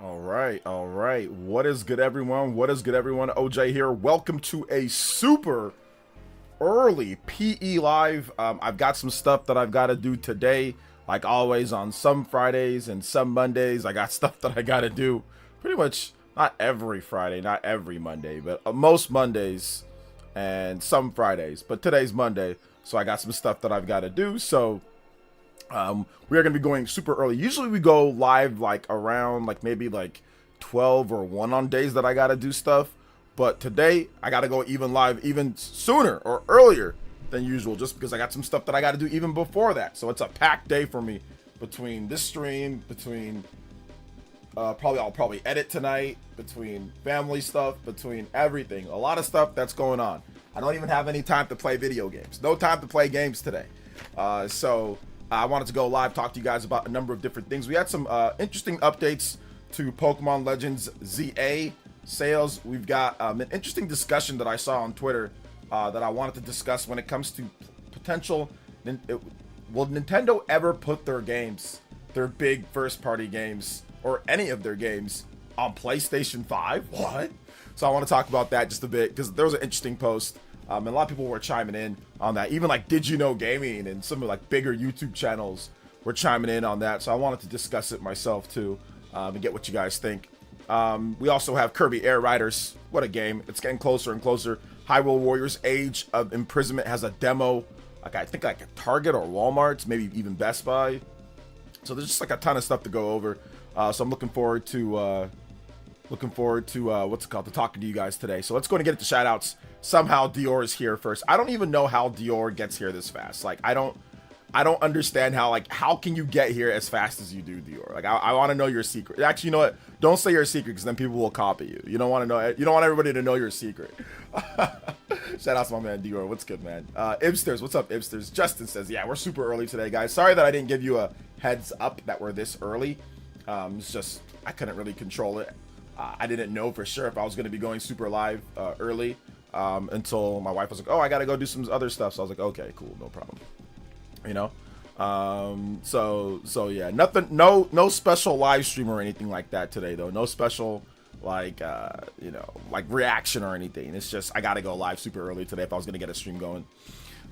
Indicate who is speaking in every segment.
Speaker 1: All right. What is good, everyone? What is good, everyone? OJ here. Welcome to a super early PE live. I've got some stuff that I've got to do today, like always on some Fridays and some Mondays. I got stuff that I got to do pretty much not every Friday, not every Monday, but most Mondays and some Fridays. But today's Monday, so I got some stuff that I've got to do. So we are going to be going super early. Usually we go live like around like maybe like 12 or 1 on days that I got to do stuff. But today I got to go even live even sooner or earlier than usual just because I got some stuff that I got to do even before that. So it's a packed day for me between this stream, between I'll probably edit tonight, between family stuff, between everything. A lot of stuff that's going on. I don't even have any time to play video games. No time to play games today. So I wanted to go live, talk to you guys about a number of different things. We had some interesting updates to Pokemon Legends ZA sales. We've got an interesting discussion that I saw on Twitter that I wanted to discuss when it comes to potential. Will Nintendo ever put their games, their big first-party games, or any of their games on PlayStation 5? What? So I want to talk about that just a bit because there was an interesting post. And a lot of people were chiming in on that. Even like Did You Know Gaming and some of like bigger YouTube channels were chiming in on that. So I wanted to discuss it myself too and get what you guys think. We also have Kirby Air Riders. What a game. It's getting closer and closer. Hyrule Warriors Age of Imprisonment has a demo. Like I think like a Target or Walmart's, maybe even Best Buy. So there's just like a ton of stuff to go over. So I'm looking forward to what's it called, to talking to you guys today. So let's go and get into shout outs. Somehow Dior is here first. I don't even know how Dior gets here this fast. Like I don't understand how can you get here as fast as you do, Dior? Like I want to know your secret. Actually, you know what? Don't say your secret because then people will copy you. You don't want to know. You don't want everybody to know your secret. Shout out to my man Dior. What's good, man? Ibsters, what's up, Ibsters? Justin says, yeah, we're super early today, guys. Sorry that I didn't give you a heads up that we're this early. It's just I couldn't really control it. I didn't know for sure if I was going to be going super live early until my wife was like, oh, I got to go do some other stuff. So I was like, okay, cool, no problem. You know, so yeah, nothing, no special live stream or anything like that today though. No special like like reaction or anything. It's just I gotta go live super early today if I was gonna get a stream going.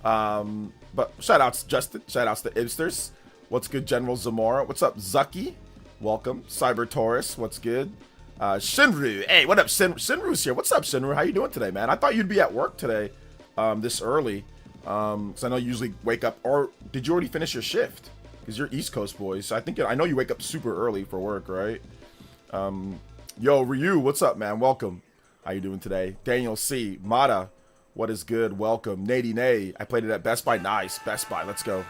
Speaker 1: But shout outs Justin, shout outs to Ibsters. What's good, General Zamora? What's up, Zucky? Welcome. Cyber Taurus, what's good? Shinru, hey, what up? Shinru's here. What's up, Shinru? How you doing today, man? I thought you'd be at work today, this early. Because I know you usually wake up, or did you already finish your shift? Because you're East Coast boys, so I know you wake up super early for work, right? Yo, Ryu, what's up, man? Welcome. How you doing today? Daniel C, Mata, what is good? Welcome. Nady Nay, I played it at Best Buy. Nice, Best Buy. Let's go.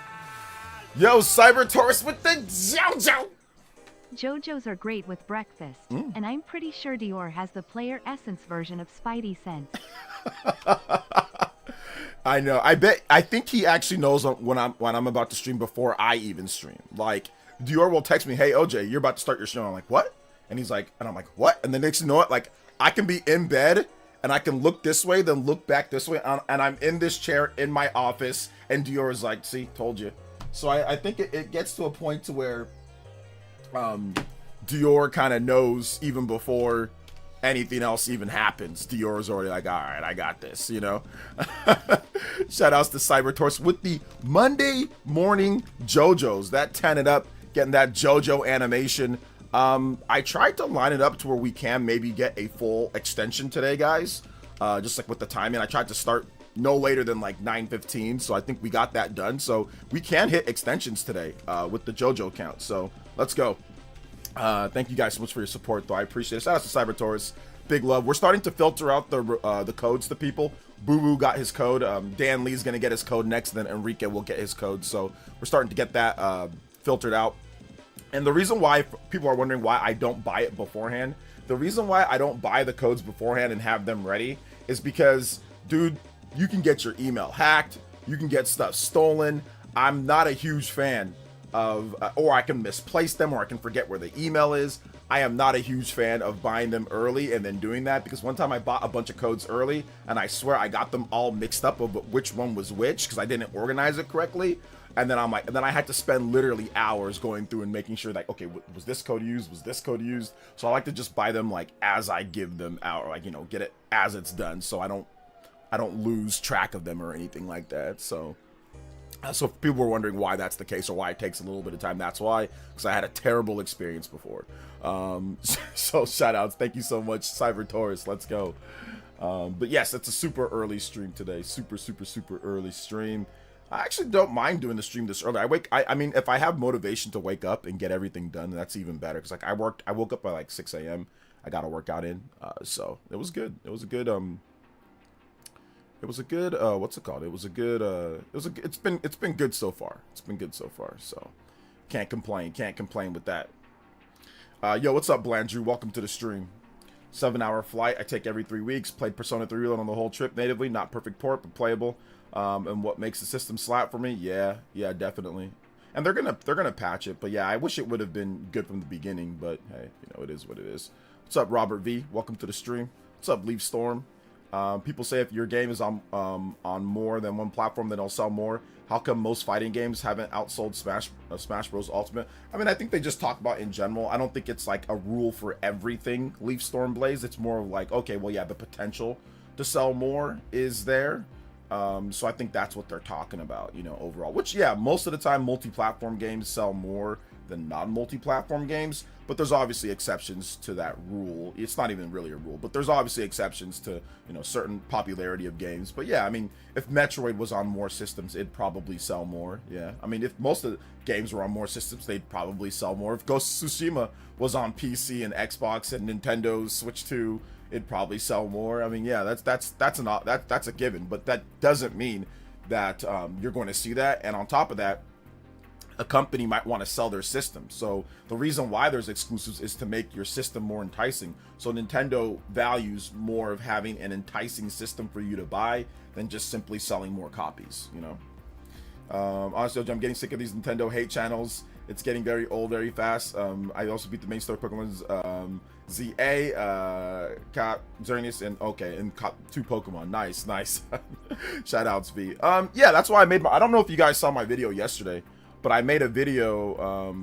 Speaker 1: Yo, Cyber Taurus with the JoJo.
Speaker 2: JoJo's are great with breakfast, and I'm pretty sure Dior has the PlayerEssence version of Spidey Sense.
Speaker 1: I know. I think he actually knows when I'm about to stream before I even stream. Like Dior will text me, "Hey OJ, you're about to start your stream." I'm like, "What?" And he's like, and I'm like, "What?" And then next you know what? Like I can be in bed and I can look this way, then look back this way, and I'm in this chair in my office, and Dior is like, "See, told you." So I think it gets to a point to where Dior kind of knows even before anything else even happens. Dior's already like, all right, I got this, you know. Shout outs to Cyber Taurus with the Monday morning JoJo's. That 10 it up, getting that JoJo animation. I tried to line it up to where we can maybe get a full extension today, guys. Just like with the timing, I tried to start no later than like 9:15, so I think we got that done. So we can hit extensions today with the JoJo count. So let's go. Thank you guys so much for your support, though. I appreciate it. Shout out to Cyber Taurus. Big love. We're starting to filter out the codes to people. Boo Boo got his code. Dan Lee's gonna get his code next, then Enrique will get his code. So we're starting to get that filtered out. And the reason why people are wondering why I don't buy it beforehand, the reason why I don't buy the codes beforehand and have them ready is because, dude, you can get your email hacked. You can get stuff stolen. I'm not a huge fan of, or I can misplace them, or I can forget where the email is. I am not a huge fan of buying them early and then doing that, because one time I bought a bunch of codes early and I swear I got them all mixed up of which one was which because I didn't organize it correctly. And then and then I had to spend literally hours going through and making sure like, okay, was this code used? Was this code used? So I like to just buy them like as I give them out, or like, you know, get it as it's done, so I don't lose track of them or anything like that. So if people were wondering why that's the case or why it takes a little bit of time, that's why, because I had a terrible experience before. So shout outs, thank you so much, Cyber Taurus, let's go. But yes, it's a super early stream today, super early stream. I actually don't mind doing the stream this early. I mean, if I have motivation to wake up and get everything done, that's even better, because like I woke up by like 6 a.m. I got a workout in, so it was good. It was a good what's it called? It's been good so far. It's been good so far. So can't complain with that. Yo, what's up, Blandrew? Welcome to the stream. 7-hour flight. I take every 3 weeks. Played Persona 3 Reload on the whole trip natively. Not perfect port, but playable. And what makes the system slap for me? Yeah, definitely. And they're gonna patch it. But yeah, I wish it would have been good from the beginning. But hey, you know, it is what it is. What's up, Robert V? Welcome to the stream. What's up, Leaf Storm? People say if your game is on more than one platform, then it'll sell more. How come most fighting games haven't outsold Smash Bros. Ultimate? I mean, I think they just talk about in general. I don't think it's like a rule for everything, Leaf Storm Blaze. It's more of like, okay, well, yeah, the potential to sell more is there. So I think that's what they're talking about, you know, overall. Which, yeah, most of the time, multi-platform games sell more than non-multi-platform games, but there's obviously exceptions to that rule. It's not even really a rule, but there's obviously exceptions to, you know, certain popularity of games. But yeah, I mean, if Metroid was on more systems, it'd probably sell more. Yeah, I mean, if most of the games were on more systems, they'd probably sell more. If Ghost of Tsushima was on PC and Xbox and Nintendo's Switch 2, it'd probably sell more. I mean, yeah, that's a given, but that doesn't mean that you're going to see that. And on top of that, a company might want to sell their system. So the reason why there's exclusives is to make your system more enticing. So Nintendo values more of having an enticing system for you to buy than just simply selling more copies, you know. Honestly, I'm getting sick of these Nintendo hate channels. It's getting very old very fast. I also beat the main story Pokemon's ZA, Cap, Xerneas, and okay, and 2 Pokemon. Nice. Shout outs, V. Yeah, that's why I made I don't know if you guys saw my video yesterday, but I made a video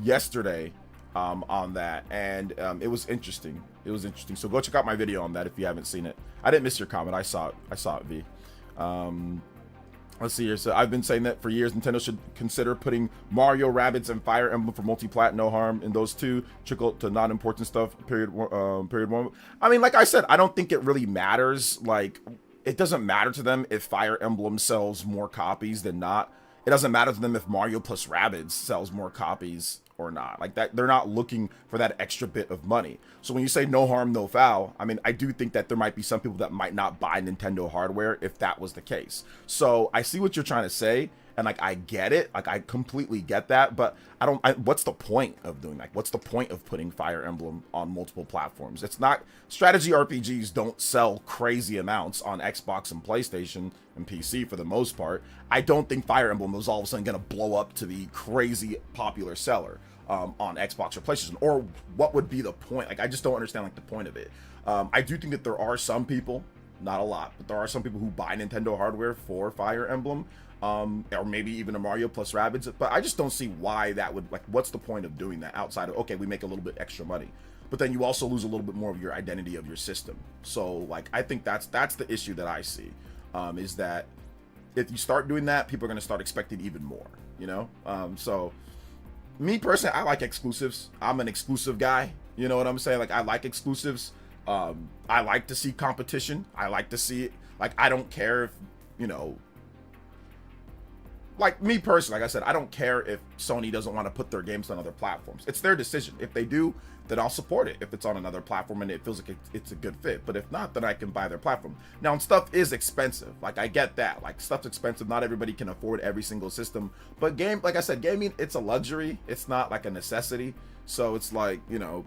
Speaker 1: yesterday on that, and it was interesting. So go check out my video on that if you haven't seen it. I didn't miss your comment. I saw it, V. Let's see here. So I've been saying that for years. Nintendo should consider putting Mario, Rabbids, and Fire Emblem for multi-plat. No harm in those two. Trickle to non-important stuff. Period one. I mean, like I said, I don't think it really matters. Like, it doesn't matter to them if Fire Emblem sells more copies than not. It doesn't matter to them if Mario plus Rabbids sells more copies or not. Like that, they're not looking for that extra bit of money. So when you say no harm, no foul, I mean, I do think that there might be some people that might not buy Nintendo hardware if that was the case. So I see what you're trying to say, and like I get it, like I completely get that, but what's the point of doing that? What's the point of putting Fire Emblem on multiple platforms? It's not, strategy RPGs don't sell crazy amounts on Xbox and PlayStation and PC for the most part. I don't think Fire Emblem was all of a sudden going to blow up to be crazy popular seller on Xbox or PlayStation, or what would be the point? Like, I just don't understand like the point of it. I do think that there are some people, not a lot, but there are some people who buy Nintendo hardware for Fire Emblem, or maybe even a Mario plus Rabbids, but I just don't see why that would, like, what's the point of doing that outside of, okay, we make a little bit extra money, but then you also lose a little bit more of your identity of your system. So like, I think that's the issue that I see, is that if you start doing that, people are going to start expecting even more, you know? So me personally, I like exclusives. I'm an exclusive guy, you know what I'm saying? Like, I like exclusives. I like to see competition. I like to see it. Like, I don't care if, you know, like me personally, like I said, I don't care if Sony doesn't want to put their games on other platforms. It's their decision. If they do, then I'll support it if it's on another platform and it feels like it's a good fit. But if not, then I can buy their platform. Now, stuff is expensive. Like, I get that. Like, stuff's expensive. Not everybody can afford every single system. But like I said, gaming, it's a luxury. It's not like a necessity. So it's like, you know,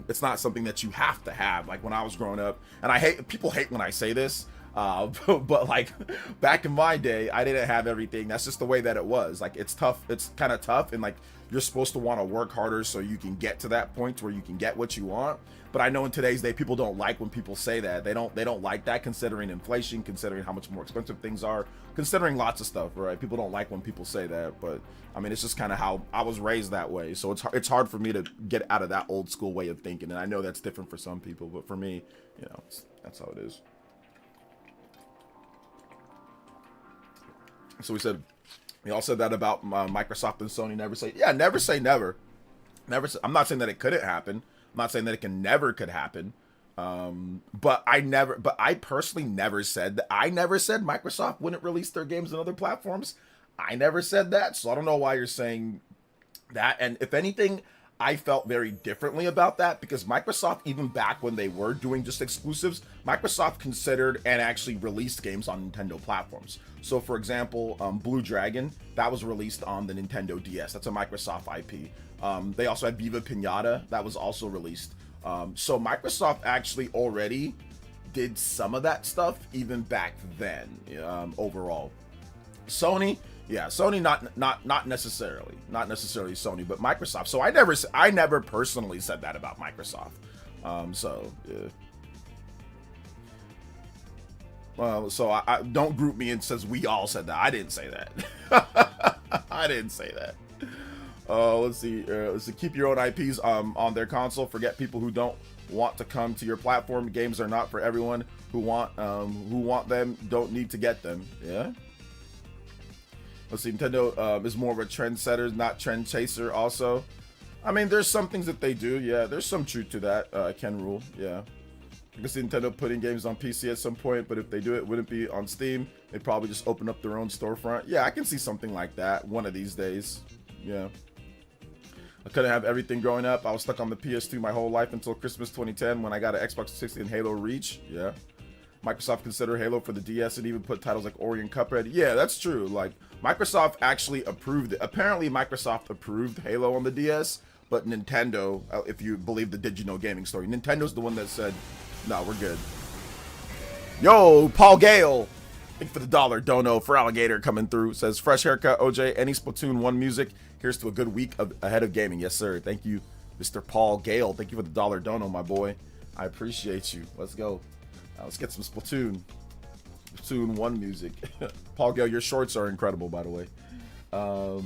Speaker 1: it's not something that you have to have. Like when I was growing up, and people hate when I say this, But like back in my day, I didn't have everything. That's just the way that it was. Like it's tough. It's kind of tough, and like you're supposed to want to work harder so you can get to that point where you can get what you want. But I know in today's day, people don't like when people say that. They don't like that, considering inflation, considering how much more expensive things are, considering lots of stuff, right? People don't like when people say that. But I mean, it's just kind of how I was raised that way. So it's hard for me to get out of that old school way of thinking. And I know that's different for some people, but for me, you know, that's how it is. So we all said that about Microsoft and Sony. Never say, yeah, never say never. Never. I'm not saying that it couldn't happen. I'm not saying that it never could happen. But I personally never said that. I never said Microsoft wouldn't release their games on other platforms. I never said that. So I don't know why you're saying that. And if anything, I felt very differently about that, because Microsoft, even back when they were doing just exclusives, Microsoft considered and actually released games on Nintendo platforms. So for example, Blue Dragon, that was released on the Nintendo DS. That's a Microsoft IP. They also had Viva Pinata, that was also released. So Microsoft actually already did some of that stuff even back then, overall. Sony, yeah, Sony not necessarily Sony, but Microsoft. So I never personally said that about Microsoft. So yeah. Well, so I don't group me in says we all said that. I didn't say that. I didn't say that. Let's see. Keep your own IPs on their console. Forget people who don't want to come to your platform. Games are not for everyone. Who want them don't need to get them. Yeah. Let's see. Nintendo is more of a trendsetter, not trend chaser. Also, I mean, there's some things that they do. Yeah, there's some truth to that. Ken Rule. Yeah. I can see Nintendo putting games on PC at some point, but if they do it, wouldn't be on Steam. They'd probably just open up their own storefront. Yeah, I can see something like that one of these days. Yeah. I couldn't have everything growing up. I was stuck on the PS2 my whole life until Christmas 2010 when I got an Xbox 360 and Halo Reach. Yeah. Microsoft considered Halo for the DS and even put titles like Ori and Cuphead. Yeah, that's true. Like, Microsoft actually approved it. Apparently, Microsoft approved Halo on the DS, but Nintendo, if you believe the Did You Know Gaming story, Nintendo's the one that said, no, we're good. Yo, Paul Gale. Thank you for the $1 dono for Alligator coming through. Says, fresh haircut, OJ. Any Splatoon 1 music? Here's to a good week ahead of gaming. Yes, sir. Thank you, Mr. Paul Gale. Thank you for the $1 dono, my boy. I appreciate you. Let's go. Let's get some Splatoon 1 music. Paul Gale, your shorts are incredible, by the way. All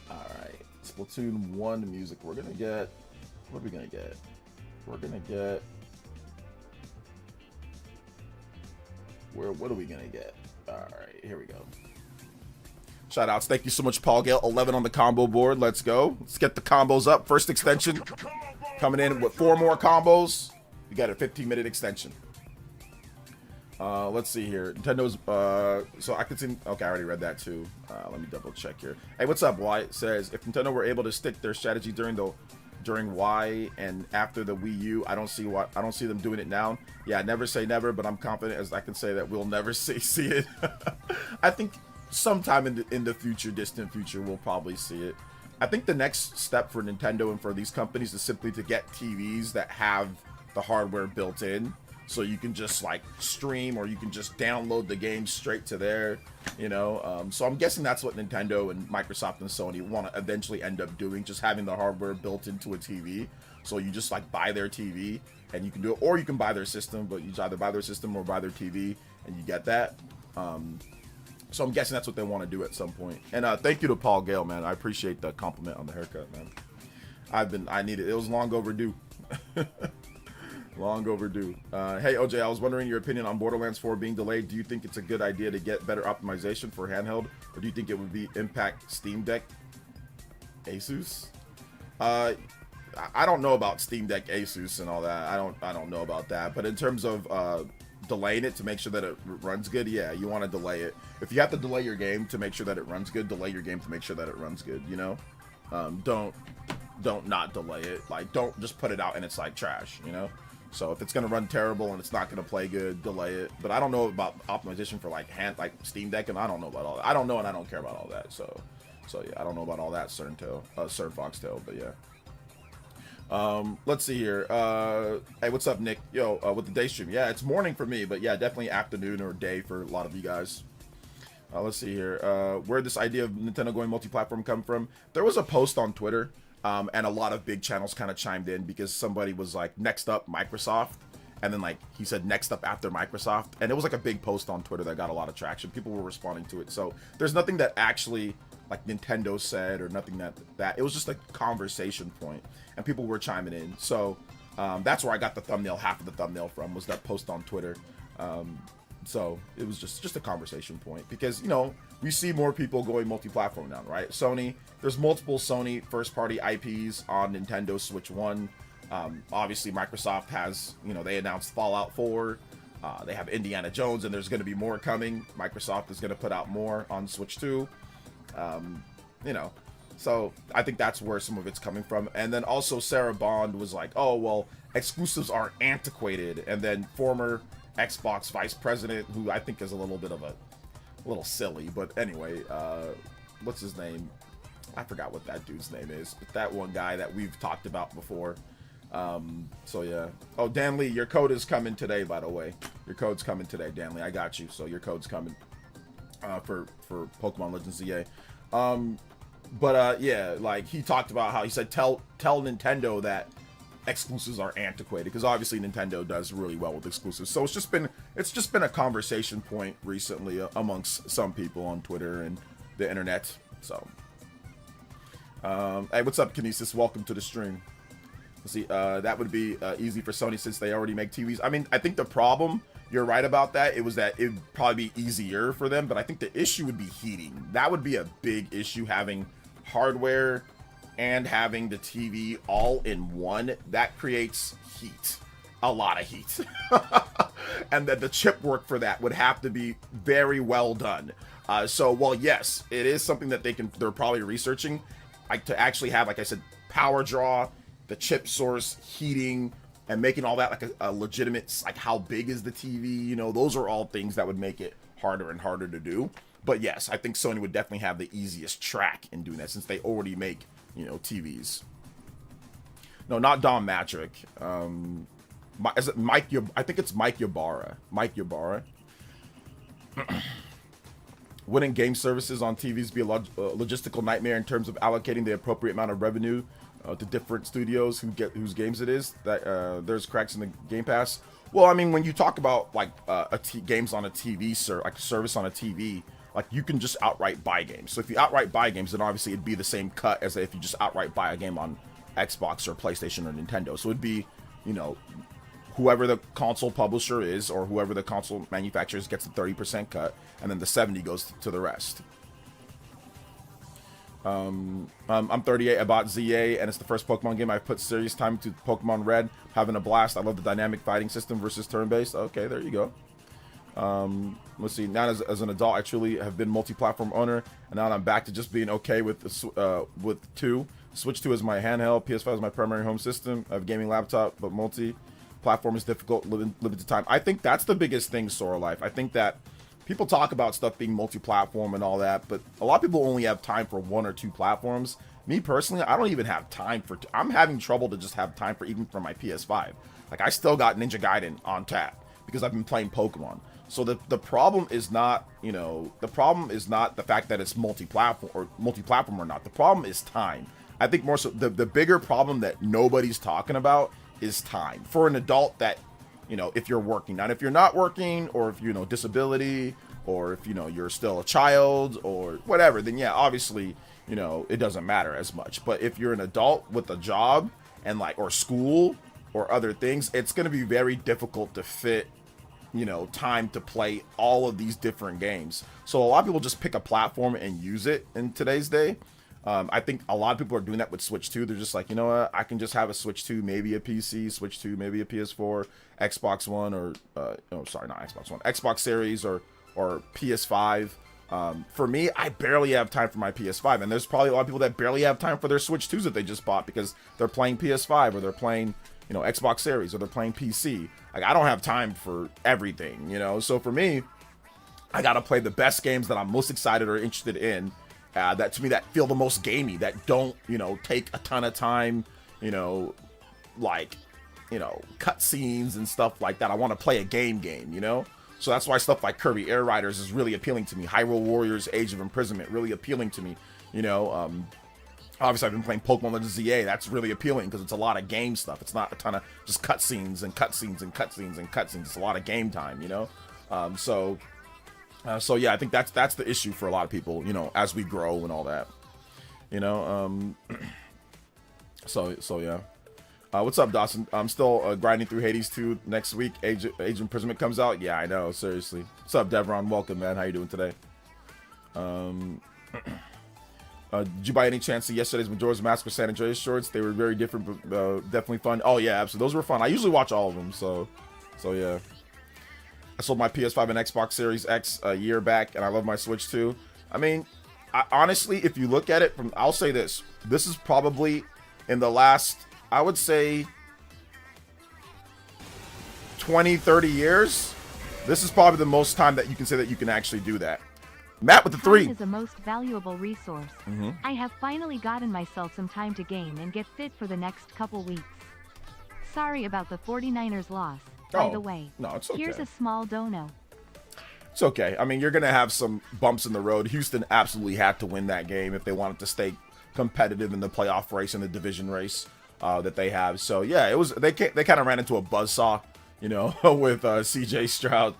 Speaker 1: right. Splatoon 1 music. We're going to get... What are we going to get? We're going to get... What are we going to get? All right. Here we go. Shout outs. Thank you so much, Paul Gale. 11 on the combo board. Let's go. Let's get the combos up. First extension. Coming in with 4 more combos. We got a 15-minute extension. Let's see here. Nintendo's, so I could see, okay, I already read that too. Let me double check here. Hey, what's up, Wyatt? Says, if Nintendo were able to stick their strategy during Y and after the Wii U, I don't see them doing it now. Yeah, never say never, but I'm confident as I can say that we'll never see it. I think sometime in the future, distant future, we'll probably see it. I think the next step for Nintendo and for these companies is simply to get TVs that have the hardware built in, so you can just like stream or you can just download the game straight to there, so I'm guessing that's what Nintendo and Microsoft and Sony want to eventually end up doing, just having the hardware built into a TV, so you just like buy their TV and you can do it, or you can buy their system, but you either buy their system or buy their TV and you get that. So I'm guessing that's what they want to do at some point. And thank you to Paul Gale, man. I appreciate the compliment on the haircut, man. I need it. It was long overdue. Long overdue. Hey, OJ, I was wondering your opinion on Borderlands 4 being delayed. Do you think it's a good idea to get better optimization for handheld, or do you think it would impact Steam Deck Asus? I don't know about Steam Deck Asus and all that. I don't know about that. But in terms of delaying it to make sure that it runs good, yeah, you want to delay it. If you have to delay your game to make sure that it runs good, delay your game to make sure that it runs good. Don't not delay it. Like, don't just put it out and it's like trash. So if it's gonna run terrible and it's not gonna play good, delay it. But I don't know about optimization for like Steam Deck, and I don't know about all that. I don't know, and I don't care about all that. So yeah, I don't know about all that, Cern Foxtail, but yeah. Let's see here. Hey, what's up, Nick? Yo, with the day stream. Yeah, it's morning for me, but yeah, definitely afternoon or day for a lot of you guys. Let's see here. Where this idea of Nintendo going multi-platform come from? There was a post on Twitter, and a lot of big channels kind of chimed in because somebody was like, next up, Microsoft. And then like he said next up after Microsoft, and it was like a big post on Twitter that got a lot of traction. People were responding to it. So there's nothing that actually like Nintendo said or nothing that it was just a conversation point, and people were chiming in. So that's where I got the thumbnail, half of the thumbnail from was that post on Twitter. So it was just a conversation point because, you know, we see more people going multi-platform now, right? Sony, there's multiple Sony first-party IPs on Nintendo Switch 1. Obviously Microsoft has, you know, they announced Fallout 4, they have Indiana Jones, and there's going to be more coming. Microsoft is going to put out more on Switch 2, you know, so I think that's where some of it's coming from. And then also Sarah Bond was like, oh, well, exclusives are antiquated. And then former Xbox vice president, who I think is a little bit of a little silly, but anyway, what's his name? I forgot what that dude's name is, but that one guy that we've talked about before. So yeah. Oh, Dan Lee, your code is coming today, by the way. Your code's coming today, Dan Lee. I got you. So your code's coming for Pokemon Legends ZA. Yeah, like he talked about how he said tell Nintendo that exclusives are antiquated, because obviously Nintendo does really well with exclusives. So it's just been a conversation point recently amongst some people on Twitter and the internet. So hey, what's up, Kinesis? Welcome to the stream. See, that would be easy for Sony since they already make TVs. I mean, I think the problem, you're right about that, it was that it would probably be easier for them, but I think the issue would be heating. That would be a big issue, having hardware and having the TV all in one. That creates heat, a lot of heat. And that the chip work for that would have to be very well done. So while yes, it is something that they're probably researching, like to actually have, like I said, power draw, the chip source, heating, and making all that like a legitimate, like how big is the TV, you know, those are all things that would make it harder and harder to do. But yes, I think Sony would definitely have the easiest track in doing that since they already make, you know, TVs. No, not Dom Matrick. Is it Mike? I think it's Mike Ybarra. Mike Ybarra. Wouldn't game services on TVs be a logistical nightmare in terms of allocating the appropriate amount of revenue to different studios whose games it is? That there's cracks in the Game Pass. Well, I mean, when you talk about like games on a TV, like service on a TV, like you can just outright buy games. So if you outright buy games, then obviously it'd be the same cut as if you just outright buy a game on Xbox or PlayStation or Nintendo. So it'd be, you know, whoever the console publisher is or whoever the console manufacturers gets the 30% cut, and then the 70 goes to the rest. I'm 38. I bought ZA, and it's the first Pokemon game I've put serious time into. Pokemon Red, having a blast. I love the dynamic fighting system versus turn-based. Okay, there you go. Let's see. Now, as an adult, I truly have been multi-platform owner, and now I'm back to just being okay with two. Switch 2 is my handheld. PS5 is my primary home system. I have a gaming laptop, but multi-platform is difficult, limited time. I think that's the biggest thing, Sora Life. I think that people talk about stuff being multi-platform and all that, but a lot of people only have time for one or two platforms. Me personally, I don't even have time for. I'm having trouble to just have time for even for my PS5. Like I still got Ninja Gaiden on tap because I've been playing Pokemon. So the problem is not, you know, the problem is not the fact that it's multi-platform or not. The problem is time. I think more so the bigger problem that nobody's talking about is time for an adult that, you know, if you're working. Now, if you're not working, or if you know disability, or if you know you're still a child or whatever, then yeah, obviously, you know, it doesn't matter as much. But if you're an adult with a job and like or school or other things, it's going to be very difficult to fit, you know, time to play all of these different games. So a lot of people just pick a platform and use it in today's day. I think a lot of people are doing that with Switch 2. They're just like, you know what, I can just have a Switch 2, maybe a PC, Switch 2, maybe a PS4, Xbox One, or, Xbox Series or PS5. For me, I barely have time for my PS5, and there's probably a lot of people that barely have time for their Switch 2s that they just bought because they're playing PS5 or they're playing, you know, Xbox Series or they're playing PC. Like, I don't have time for everything, you know? So for me, I gotta play the best games that I'm most excited or interested in, that to me that feel the most gamey, that don't, you know, take a ton of time, you know, like, you know, cutscenes and stuff like that. I want to play a game, you know? So that's why stuff like Kirby Air Riders is really appealing to me. Hyrule Warriors Age of Imprisonment, really appealing to me, you know? Obviously, I've been playing Pokémon ZA. That's really appealing because it's a lot of game stuff. It's not a ton of just cutscenes and cutscenes and cutscenes and cutscenes. It's a lot of game time, you know? So yeah, I think that's the issue for a lot of people, you know, as we grow and all that, you know? So yeah. What's up, Dawson? I'm still grinding through Hades 2 next week. Age of Imprisonment comes out. Yeah, I know. Seriously. What's up, Devron? Welcome, man. How you doing today? Did you by any chance see yesterday's Majora's Mask or San Andreas shorts? They were very different, but definitely fun. Oh yeah, absolutely. Those were fun. I usually watch all of them, so yeah. I sold my PS5 and Xbox Series X a year back, and I love my Switch too. I mean, honestly, if you look at it from, I'll say this. This is probably in the last, I would say, 20, 30 years. This is probably the most time that you can say that you can actually do that. Matt with the 3.
Speaker 2: Time is a most valuable resource. I have finally gotten myself some time to game and get fit for the next couple weeks. Sorry about the 49ers loss, by the way.
Speaker 1: No, it's okay.
Speaker 2: Here's a small dono.
Speaker 1: It's okay. I mean, you're going to have some bumps in the road. Houston absolutely had to win that game if they wanted to stay competitive in the playoff race and the division race that they have. So, yeah, it was they kind of ran into a buzzsaw, you know, with CJ Stroud.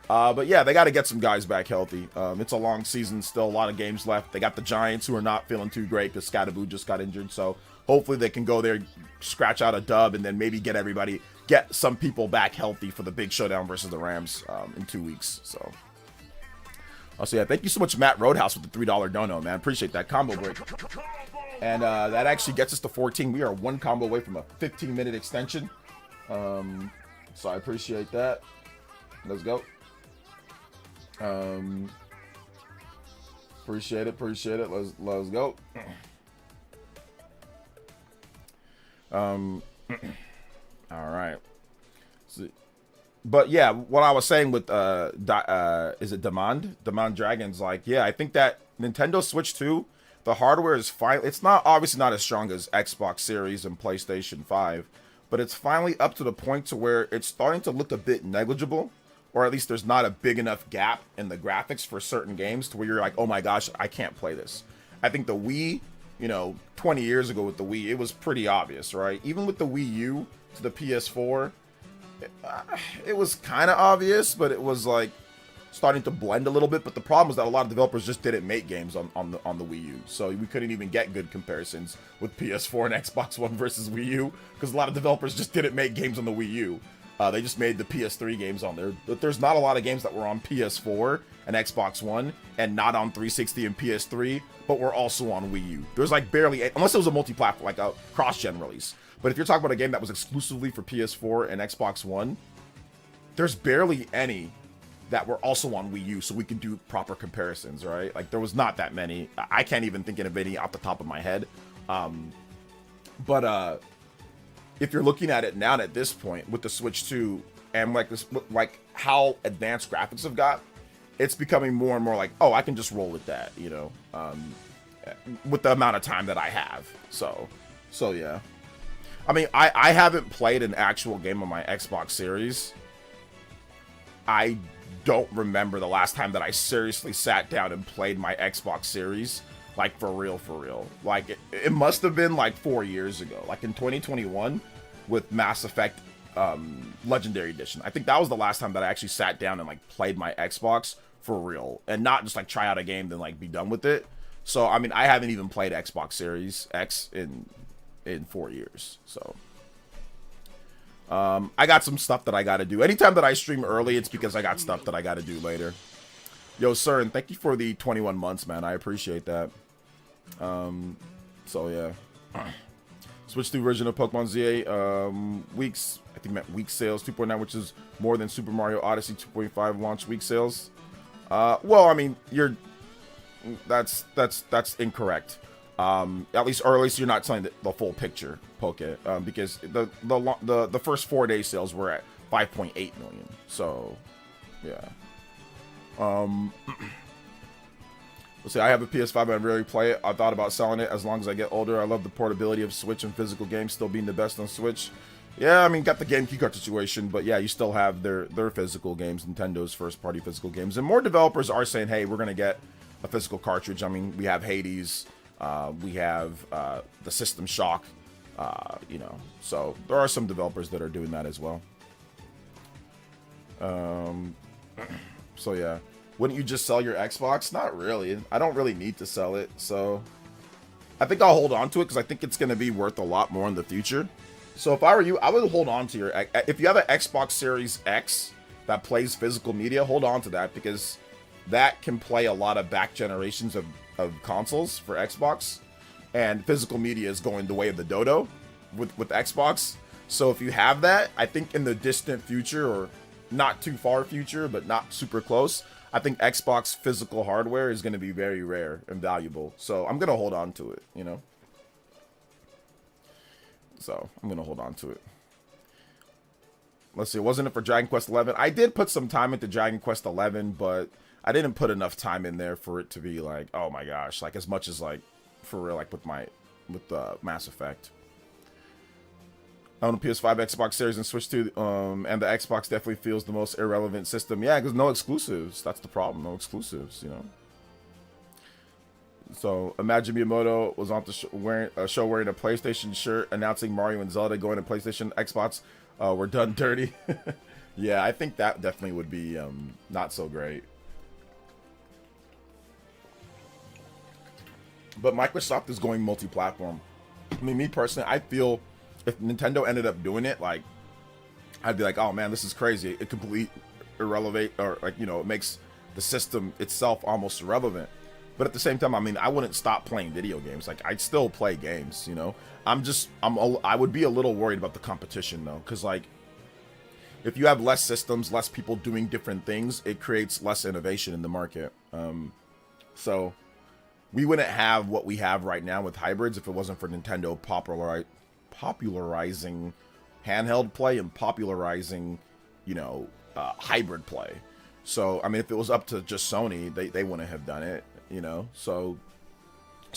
Speaker 1: But yeah, they got to get some guys back healthy. It's a long season, still a lot of games left. They got the Giants, who are not feeling too great because Scatterboo just got injured. So hopefully they can go there, scratch out a dub, and then maybe get some people back healthy for the big showdown versus the Rams in 2 weeks. So yeah, thank you so much, Matt Roadhouse, with the $3 dono, man. Appreciate that combo break. And that actually gets us to 14. We are one combo away from a 15-minute extension. So I appreciate that. Let's go. Appreciate it. Let's go. All right. But yeah, what I was saying with is it Demand Dragons? Like, yeah, I think that Nintendo Switch 2, the hardware is fine. It's not obviously not as strong as Xbox Series and PlayStation 5, but it's finally up to the point to where it's starting to look a bit negligible. Or at least there's not a big enough gap in the graphics for certain games to where you're like, oh my gosh, I can't play this. I think the Wii, you know, 20 years ago with the Wii, it was pretty obvious, right? Even with the Wii U to the PS4, it was kind of obvious, but it was like starting to blend a little bit. But the problem was that a lot of developers just didn't make games on the Wii U. So we couldn't even get good comparisons with PS4 and Xbox One versus Wii U because a lot of developers just didn't make games on the Wii U. They just made the PS3 games on there. But there's not a lot of games that were on PS4 and Xbox One and not on 360 and PS3, but were also on Wii U. There's like barely, unless it was a multi-platform, like a cross-gen release. But if you're talking about a game that was exclusively for PS4 and Xbox One, there's barely any that were also on Wii U, so we can do proper comparisons, right? Like, there was not that many. I can't even think of any off the top of my head. If you're looking at it now at this point with the Switch 2 and like how advanced graphics have got, it's becoming more and more like, oh, I can just roll with that, you know, with the amount of time that I have. So yeah. I mean, I haven't played an actual game on my Xbox Series. I don't remember the last time that I seriously sat down and played my Xbox Series. Like, for real. Like, it must have been, like, 4 years ago. Like, in 2021, with Mass Effect Legendary Edition. I think that was the last time that I actually sat down and, like, played my Xbox for real. And not just, like, try out a game, then, like, be done with it. So, I mean, I haven't even played Xbox Series X in 4 years. So, I got some stuff that I gotta do. Anytime that I stream early, it's because I got stuff that I gotta do later. Yo, sir, and thank you for the 21 months, man. I appreciate that. So yeah. Switch 2 version of Pokemon ZA weeks. I think meant week sales 2.9, which is more than Super Mario Odyssey 2.5 launch week sales. Well, I mean, that's incorrect. At least you're not telling the full picture, Poke, because the first 4 day sales were at 5.8 million. So yeah. Let's see, I have a PS5 and I rarely play it. I thought about selling it as long as I get older. I love the portability of Switch and physical games still being the best on Switch. Yeah, I mean, got the GameCube card situation, but yeah, you still have their physical games, Nintendo's first-party physical games. And more developers are saying, hey, we're going to get a physical cartridge. I mean, we have Hades, we have the System Shock, you know. So there are some developers that are doing that as well. So yeah. Wouldn't you just sell your Xbox? Not really. I don't really need to sell it, so I think I'll hold on to it because I think it's going to be worth a lot more in the future. So if I were you, I would hold on to your... If you have an Xbox Series X that plays physical media, hold on to that because that can play a lot of back generations of consoles for Xbox. And physical media is going the way of the dodo with Xbox. So if you have that, I think in the distant future or not too far future, but not super close... I think Xbox physical hardware is going to be very rare and valuable. So I'm going to hold on to it, you know? So I'm going to hold on to it. Let's see. Wasn't it for Dragon Quest 11? I did put some time into Dragon Quest 11, but I didn't put enough time in there for it to be like, oh my gosh, like as much as like for real, like with Mass Effect. I own a PS5, Xbox Series, and Switch 2, and the Xbox definitely feels the most irrelevant system. Yeah, because no exclusives. That's the problem. No exclusives, you know. So, imagine Miyamoto was on the show wearing a PlayStation shirt announcing Mario and Zelda going to PlayStation, Xbox. We're done dirty. Yeah, I think that definitely would be not so great. But Microsoft is going multi-platform. I mean, me personally, I feel... if Nintendo ended up doing it, like, I'd be like, oh man, this is crazy. It completely irrelevant, or like, you know, it makes the system itself almost irrelevant. But at the same time, I mean, I wouldn't stop playing video games. Like, I'd still play games, you know. I would be a little worried about the competition though, because like, if you have less systems, less people doing different things, it creates less innovation in the market. So we wouldn't have what we have right now with hybrids if it wasn't for Nintendo popularizing handheld play and popularizing, you know, hybrid play. So I mean, if it was up to just Sony, they wouldn't have done it, you know. So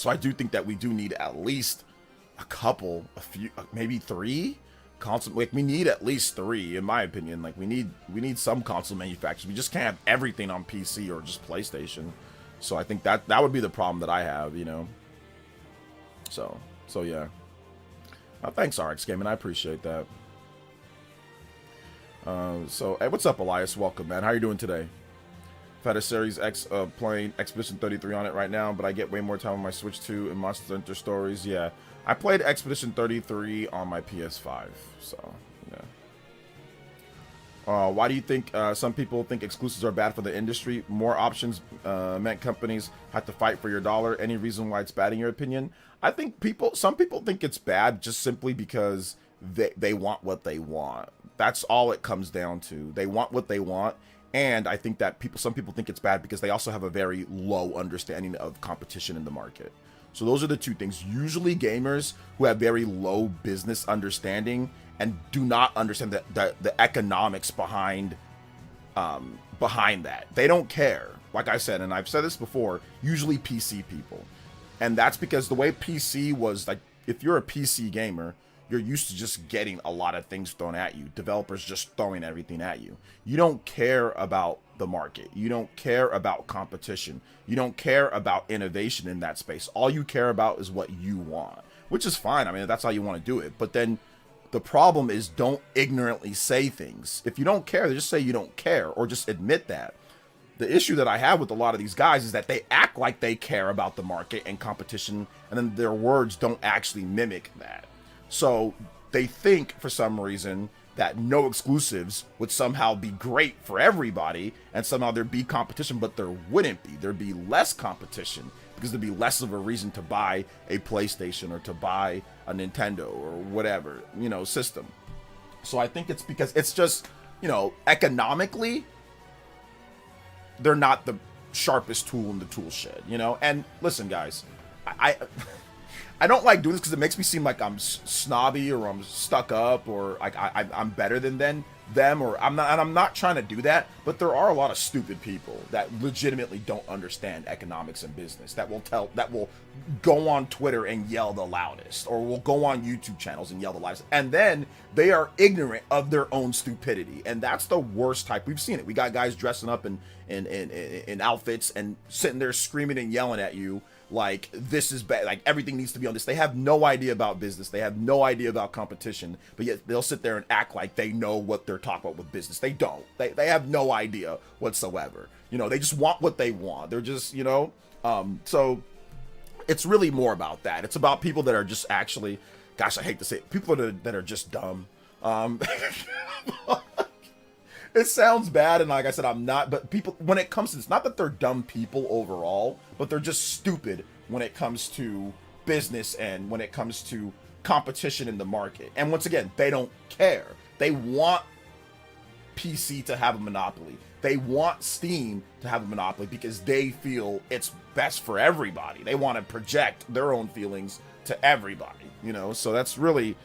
Speaker 1: I do think that we do need at least a few, maybe 3 console. Like, we need at least 3, in my opinion. Like, we need some console manufacturers. We just can't have everything on PC or just PlayStation. So I think that would be the problem that I have, you know. So yeah. Thanks, RX Gaming. I appreciate that. So, hey, what's up, Elias? Welcome, man. How you doing today? I've had a Series X playing Expedition 33 on it right now, but I get way more time on my Switch 2 and Monster Hunter Stories. Yeah, I played Expedition 33 on my PS5, so, yeah. Why do you think some people think exclusives are bad for the industry? More options meant companies have to fight for your dollar. Any reason why it's bad in your opinion? I think some people think it's bad just simply because they want what they want. That's all it comes down to. They want what they want, and I think that some people think it's bad because they also have a very low understanding of competition in the market. So those are the two things. Usually gamers who have very low business understanding and do not understand the economics behind that. They don't care. Like I said, and I've said this before, usually PC people. And that's because the way PC was, like, if you're a PC gamer, you're used to just getting a lot of things thrown at you. Developers just throwing everything at you. You don't care about the market. You don't care about competition. You don't care about innovation in that space. All you care about is what you want, which is fine. I mean, that's how you want to do it. But then the problem is, don't ignorantly say things. If you don't care, just say you don't care, or just admit that. The issue that I have with a lot of these guys is that they act like they care about the market and competition, and then their words don't actually mimic that. So they think, for some reason, that no exclusives would somehow be great for everybody, and somehow there'd be competition, but there wouldn't be. There'd be less competition, because there'd be less of a reason to buy a PlayStation or to buy a Nintendo or whatever, you know, system. So I think it's because it's just, you know, economically, they're not the sharpest tool in the tool shed, you know? And listen, guys, I I don't like doing this because it makes me seem like I'm snobby or I'm stuck up or like I'm better than them, or I'm not, and I'm not trying to do that. But there are a lot of stupid people that legitimately don't understand economics and business that will go on Twitter and yell the loudest, or will go on YouTube channels and yell the loudest, and then they are ignorant of their own stupidity, and that's the worst type. We've seen it. We got guys dressing up in outfits and sitting there screaming and yelling at you like this is bad, like everything needs to be on this. They have no idea about business, they have no idea about competition, but yet they'll sit there and act like they know what they're talking about with business. They don't. They have no idea whatsoever. You know, they just want what they want. They're just, you know, so it's really more about that. It's about people that are just actually, gosh, I hate to say it, people that are just dumb. It sounds bad, and like I said, I'm not, but people, when it comes to, it's not that they're dumb people overall, but they're just stupid when it comes to business and when it comes to competition in the market. And once again, they don't care. They want PC to have a monopoly. They want Steam to have a monopoly because they feel it's best for everybody. They want to project their own feelings to everybody, you know? So that's really,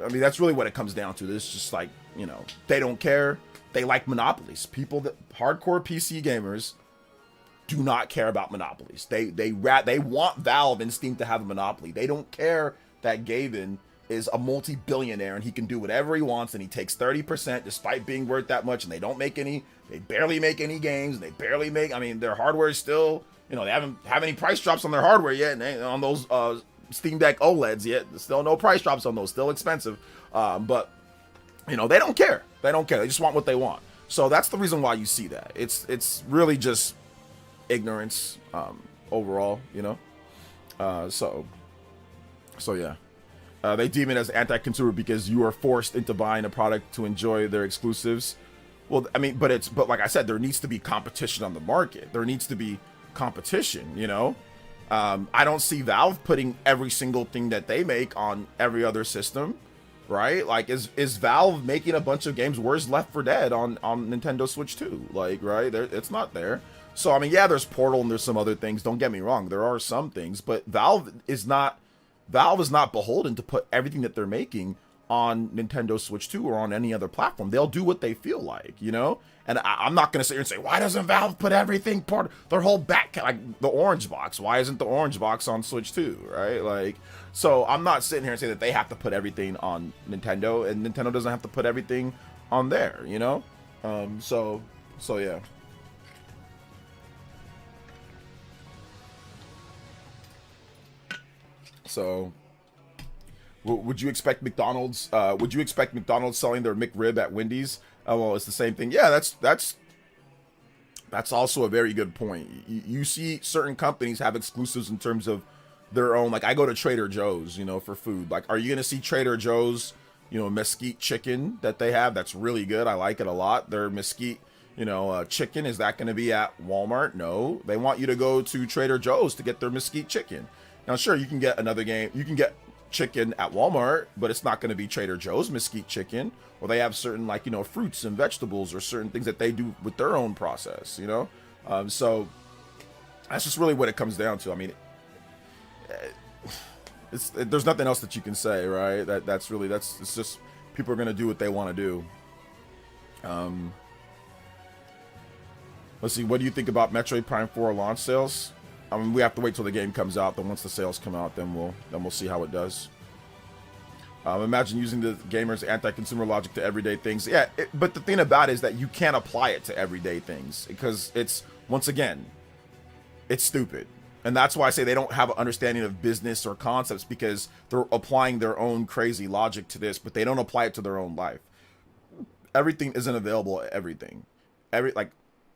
Speaker 1: I mean, that's really what it comes down to. It's just like, you know, they don't care. They like monopolies. People that hardcore PC gamers do not care about monopolies. They want Valve and Steam to have a monopoly. They don't care that Gavin is a multi-billionaire and he can do whatever he wants and he takes 30% despite being worth that much, and they barely make any games. They barely make, I mean, their hardware is still, you know, they haven't have any price drops on their hardware yet, and on those Steam Deck OLEDs yet. There's still no price drops on those, still expensive. But you know, they don't care. They don't care. They just want what they want. So that's the reason why you see that. It's really just ignorance overall, you know. So yeah. They deem it as anti-consumer because you are forced into buying a product to enjoy their exclusives. Well, I mean, but like I said, there needs to be competition on the market. There needs to be competition, you know. I don't see Valve putting every single thing that they make on every other system, right? Like, is Valve making a bunch of games? Where's Left 4 Dead on Nintendo Switch 2? Like, right? It's not there. So, I mean, yeah, there's Portal and there's some other things. Don't get me wrong. There are some things, but Valve is not beholden to put everything that they're making on Nintendo Switch 2 or on any other platform. They'll do what they feel like, you know? And I'm not going to sit here and say, why doesn't Valve put everything part, their whole back, like the orange box? Why isn't the orange box on Switch 2, right? Like, so I'm not sitting here and saying that they have to put everything on Nintendo, and Nintendo doesn't have to put everything on there, you know? So yeah. So, would you expect McDonald's? Selling their McRib at Wendy's? Oh, well, it's the same thing. Yeah, that's also a very good point. You see certain companies have exclusives in terms of their own. Like, I go to Trader Joe's, you know, for food. Like, are you gonna see Trader Joe's, you know, mesquite chicken that they have? That's really good. I like it a lot. Their mesquite, you know, chicken, is that gonna be at Walmart? No, they want you to go to Trader Joe's to get their mesquite chicken. Now, sure, you can get another game. You can get chicken at Walmart, but it's not going to be Trader Joe's mesquite chicken. Or they have certain, like, you know, fruits and vegetables or certain things that they do with their own process, you know? So that's just really what it comes down to. I mean, there's nothing else that you can say, right? It's just people are going to do what they want to do. Let's see. What do you think about Metroid Prime 4 launch sales? I mean, we have to wait till the game comes out. Then once the sales come out, then we'll see how it does. Imagine using the gamers' anti-consumer logic to everyday things. Yeah, but the thing about it is that you can't apply it to everyday things because it's, once again, it's stupid. And that's why I say they don't have an understanding of business or concepts, because they're applying their own crazy logic to this, but they don't apply it to their own life. Everything isn't available at everything.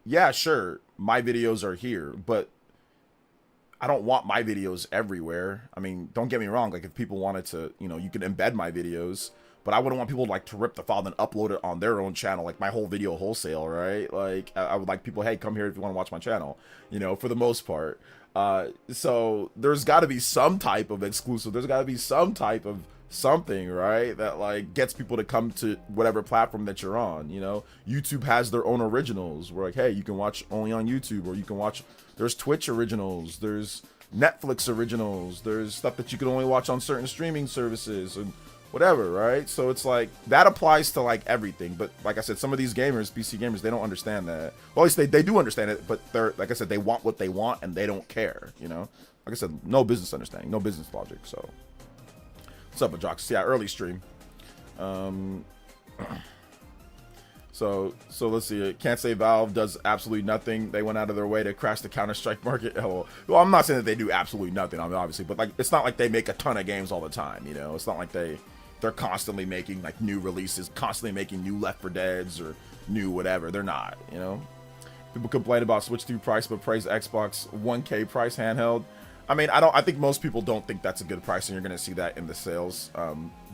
Speaker 1: Yeah, sure, my videos are here, but I don't want my videos everywhere. I mean, don't get me wrong. Like, if people wanted to, you know, you can embed my videos, but I wouldn't want people like to rip the file and upload it on their own channel, like my whole video wholesale, right? Like, I would like people, hey, come here if you want to watch my channel, you know, for the most part. So there's got to be some type of exclusive. There's got to be some type of something, right, that like gets people to come to whatever platform that you're on. You know, YouTube has their own originals where, like, hey, you can watch only on YouTube, or you can watch, there's Twitch originals, there's Netflix originals. There's stuff that you can only watch on certain streaming services and whatever, right? So it's like that applies to like everything. But like I said, some of these gamers, PC gamers, they don't understand that. Well, at least they do understand it, but they're, like I said, they want what they want and they don't care, you know? Like I said, no business understanding, no business logic. So what's up, Ajox? Yeah, early stream. So let's see. Can't say Valve does absolutely nothing. They went out of their way to crash the Counter-Strike market. Oh, well, I'm not saying that they do absolutely nothing, I mean, obviously, but like it's not like they make a ton of games all the time, you know. It's not like they're constantly making like new releases, constantly making new Left 4 Deads or new whatever. They're not, you know. People complain about Switch 2 price, but praise Xbox 1K price handheld. I mean, I think most people don't think that's a good price, and you're going to see that in the sales.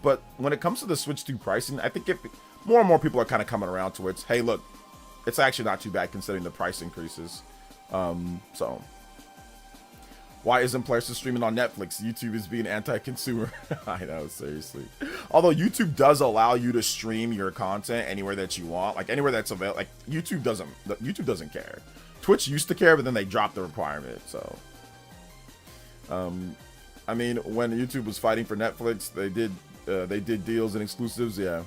Speaker 1: But when it comes to the Switch 2 pricing, I think if more and more people are kind of coming around to it, hey, look, it's actually not too bad considering the price increases. So why isn't PlayerEssence streaming on Netflix? YouTube is being anti-consumer. I know, seriously. Although YouTube does allow you to stream your content anywhere that you want, like anywhere that's available. Like YouTube doesn't care. Twitch used to care, but then they dropped the requirement. So, I mean, when YouTube was fighting for Netflix, they did deals and exclusives. Yeah.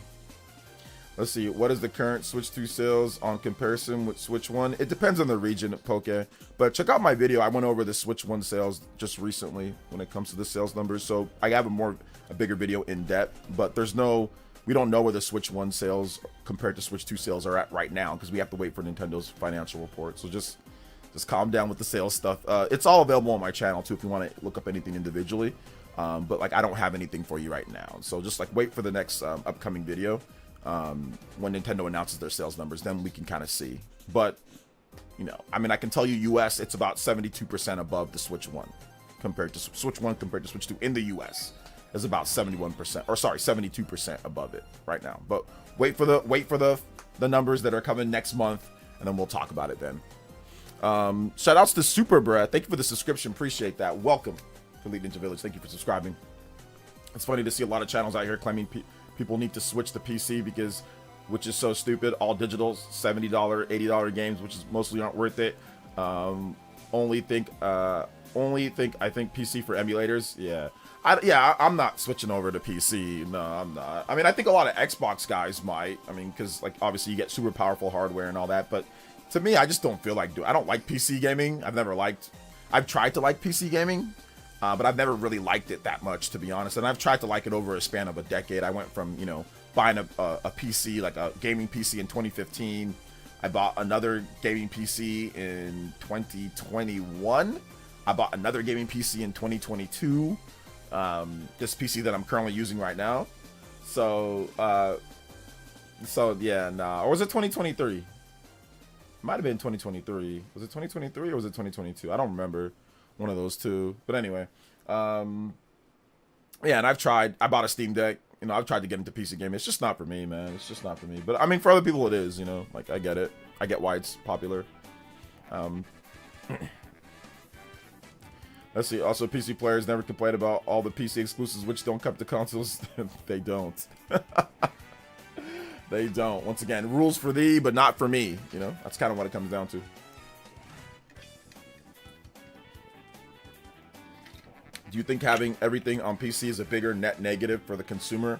Speaker 1: Let's see, what is the current Switch 2 sales on comparison with Switch 1? It depends on the region, Poke. But check out my video. I went over the Switch 1 sales just recently when it comes to the sales numbers. So I have a bigger video in depth, but we don't know where the Switch 1 sales compared to Switch 2 sales are at right now because we have to wait for Nintendo's financial report. So just calm down with the sales stuff. It's all available on my channel too if you want to look up anything individually. But like I don't have anything for you right now. So just like wait for the next upcoming video. When Nintendo announces their sales numbers, then we can kind of see. But, you know, I mean, I can tell you US, it's about 72% above the Switch 1 compared to Switch 2 in the US is about 72% above it right now. But wait for the numbers that are coming next month, and then we'll talk about it then. Shout outs to Super Breath. Thank you for the subscription. Appreciate that. Welcome to Elite Ninja Village. Thank you for subscribing. It's funny to see a lot of channels out here claiming people need to switch to PC which is so stupid. All digital, $70, $80 games, which is mostly aren't worth it. I think PC for emulators. Yeah. I'm not switching over to PC. No, I'm not. I mean, I think a lot of Xbox guys might. I mean, because like obviously you get super powerful hardware and all that, but to me, I just don't feel like I don't like PC gaming. I've tried to like PC gaming. But I've never really liked it that much, to be honest. And I've tried to like it over a span of a decade. I went from, you know, buying a PC, like a gaming PC in 2015. I bought another gaming PC in 2021. I bought another gaming PC in 2022. This PC that I'm currently using right now. So yeah, nah. Or was it 2023? It might have been 2023. Was it 2023 or was it 2022? I don't remember. One of those two. But anyway, yeah, and I bought a Steam Deck. You know, I've tried to get into PC gaming. It's just not for me, man. It's just not for me. But I mean, for other people it is, you know. Like, I get it. I get why it's popular. Let's see. Also, PC players never complain about all the PC exclusives which don't come to consoles. They don't. They don't. Once again, rules for thee, but not for me. You know, that's kind of what it comes down to. Do you think having everything on PC is a bigger net negative for the consumer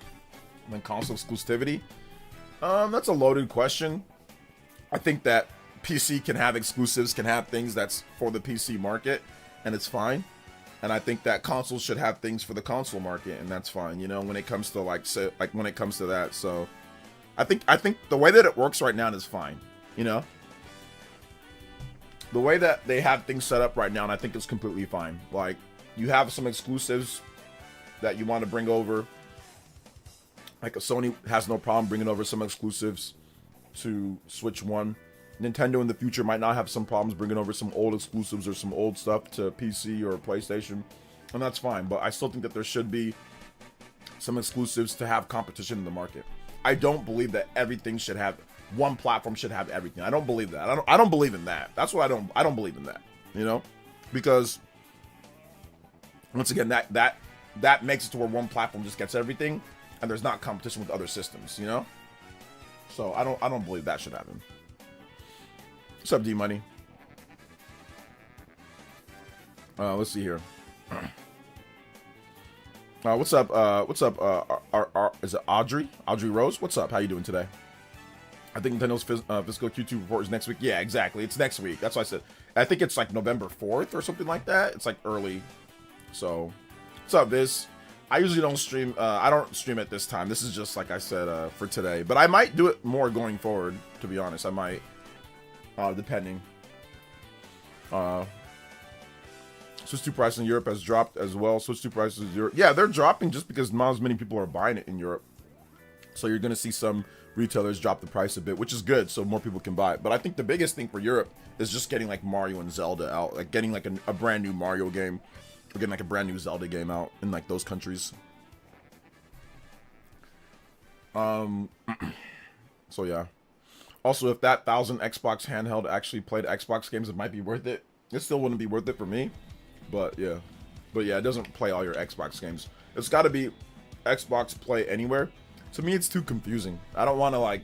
Speaker 1: than console exclusivity? That's a loaded question. I think that PC can have exclusives, can have things that's for the PC market, and it's fine. And I think that consoles should have things for the console market, and that's fine. You know, when it comes to when it comes to that. So, I think the way that it works right now is fine. You know, the way that they have things set up right now, and I think it's completely fine. Like, you have some exclusives that you want to bring over. Like, a Sony has no problem bringing over some exclusives to Switch 1. Nintendo in the future might not have some problems bringing over some old exclusives or some old stuff to PC or PlayStation. And that's fine. But I still think that there should be some exclusives to have competition in the market. I don't believe that everything should have... one platform should have everything. I don't believe that. I don't believe in that. That's what I don't believe in that. You know? Because... once again, that makes it to where one platform just gets everything, and there's not competition with other systems, you know. So I don't believe that should happen. What's up, D Money? Let's see here. What's up? Is it Audrey? Audrey Rose? What's up? How you doing today? I think Nintendo's fiscal Q2 report is next week. Yeah, exactly. It's next week. That's why I said. I think it's like November 4th or something like that. It's like early. So, what's up, Viz? I usually don't stream. I don't stream at this time. This is just like I said for today. But I might do it more going forward. To be honest, I might, depending. Switch 2 prices in Europe has dropped as well. Switch 2 prices in Europe. Yeah, they're dropping just because not as many people are buying it in Europe. So you're going to see some retailers drop the price a bit, which is good, so more people can buy it. But I think the biggest thing for Europe is just getting like Mario and Zelda out. Like getting like a brand new Mario game. Or getting like a brand new Zelda game out in like those countries. So yeah. Also, if that 1,000 Xbox handheld actually played Xbox games, it might be worth it. It still wouldn't be worth it for me. But yeah, it doesn't play all your Xbox games. It's got to be Xbox Play Anywhere. To me, it's too confusing. I don't want to like,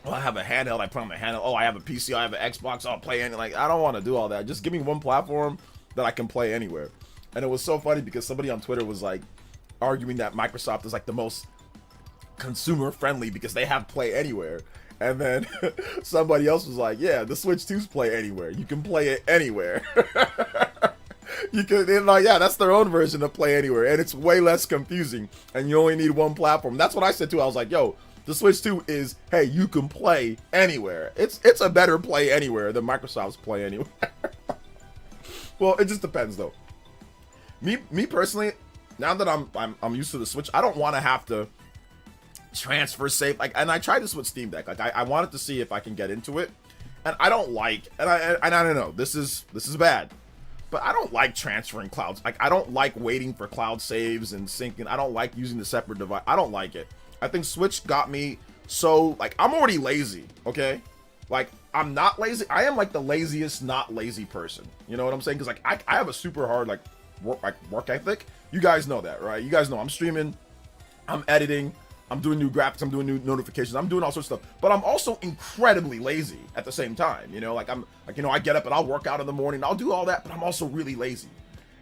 Speaker 1: I have a handheld, I play on the handheld. Oh, I have a PC, I have an Xbox, I'll play any. Like, I don't want to do all that. Just give me one platform that I can play anywhere. And it was so funny because somebody on Twitter was like arguing that Microsoft is like the most consumer friendly because they have Play Anywhere. And then somebody else was like, yeah, the Switch 2's Play Anywhere. You can play it anywhere. You could, like, yeah, that's their own version of Play Anywhere. And it's way less confusing. And you only need one platform. That's what I said too. I was like, yo, the Switch 2 is, hey, you can play anywhere. It's a better Play Anywhere than Microsoft's Play Anywhere. Well, it just depends though. Me personally, now that I'm used to the Switch, I don't want to have to transfer save. Like, and I tried this with Steam Deck. Like, I wanted to see if I can get into it, and I don't like. And I don't know. This is bad, but I don't like transferring clouds. Like, I don't like waiting for cloud saves and syncing. I don't like using the separate device. I don't like it. I think Switch got me so like I'm already lazy. Okay, like I'm not lazy. I am like the laziest not lazy person. You know what I'm saying? Because like I have a super hard like work ethic. You guys know that, right? You guys know I'm streaming, I'm editing, I'm doing new graphics, I'm doing new notifications, I'm doing all sorts of stuff. But I'm also incredibly lazy at the same time. You know, like I'm like, you know, I get up and I'll work out in the morning, I'll do all that, but I'm also really lazy.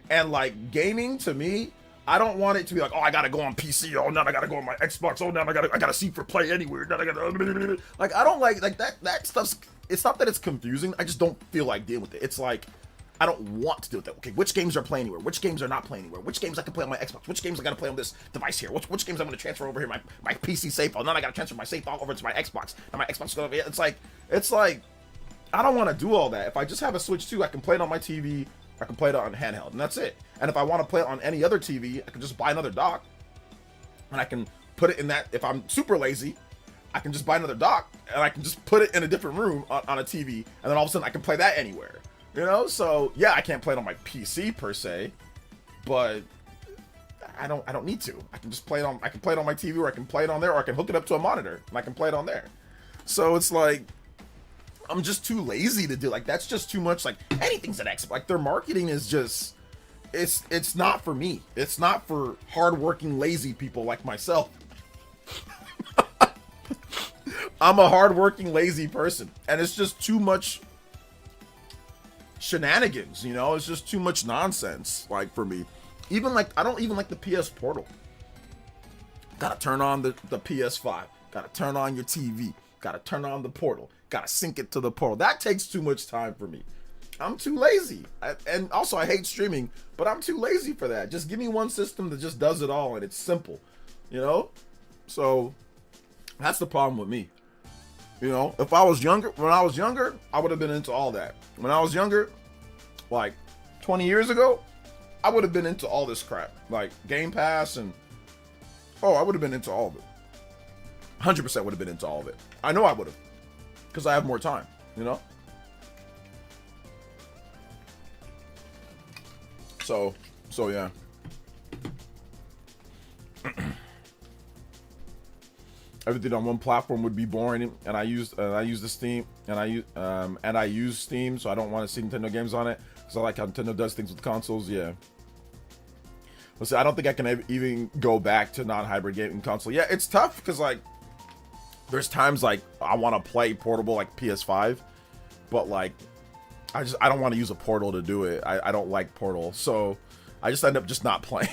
Speaker 1: And like gaming to me, I don't want it to be like, oh, I gotta go on PC. Oh, now I gotta go on my Xbox. Oh, now I gotta see for Play Anywhere. Now I gotta like I don't like that stuff's. It's not that it's confusing. I just don't feel like dealing with it. It's like I don't want to deal with that. Okay, which games are Play Anywhere? Which games are not Play Anywhere? Which games I can play on my Xbox? Which games I gotta play on this device here? Which games I'm gonna transfer over here? My PC save file. Now I gotta transfer my save file over to my Xbox. Now my Xbox is gonna be. It's like I don't want to do all that. If I just have a Switch 2, I can play it on my TV. I can play it on handheld, and that's it. And if I want to play it on any other TV, I can just buy another dock, and I can put it in that. If I'm super lazy, I can just buy another dock, and I can just put it in a different room on a TV, and then all of a sudden I can play that anywhere. You know? So yeah, I can't play it on my PC per se, but I don't need to. I can just play it on. I can play it on my TV, or I can play it on there, or I can hook it up to a monitor, and I can play it on there. So it's like, I'm just too lazy to do. Like, that's just too much. Like, anything's an Xbox. Like, their marketing is just, it's not for me. It's not for hardworking, lazy people like myself. I'm a hardworking, lazy person, and it's just too much shenanigans, you know? It's just too much nonsense, like, for me. Even, like, I don't even like the PS Portal. Gotta turn on the PS5. Gotta turn on your TV. Gotta turn on the Portal. Gotta sync it to the Portal. That takes too much time for me. I'm too lazy. And also, I hate streaming, but I'm too lazy for that. Just give me one system that just does it all, and it's simple, you know? So, that's the problem with me. You know, if I was younger, when I was younger, I would have been into all that. When I was younger, like 20 years ago, I would have been into all this crap. Like Game Pass and, I would have been into all of it. 100% would have been into all of it. I know I would have. Because I have more time, you know? So yeah. Everything on one platform would be boring, and I use the Steam, and I use Steam, so I don't want to see Nintendo games on it, because I like how Nintendo does things with consoles. Yeah. Well, see, I don't think I can even go back to non-hybrid gaming console. Yeah, it's tough because like, there's times like I want to play portable like PS5, but like I don't want to use a portal to do it. I don't like portal, so I just end up just not playing.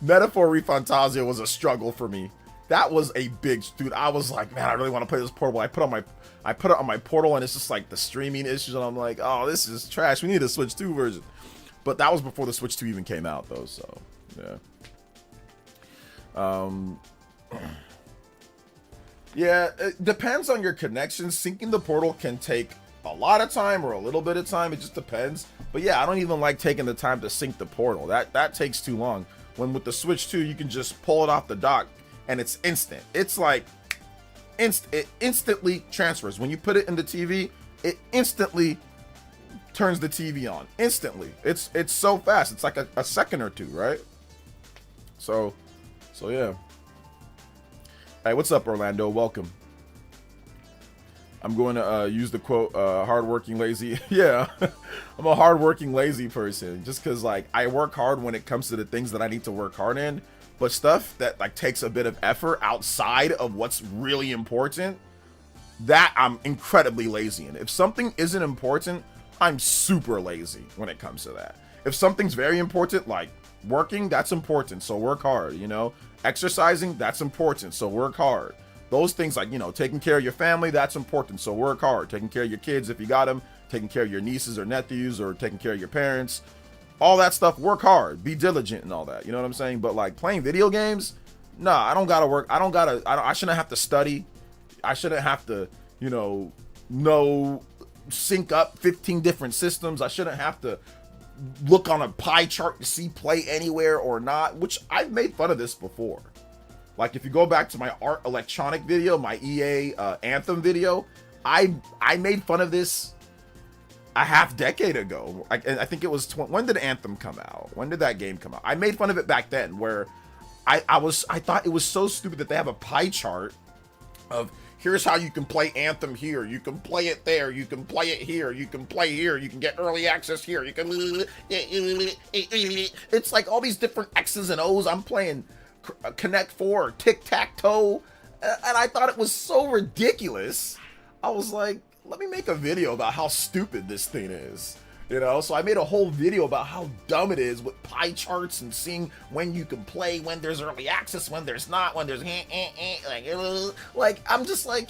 Speaker 1: Metaphor Refantasia was a struggle for me. That was a big dude. I was like, man, I really want to play this portal. I put it on my portal, and it's just like the streaming issues, and I'm like, oh, this is trash. We need a Switch 2 version. But that was before the Switch 2 even came out, though. So yeah. Yeah, it depends on your connection. Syncing the portal can take a lot of time or a little bit of time. It just depends. But yeah, I don't even like taking the time to sync the portal. That takes too long. When with the Switch 2, you can just pull it off the dock and it's instant. It's like it instantly transfers. When you put it in the TV, it instantly turns the TV on. Instantly. It's so fast. It's like a second or two, right? So yeah. Hey, what's up, Orlando? Welcome. I'm going to use the quote, hardworking, lazy. Yeah, I'm a hardworking, lazy person. Just because, like, I work hard when it comes to the things that I need to work hard in. But stuff that, like, takes a bit of effort outside of what's really important, that I'm incredibly lazy in. If something isn't important, I'm super lazy when it comes to that. If something's very important, like working, that's important, so work hard, you know? Exercising, that's important, so work hard. Those things, like, you know, taking care of your family, that's important, so work hard. Taking care of your kids if you got them, taking care of your nieces or nephews, or taking care of your parents, all that stuff, work hard, be diligent and all that, you know what I'm saying? But like playing video games, nah, I don't gotta work, I shouldn't have to study, I shouldn't have to, you know, sync up 15 different systems, I shouldn't have to look on a pie chart to see play anywhere or not, which I've made fun of this before. Like, if you go back to my art electronic video, my EA Anthem video, I made fun of this a half decade ago. I think it was, when did Anthem come out? When did that game come out? I made fun of it back then, where I thought it was so stupid that they have a pie chart of, here's how you can play Anthem here, you can play it there, you can play it here, you can play here, you can get early access here, you can, it's like all these different X's and O's. I'm playing Connect 4 or Tic-Tac-Toe, and I thought it was so ridiculous. I was like, let me make a video about how stupid this thing is, you know? So I made a whole video about how dumb it is with pie charts and seeing when you can play, when there's early access, when there's not, when there's like I'm just like,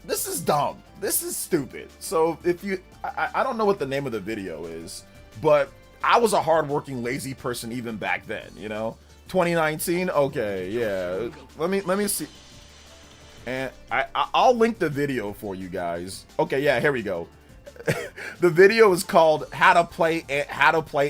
Speaker 1: this is dumb, this is stupid. So if you, I don't know what the name of the video is, but I was a hardworking, lazy person even back then, you know? 2019, okay, yeah. Let me see, and I'll link the video for you guys. Okay, yeah, here we go. The video is called How to Play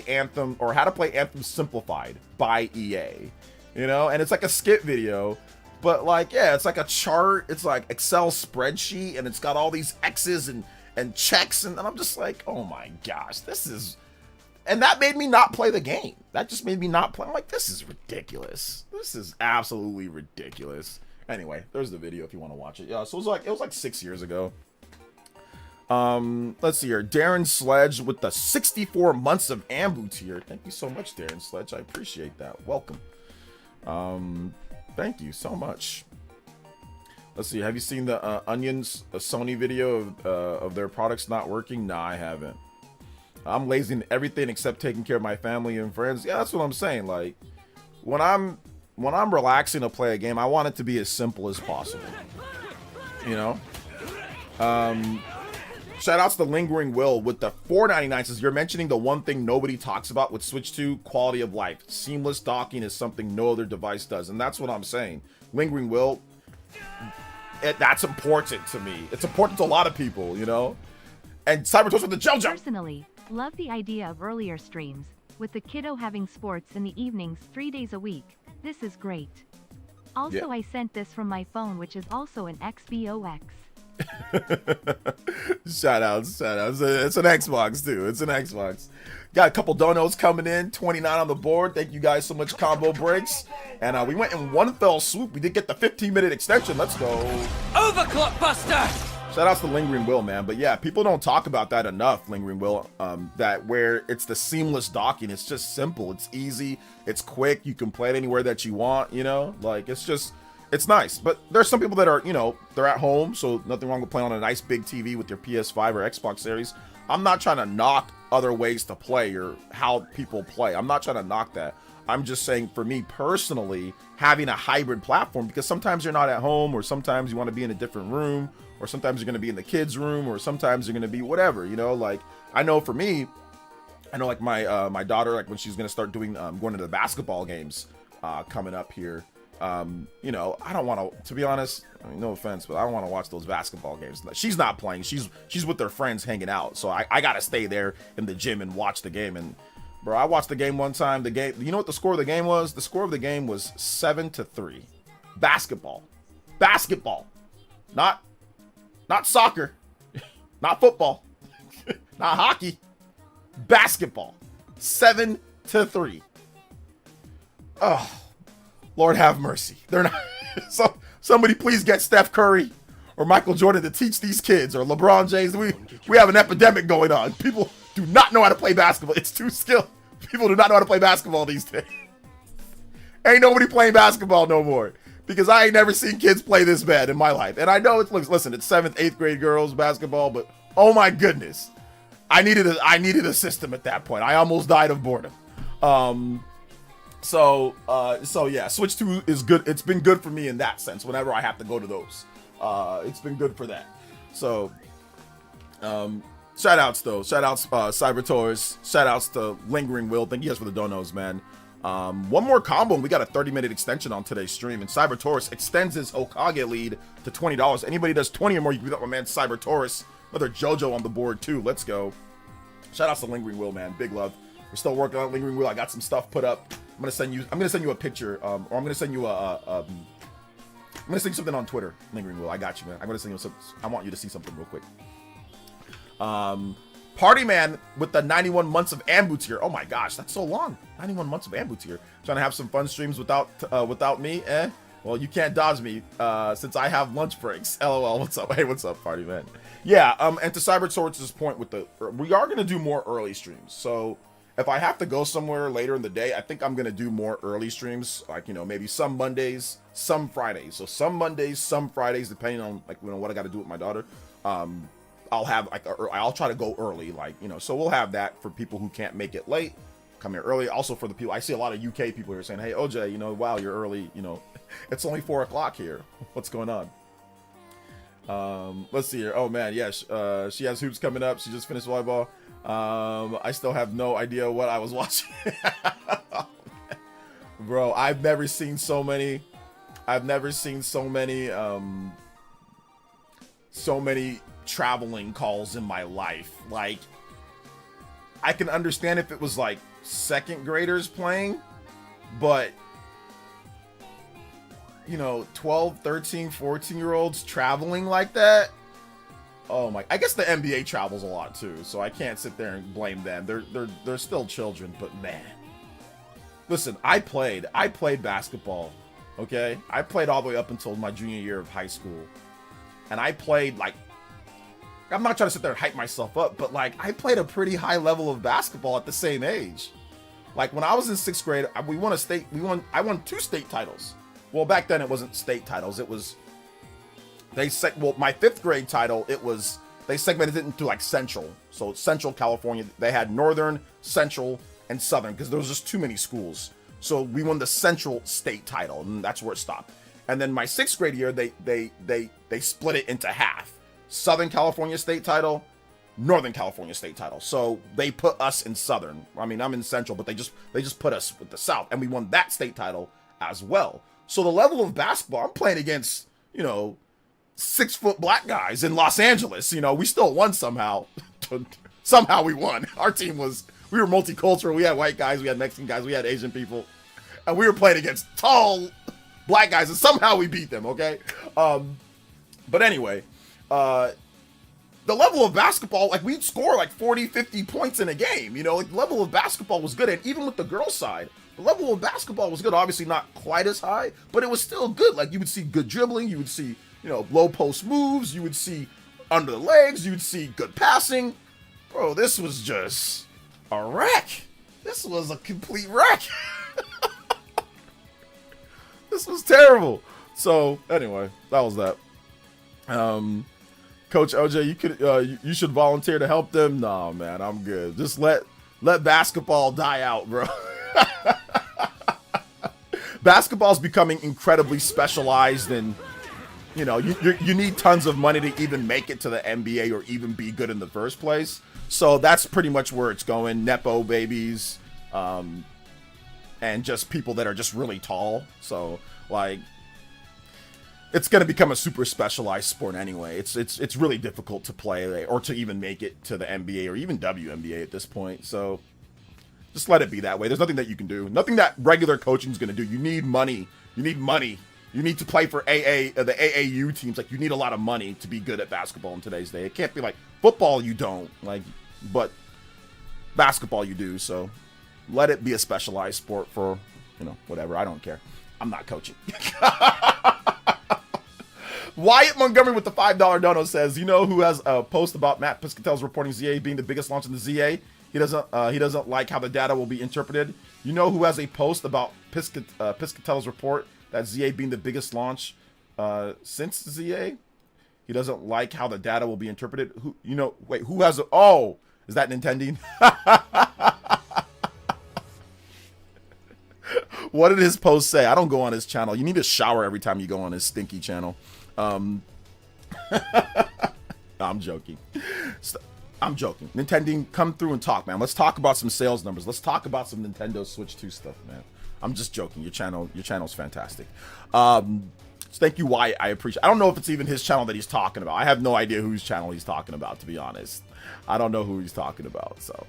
Speaker 1: Anthem, or How to Play Anthem Simplified by EA. You know, and it's like a skit video, but like, yeah, it's like a chart. It's like Excel spreadsheet, and it's got all these X's and checks, and I'm just like, oh my gosh, this is. And that made me not play the game. That just made me not play. I'm like, this is ridiculous. This is absolutely ridiculous. Anyway, there's the video if you want to watch it. Yeah, so it was like 6 years ago. Let's see here. Darren Sledge with the 64 months of Ambu tier. Thank you so much, Darren Sledge. I appreciate that. Welcome. Thank you so much. Let's see. Have you seen the Onions Sony video of their products not working? Nah, I haven't. I'm lazy in everything except taking care of my family and friends. Yeah, that's what I'm saying. Like, when I'm relaxing to play a game, I want it to be as simple as possible. You know? Shout outs to Lingering Will with the $4.99 says, you're mentioning the one thing nobody talks about with Switch 2, quality of life. Seamless docking is something no other device does. And that's what I'm saying. Lingering Will, that's important to me. It's important to a lot of people, you know? And Cybertoast with the JoJo.
Speaker 2: Personally, love the idea of earlier streams, with the kiddo having sports in the evenings 3 days a week. This is great. Also, yeah. I sent this from my phone, which is also an XBOX.
Speaker 1: Shout outs. It's an Xbox too. It's an Xbox. Got a couple donos coming in. 29 on the board. Thank you guys so much, Combo Breaks. And we went in one fell swoop. We did get the 15-minute extension. Let's go.
Speaker 3: Overclock Buster.
Speaker 1: Shout outs to Lingering Will, man. But yeah, people don't talk about that enough, Lingering Will. That where it's the seamless docking. It's just simple. It's easy. It's quick. You can play it anywhere that you want, you know? Like, it's just, It's nice, but there's some people that are, you know, they're at home, so nothing wrong with playing on a nice big TV with your PS5 or Xbox Series. I'm not trying to knock other ways to play or how people play. I'm not trying to knock that. I'm just saying, for me personally, having a hybrid platform, because sometimes you're not at home, or sometimes you want to be in a different room, or sometimes you're going to be in the kids' room, or sometimes you're going to be whatever, you know. Like, I know for me, I know like my daughter, like when she's going to start doing going to the basketball games coming up here, you know, I don't want to be honest, I mean, no offense, but I don't want to watch those basketball games. She's not playing, she's with her friends hanging out, so I gotta stay there in the gym and watch the game. And bro, I watched the game one time. The game, you know what the score of the game was? The score of the game was 7-3. Basketball, not soccer, not football, not hockey, basketball. 7-3. Oh, Lord have mercy. They're not. Somebody please get Steph Curry or Michael Jordan to teach these kids, or LeBron James. We have an epidemic going on. People do not know how to play basketball. It's too skilled. People do not know how to play basketball these days. Ain't nobody playing basketball no more, because I ain't never seen kids play this bad in my life. And I know it's, listen, it's 7th, 8th grade girls basketball, but oh my goodness, I needed a system at that point. I almost died of boredom. So yeah, Switch 2 is good. It's been good for me in that sense. Whenever I have to go to those, it's been good for that. So, shout outs though. Shout outs, Cybertours. Shout outs to Lingering Will. Thank you guys for the donos, man. One more combo, and we got a 30-minute extension on today's stream. And Cybertours extends his Hokage lead to $20. Anybody does 20 or more, you can beat up my man Cybertours. Another JoJo on the board too. Let's go. Shout outs to Lingering Will, man. Big love. We're still working on Lingering Will. I got some stuff put up. I'm gonna send you a picture, or I'm gonna send you I'm gonna send you something on Twitter. Lingering Will, I got you, man. I'm gonna send you something. I want you to see something real quick. Party Man with the 91 months of Amboots here. Oh my gosh, that's so long. 91 months of Amboots here. Trying to have some fun streams without me, eh? Well, you can't dodge me since I have lunch breaks. LOL. What's up? Hey, what's up, Party Man? Yeah. And to Cybertours' point with we are gonna do more early streams. So if I have to go somewhere later in the day, I think I'm going to do more early streams, like, you know, maybe some Mondays, some Fridays. So some Mondays, some Fridays, depending on, like, you know, what I got to do with my daughter. I'll have, like, I'll try to go early, like, you know, so we'll have that for people who can't make it late, come here early. Also for the people, I see a lot of UK people here saying, hey, OJ, you know, wow, you're early, you know, it's only 4 o'clock here. What's going on? Let's see here. Oh, man, yes, she has hoops coming up. She just finished volleyball. I still have no idea what I was watching. Bro, I've never seen so many traveling calls in my life. Like, I can understand if it was like second graders playing, but you know, 12, 13, 14-year-olds traveling like that. Oh my, I guess the NBA travels a lot too, so I can't sit there and blame them. They're still children, but man. Listen, I played basketball, okay? I played all the way up until my junior year of high school. And I played, like, I'm not trying to sit there and hype myself up, but like, I played a pretty high level of basketball at the same age. Like, when I was in 6th grade, I won 2 state titles. Well, back then it wasn't state titles, it was my 5th grade title, they segmented it into like Central. So Central California, they had Northern, Central, and Southern, because there was just too many schools. So we won the Central state title, and that's where it stopped. And then my 6th grade year, they split it into half. Southern California state title, Northern California state title. So they put us in Southern. I mean, I'm in Central, but they just put us with the South, and we won that state title as well. So the level of basketball, I'm playing against, you know, 6-foot black guys in Los Angeles. You know, we still won somehow. Somehow we won. Our team we were multicultural. We had white guys, we had Mexican guys, we had Asian people, and we were playing against tall black guys, and somehow we beat them, okay? But anyway, the level of basketball, like, we'd score like 40, 50 points in a game, you know? Like, the level of basketball was good, and even with the girls' side, the level of basketball was good. Obviously not quite as high, but it was still good. Like, you would see good dribbling, you would see, you know, low post moves, you would see under the legs, you would see good passing. Bro, this was just a wreck. This was a complete wreck. This was terrible. So anyway, that was that. Coach OJ, you should volunteer to help them. No, man, I'm good. Just let basketball die out, bro. Basketball's becoming incredibly specialized, and you need tons of money to even make it to the NBA or even be good in the first place. So that's pretty much where it's going. Nepo babies, and just people that are just really tall. So like, it's going to become a super specialized sport anyway. It's really difficult to play or to even make it to the NBA or even WNBA at this point. So just let it be that way. There's nothing that you can do. Nothing that regular coaching is going to do. You need money. You need money. You need to play for the AAU teams. Like, you need a lot of money to be good at basketball in today's day. It can't be like football you don't, like, but basketball you do. So let it be a specialized sport for, whatever. I don't care. I'm not coaching. Wyatt Montgomery with the $5 dono says, who has a post about Matt Piscatel's reporting ZA being the biggest launch in the ZA? He doesn't like how the data will be interpreted. You know who has a post about Piscatel's report that ZA being the biggest launch since ZA? He doesn't like how the data will be interpreted. Who has is that Nintendo? What did his post say? I don't go on his channel. You need to shower every time you go on his stinky channel. I'm joking. I'm joking. Nintendo, come through and talk, man. Let's talk about some sales numbers. Let's talk about some Nintendo Switch 2 stuff, man. I'm just joking. Your channel's fantastic. Thank you, Wyatt. I appreciate. I don't know if it's even his channel that he's talking about. I have no idea whose channel he's talking about, to be honest. I don't know who he's talking about. So,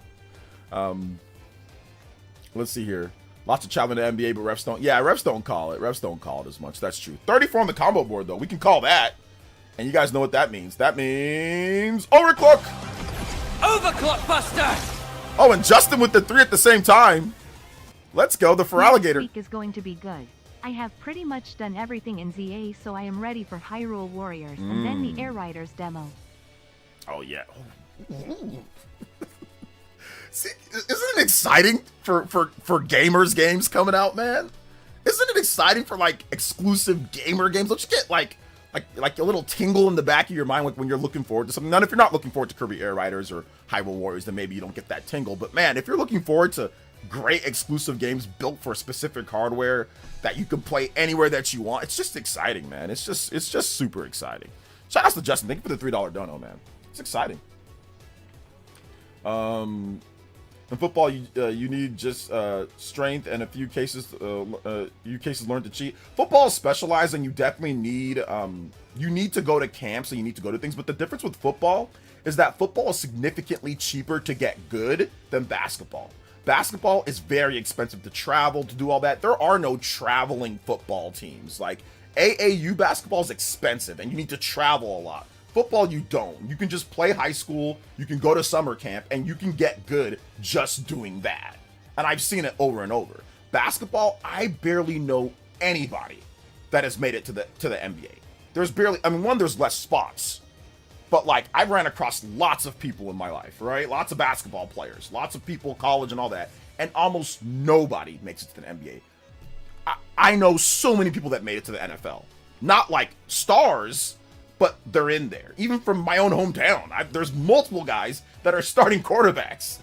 Speaker 1: let's see here. Lots of challenge in the NBA, but refs don't. Yeah, refs don't call it. Refs don't call it as much. That's true. 34 on the combo board, though. We can call that. And you guys know what that means. That means overclock.
Speaker 3: Overclock Buster.
Speaker 1: Oh, and Justin with the 3 at the same time. Let's go. The for alligator.
Speaker 2: This week is going to be good. I have pretty much done everything in ZA, so I am ready for Hyrule Warriors and then the Air Riders demo.
Speaker 1: Oh, yeah. See, isn't it exciting for gamers games coming out, man? Isn't it exciting for like exclusive gamer games? Don't you get like a little tingle in the back of your mind when you're looking forward to something? Now, if you're not looking forward to Kirby Air Riders or Hyrule Warriors, then maybe you don't get that tingle. But man, if you're looking forward to great exclusive games built for specific hardware that you can play anywhere that you want, it's just exciting, man. It's just super exciting. Shout out to Justin. Thank you for the $3 dono, man. It's exciting. In football, you need just strength and a few cases learn to cheat. Football is specialized, and you definitely need you need to go to camps and you need to go to things. But the difference with football is that football is significantly cheaper to get good than basketball. Basketball is very expensive to travel, to do all that. There are no traveling football teams. Like AAU basketball is expensive, and you need to travel a lot. Football, you don't. You can just play high school, you can go to summer camp, and you can get good just doing that. And I've seen it over and over. Basketball, I barely know anybody that has made it to the NBA. There's barely, there's less spots. But like, I've ran across lots of people in my life, right? Lots of basketball players, lots of people, college and all that. And almost nobody makes it to the NBA. I know so many people that made it to the NFL. Not like stars, but they're in there. Even from my own hometown, there's multiple guys that are starting quarterbacks,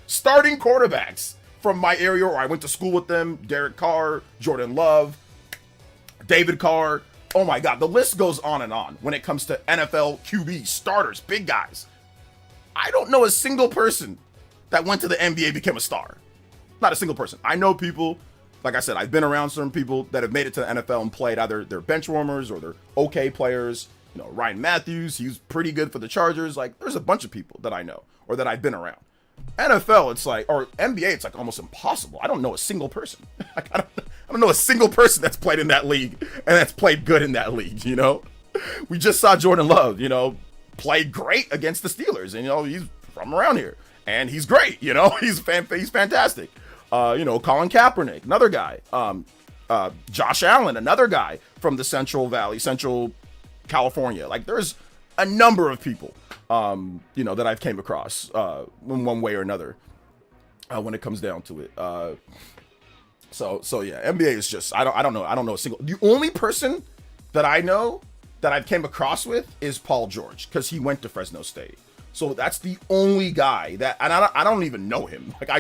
Speaker 1: starting quarterbacks from my area where I went to school with them. Derek Carr, Jordan Love, David Carr. Oh my God, the list goes on and on when it comes to NFL QB starters, big guys. I don't know a single person that went to the NBA, became a star. Not a single person. I know people, like I said, I've been around certain people that have made it to the NFL and played. Either they're bench warmers or they're okay players. Ryan Matthews, he's pretty good for the Chargers. Like, there's a bunch of people that I know or that I've been around. NFL, it's like, or NBA, it's like almost impossible. I don't know a single person. I don't know a single person that's played in that league and that's played good in that league, We just saw Jordan Love, play great against the Steelers. And, he's from around here. And he's great, He's fantastic. Colin Kaepernick, another guy. Josh Allen, another guy from the Central California. Like, there's a number of people, that I've came across in one way or another when it comes down to it. So yeah, NBA is just I don't know a single. The only person that I know that I've came across with is Paul George, because he went to Fresno State. So that's the only guy that, and I don't even know him. Like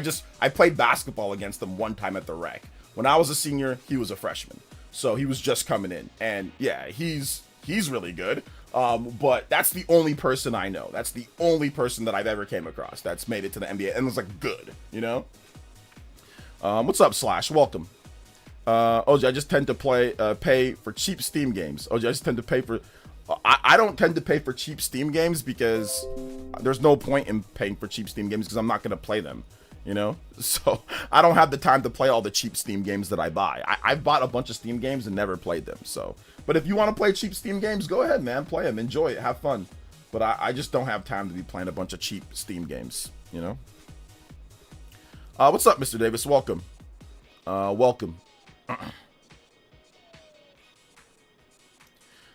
Speaker 1: I played basketball against him one time at the rec. When I was a senior, he was a freshman, so he was just coming in, and yeah, he's really good. But that's the only person I know. That's the only person that I've ever came across that's made it to the NBA and was like good, you know. What's up, Slash? Welcome. OJ, I just tend to pay for cheap Steam games. OJ, I just tend to pay for. I don't tend to pay for cheap Steam games because there's no point in paying for cheap Steam games because I'm not going to play them, you know? So I don't have the time to play all the cheap Steam games that I buy. I've bought a bunch of Steam games and never played them. So, but if you want to play cheap Steam games, go ahead, man. Play them. Enjoy it. Have fun. But I just don't have time to be playing a bunch of cheap Steam games, you know? What's up, Mr. Davis? Welcome. Welcome.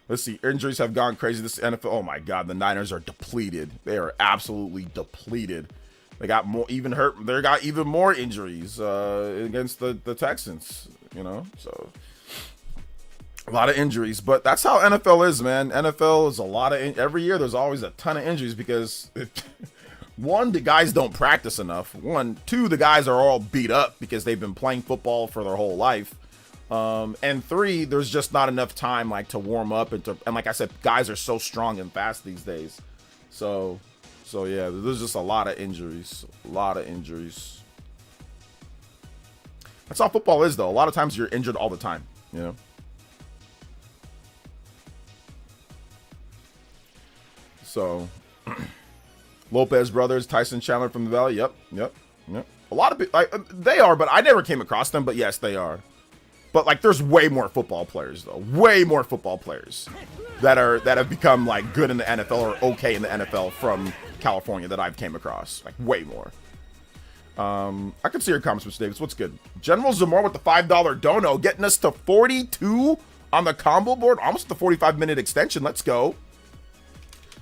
Speaker 1: Let's see. Injuries have gone crazy this NFL. Oh my God, the Niners are depleted. They are absolutely depleted. They got more, even hurt. They got even more injuries against the Texans. You know, so a lot of injuries. But that's how NFL is, man. NFL is a lot of. Every year, there's always a ton of injuries because one, the guys don't practice enough. Two, the guys are all beat up because they've been playing football for their whole life. And three, there's just not enough time like to warm up and like I said, guys are so strong and fast these days. So yeah, there's just a lot of injuries. That's how football is, though. A lot of times you're injured all the time, you know. So Lopez brothers, Tyson Chandler from the Valley. Yep. A lot of people, they are, but I never came across them. But yes, they are. But like, there's way more football players, though. Way more football players that have become like good in the NFL or okay in the NFL from California that I've came across. Like, way more. I can see your comments, Mr. Davis. What's good? General Zamora with the $5 dono, getting us to 42 on the combo board. Almost the 45-minute extension. Let's go.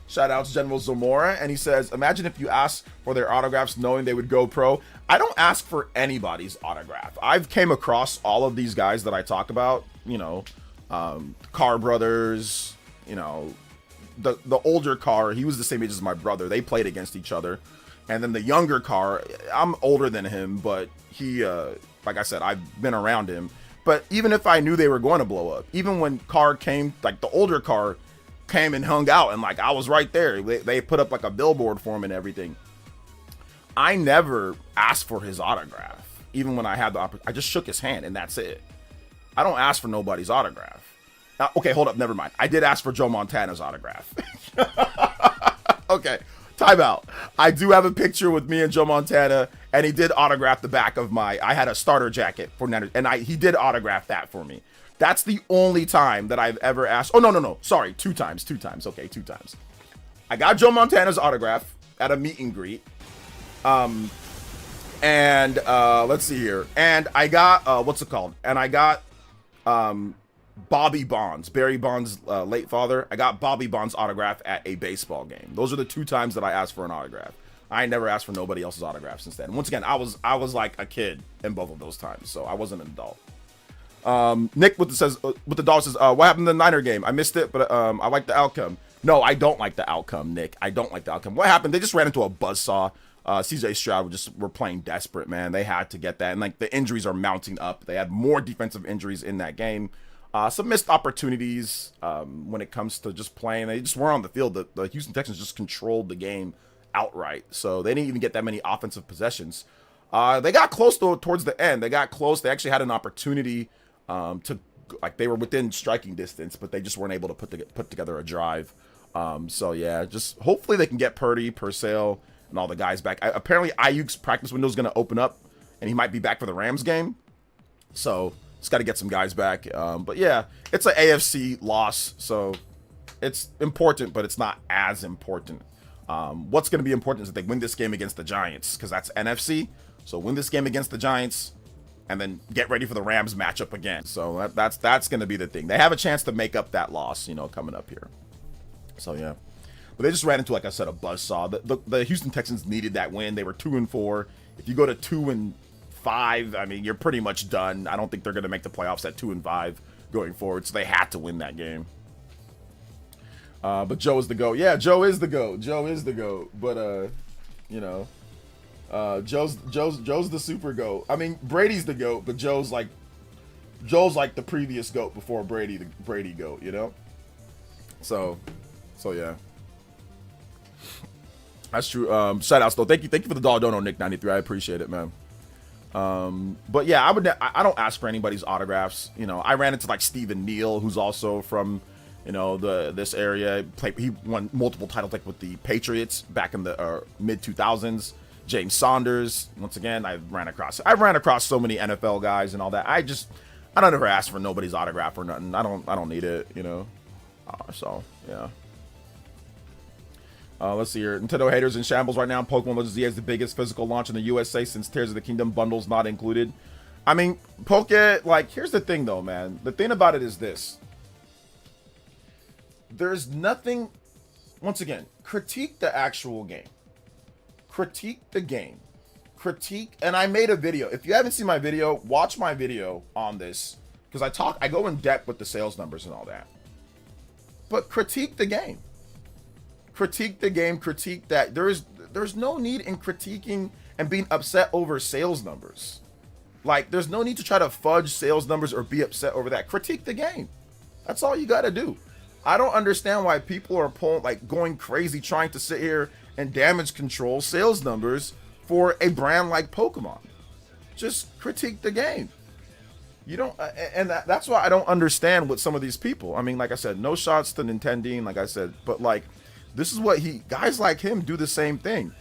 Speaker 1: Shout out to General Zamora, and he says, imagine if you asked for their autographs knowing they would go pro. I don't ask for anybody's autograph. I've came across all of these guys that I talk about, you know, Carr brothers, you know, the older Carr, he was the same age as my brother. They played against each other. And then the younger Carr, I'm older than him, but he, like I said, I've been around him. But even if I knew they were going to blow up, even when Carr came, like the older Carr came and hung out, and like I was right there. They put up like a billboard for him and everything. I never asked for his autograph, even when I had the opportunity. I just shook his hand, and that's it. I don't ask for nobody's autograph. Okay, hold up, never mind. I did ask for Joe Montana's autograph. Okay, time out. I do have a picture with me and Joe Montana, and he did autograph the back of I had a starter jacket for Niners, and he did autograph that for me. That's the only time that I've ever asked. Oh, no. Sorry, two times. Okay, 2 times. I got Joe Montana's autograph at a meet and greet. And let's see here. And I got, what's it called? And I got Bobby Bonds, Barry Bonds' late father. I got Bobby Bonds' autograph at a baseball game. Those are the 2 times that I asked for an autograph. I never asked for nobody else's autograph since then. Once again, I was like a kid in both of those times, so I wasn't an adult. Nick with the dog says, what happened in the Niner game? I missed it, but I like the outcome. No, I don't like the outcome, Nick. I don't like the outcome. What happened? They just ran into a buzzsaw. CJ Stroud were playing desperate, man. They had to get that, and like the injuries are mounting up. They had more defensive injuries in that game. Some missed opportunities when it comes to just playing. They just weren't on the field. The Houston Texans just controlled the game outright, so they didn't even get that many offensive possessions. They got close though towards the end. They got close. They actually had an opportunity to, like, they were within striking distance, but they just weren't able to put together a drive. So yeah, just hopefully they can get Purcell and all the guys back. Apparently Ayuk's practice window is going to open up, and he might be back for the Rams game. So just got to get some guys back. But yeah, it's an AFC loss, so it's important, but it's not as important. What's going to be important is that they win this game against the Giants, because that's NFC. So win this game against the Giants, and then get ready for the Rams matchup again. So that's going to be the thing. They have a chance to make up that loss, you know, coming up here. So yeah, but they just ran into, like I said, a buzzsaw. The Houston Texans needed that win. They were 2-4. If you go to 2-5 5, I mean, you're pretty much done. I don't think they're going to make the playoffs at 2-5 going forward, so they had to win that game. But Joe is the GOAT. Yeah, Joe is the GOAT. Joe is the GOAT. But, you know, Joe's the super GOAT. I mean, Brady's the GOAT, but Joe's like the previous GOAT before Brady, the Brady GOAT, you know? So yeah. That's true. Shout outs though. Thank you for the dollar dono, Nick93. I appreciate it, man. But yeah, I don't ask for anybody's autographs. You know, I ran into like Stephen Neal, who's also from, you know, this area. He won multiple titles like with the Patriots back in the mid 2000s. James Saunders. Once again, I ran across so many NFL guys and all that. I don't ever ask for nobody's autograph or nothing. I don't need it, you know. So yeah. Let's see here. Nintendo haters in shambles right now. Pokemon Legends ZA is the biggest physical launch in the USA since Tears of the Kingdom bundles not included. I mean, here's the thing though, man. The thing about it is this. There's nothing, once again, critique the actual game. Critique the game. And I made a video. If you haven't seen my video, watch my video on this. Because I go in depth with the sales numbers and all that. But critique the game. Critique the game, critique that. There's no need in critiquing and being upset over sales numbers. Like, there's no need to try to fudge sales numbers or be upset over that. Critique the game. That's all you got to do. I don't understand why people are going crazy trying to sit here and damage control sales numbers for a brand like Pokemon. Just critique the game. You don't, and that's why I don't understand what some of these people. I mean, like I said, no shots to Nintendo, like I said, but like, this is what guys like him do the same thing.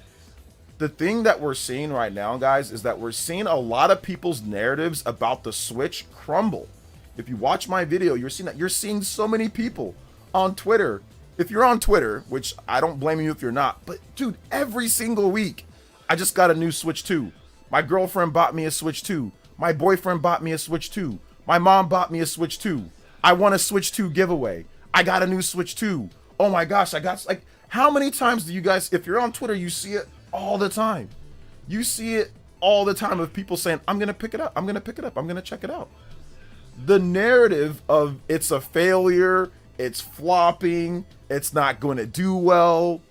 Speaker 1: The thing that we're seeing right now, guys, is that we're seeing a lot of people's narratives about the Switch crumble. If you watch my video, you're seeing so many people on Twitter. If you're on Twitter, which I don't blame you if you're not, but dude, every single week, I just got a new Switch 2. My girlfriend bought me a Switch 2. My boyfriend bought me a Switch 2. My mom bought me a Switch 2. I won a Switch 2 giveaway. I got a new Switch 2. Oh my gosh, like, how many times do you guys, if you're on Twitter, you see it all the time. You see it all the time of people saying, I'm going to pick it up. I'm going to pick it up. I'm going to check it out. The narrative of it's a failure, it's flopping, it's not going to do well,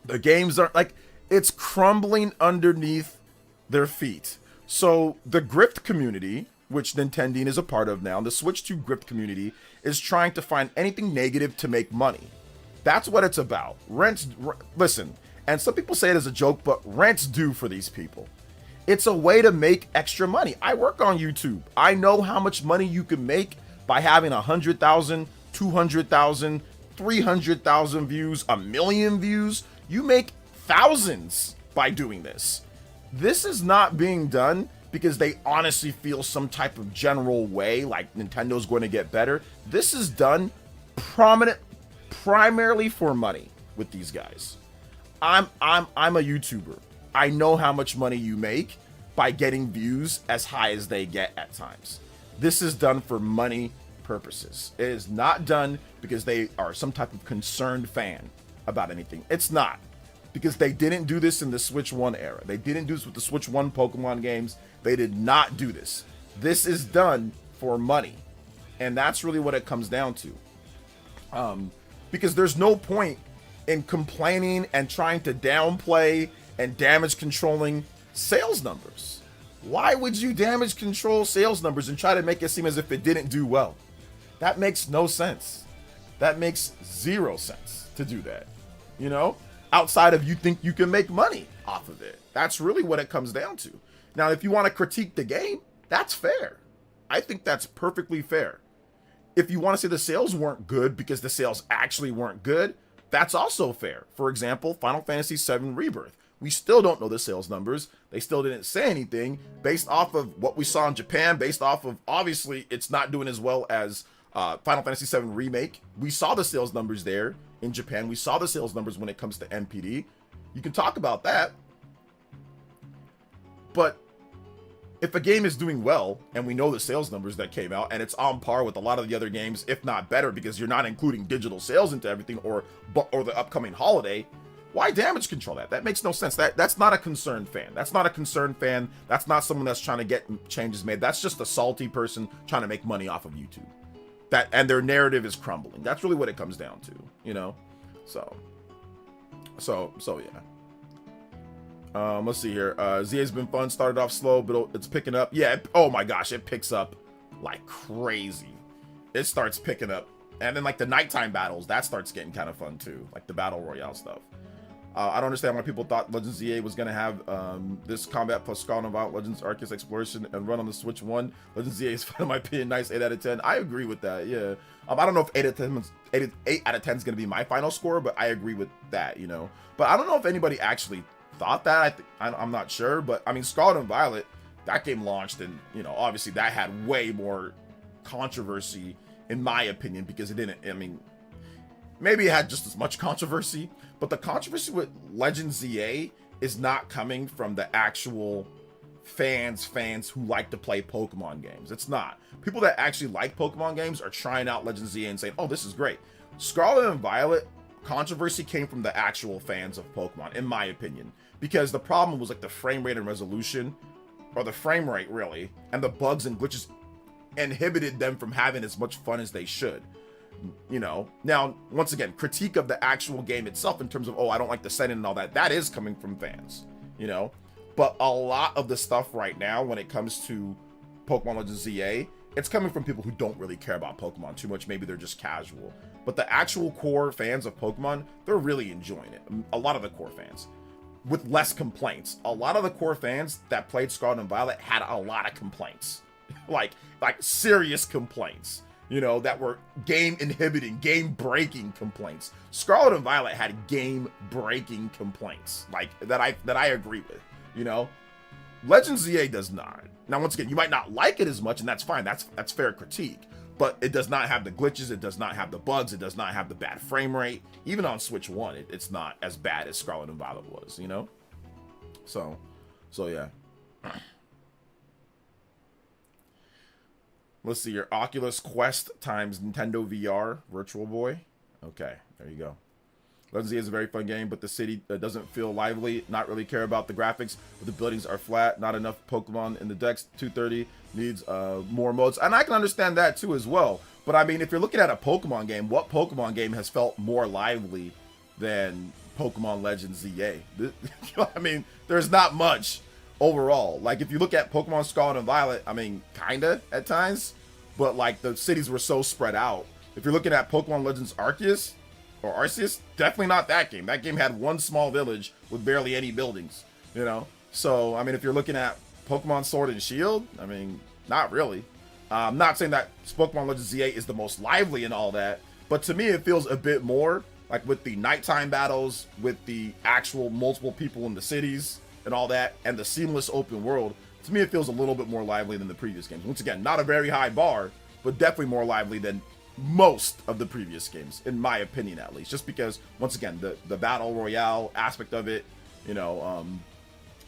Speaker 1: the games aren't, like, it's crumbling underneath their feet. So the grift community, which Nintendo is a part of now, the Switch 2 grift community, is trying to find anything negative to make money. That's what it's about. Listen, and some people say it as a joke, but rent's due for these people. It's a way to make extra money. I work on YouTube. I know how much money you can make by having 100,000, 200,000, 300,000 views, 1 million views. You make thousands by doing this. This is not being done because they honestly feel some type of general way like Nintendo's going to get better. This is done primarily for money with these guys. I'm a YouTuber. I know how much money you make by getting views as high as they get at times. This is done for money purposes. It is not done because they are some type of concerned fan about anything. It's not. Because they didn't do this in the Switch 1 era. They didn't do this with the Switch 1 Pokemon games. They did not do this. This is done for money. And that's really what it comes down to. Because there's no point in complaining and trying to downplay and damage controlling sales numbers. Why would you damage control sales numbers and try to make it seem as if it didn't do well? That makes no sense. That makes zero sense to do that. You know? Outside of you think you can make money off of it. That's really what it comes down to. Now, if you want to critique the game, that's fair. I think that's perfectly fair. If you want to say the sales weren't good because the sales actually weren't good, that's also fair. For example, Final Fantasy VII Rebirth. We still don't know the sales numbers. They still didn't say anything based off of what we saw in Japan, based off of, obviously, it's not doing as well as Final Fantasy VII Remake. We saw the sales numbers there in Japan. We saw the sales numbers when it comes to NPD. You can talk about that. But if a game is doing well, and we know the sales numbers that came out, and it's on par with a lot of the other games, if not better, because you're not including digital sales into everything or the upcoming holiday, Why damage control that? That makes no sense. That's not a concerned fan. That's not a concerned fan. That's not someone that's trying to get changes made. That's just a salty person trying to make money off of YouTube. And their narrative is crumbling. That's really what it comes down to, you know? So yeah. Let's see here. ZA's been fun. Started off slow, but it's picking up. Yeah. Oh my gosh, it picks up like crazy. It starts picking up, and then like the nighttime battles, that starts getting kind of fun too, like the battle royale stuff. I don't understand why people thought Legends ZA was gonna have this combat plus Scarlet and Violet Legends Arceus Exploration and run on the Switch 1. Legends ZA is, in my opinion, nice 8 out of 10. I agree with that. Yeah. I don't know if 8 out of 10 is gonna be my final score, but I agree with that. You know. But I don't know if anybody actually thought that. I'm not sure. But I mean, Scarlet and Violet, that game launched, and you know, obviously that had way more controversy, in my opinion, because it didn't. I mean, maybe it had just as much controversy. But the controversy with Legends ZA is not coming from the actual fans who like to play Pokemon games. It's not. People that actually like Pokemon games are trying out Legends ZA and saying, oh, this is great. Scarlet and Violet controversy came from the actual fans of Pokemon, in my opinion. Because the problem was like the frame rate and resolution, or the frame rate really, and the bugs and glitches inhibited them from having as much fun as they should. You know, now once again, critique of the actual game itself in terms of, oh, I don't like the setting and all that, that is coming from fans, you know. But a lot of the stuff right now when it comes to Pokemon Legends ZA, it's coming from people who don't really care about Pokemon too much. Maybe they're just casual, but the actual core fans of Pokemon, they're really enjoying it. A lot of the core fans with less complaints. A lot of the core fans that played Scarlet and Violet had a lot of complaints, like serious complaints. You know, that were game inhibiting, game breaking complaints. Scarlet and Violet had game breaking complaints, like that I agree with. You know, Legends ZA does not. Now, once again, you might not like it as much, and that's fine. That's fair critique. But it does not have the glitches. It does not have the bugs. It does not have the bad frame rate. Even on Switch 1, it's not as bad as Scarlet and Violet was. You know, so yeah. Let's see, your Oculus Quest times Nintendo VR Virtual Boy. Okay, there you go. Legends ZA is a very fun game, but the city doesn't feel lively. Not really care about the graphics, but the buildings are flat. Not enough Pokemon in the decks. 230 needs more modes, and I can understand that too as well. But I mean, if you're looking at a Pokemon game, what Pokemon game has felt more lively than Pokemon Legends ZA? I mean, there's not much overall. Like, if you look at Pokemon Scarlet and Violet, I mean, kinda at times, but like the cities were so spread out. If you're looking at Pokemon Legends Arceus, definitely not that game. That game had one small village with barely any buildings, you know? So, I mean, if you're looking at Pokemon Sword and Shield, I mean, not really. I'm not saying that Pokemon Legends ZA is the most lively and all that, but to me, it feels a bit more like with the nighttime battles, with the actual multiple people in the cities, and all that, and the seamless open world. To me, it feels a little bit more lively than the previous games. Once again, not a very high bar, but definitely more lively than most of the previous games, in my opinion at least. Just because, once again, the battle royale aspect of it, you know,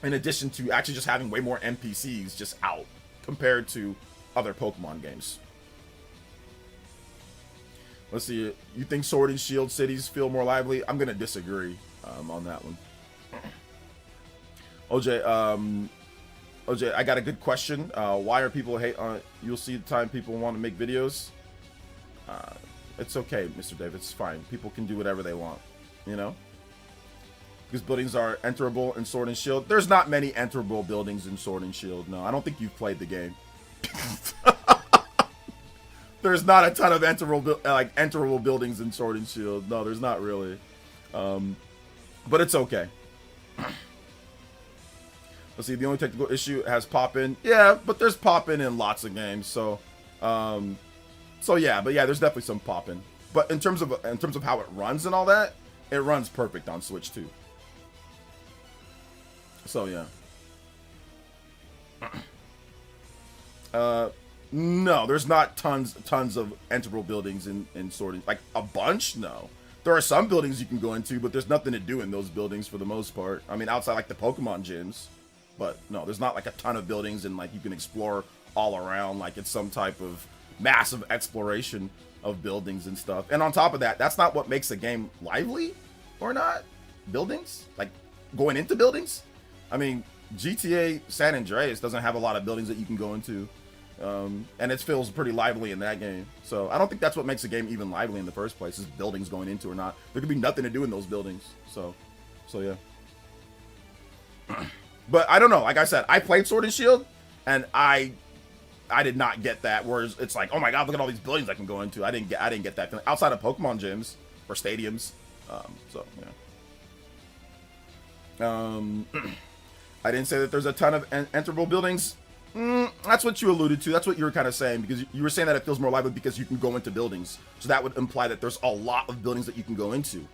Speaker 1: in addition to actually just having way more NPCs just out compared to other Pokemon games. Let's see, you think Sword and Shield cities feel more lively? I'm gonna disagree on that one. OJ, I got a good question. Why are people hate on it? You'll see the time people want to make videos. It's okay, Mr. David. It's fine. People can do whatever they want, you know? Because buildings are enterable in Sword and Shield. There's not many enterable buildings in Sword and Shield. No, I don't think you've played the game. There's not a ton of enterable buildings in Sword and Shield. No, there's not really. But it's okay. Let's see, the only technical issue has pop-in. Yeah, but there's pop-in in lots of games, so yeah, there's definitely some pop-in. But in terms of how it runs and all that, it runs perfect on Switch too. So yeah. No, there's not tons of enterable buildings in Sword. Like a bunch, no. There are some buildings you can go into, but there's nothing to do in those buildings for the most part. I mean, outside like the Pokemon gyms. But no, there's not like a ton of buildings and like you can explore all around like it's some type of massive exploration of buildings and stuff. And on top of that, that's not what makes a game lively or not. buildings, like going into buildings. I mean, GTA San Andreas doesn't have a lot of buildings that you can go into, and it feels pretty lively in that game. So I don't think that's what makes a game even lively in the first place, is buildings going into or not. There could be nothing to do in those buildings. So yeah. But I don't know. Like I said, I played Sword and Shield, and I did not get that. Whereas it's like, oh my god, look at all these buildings I can go into. I didn't get that feeling outside of Pokemon gyms or stadiums. So yeah. I didn't say that there's a ton of enterable buildings. That's what you alluded to. That's what you were kind of saying, because you were saying that it feels more lively because you can go into buildings. So that would imply that there's a lot of buildings that you can go into.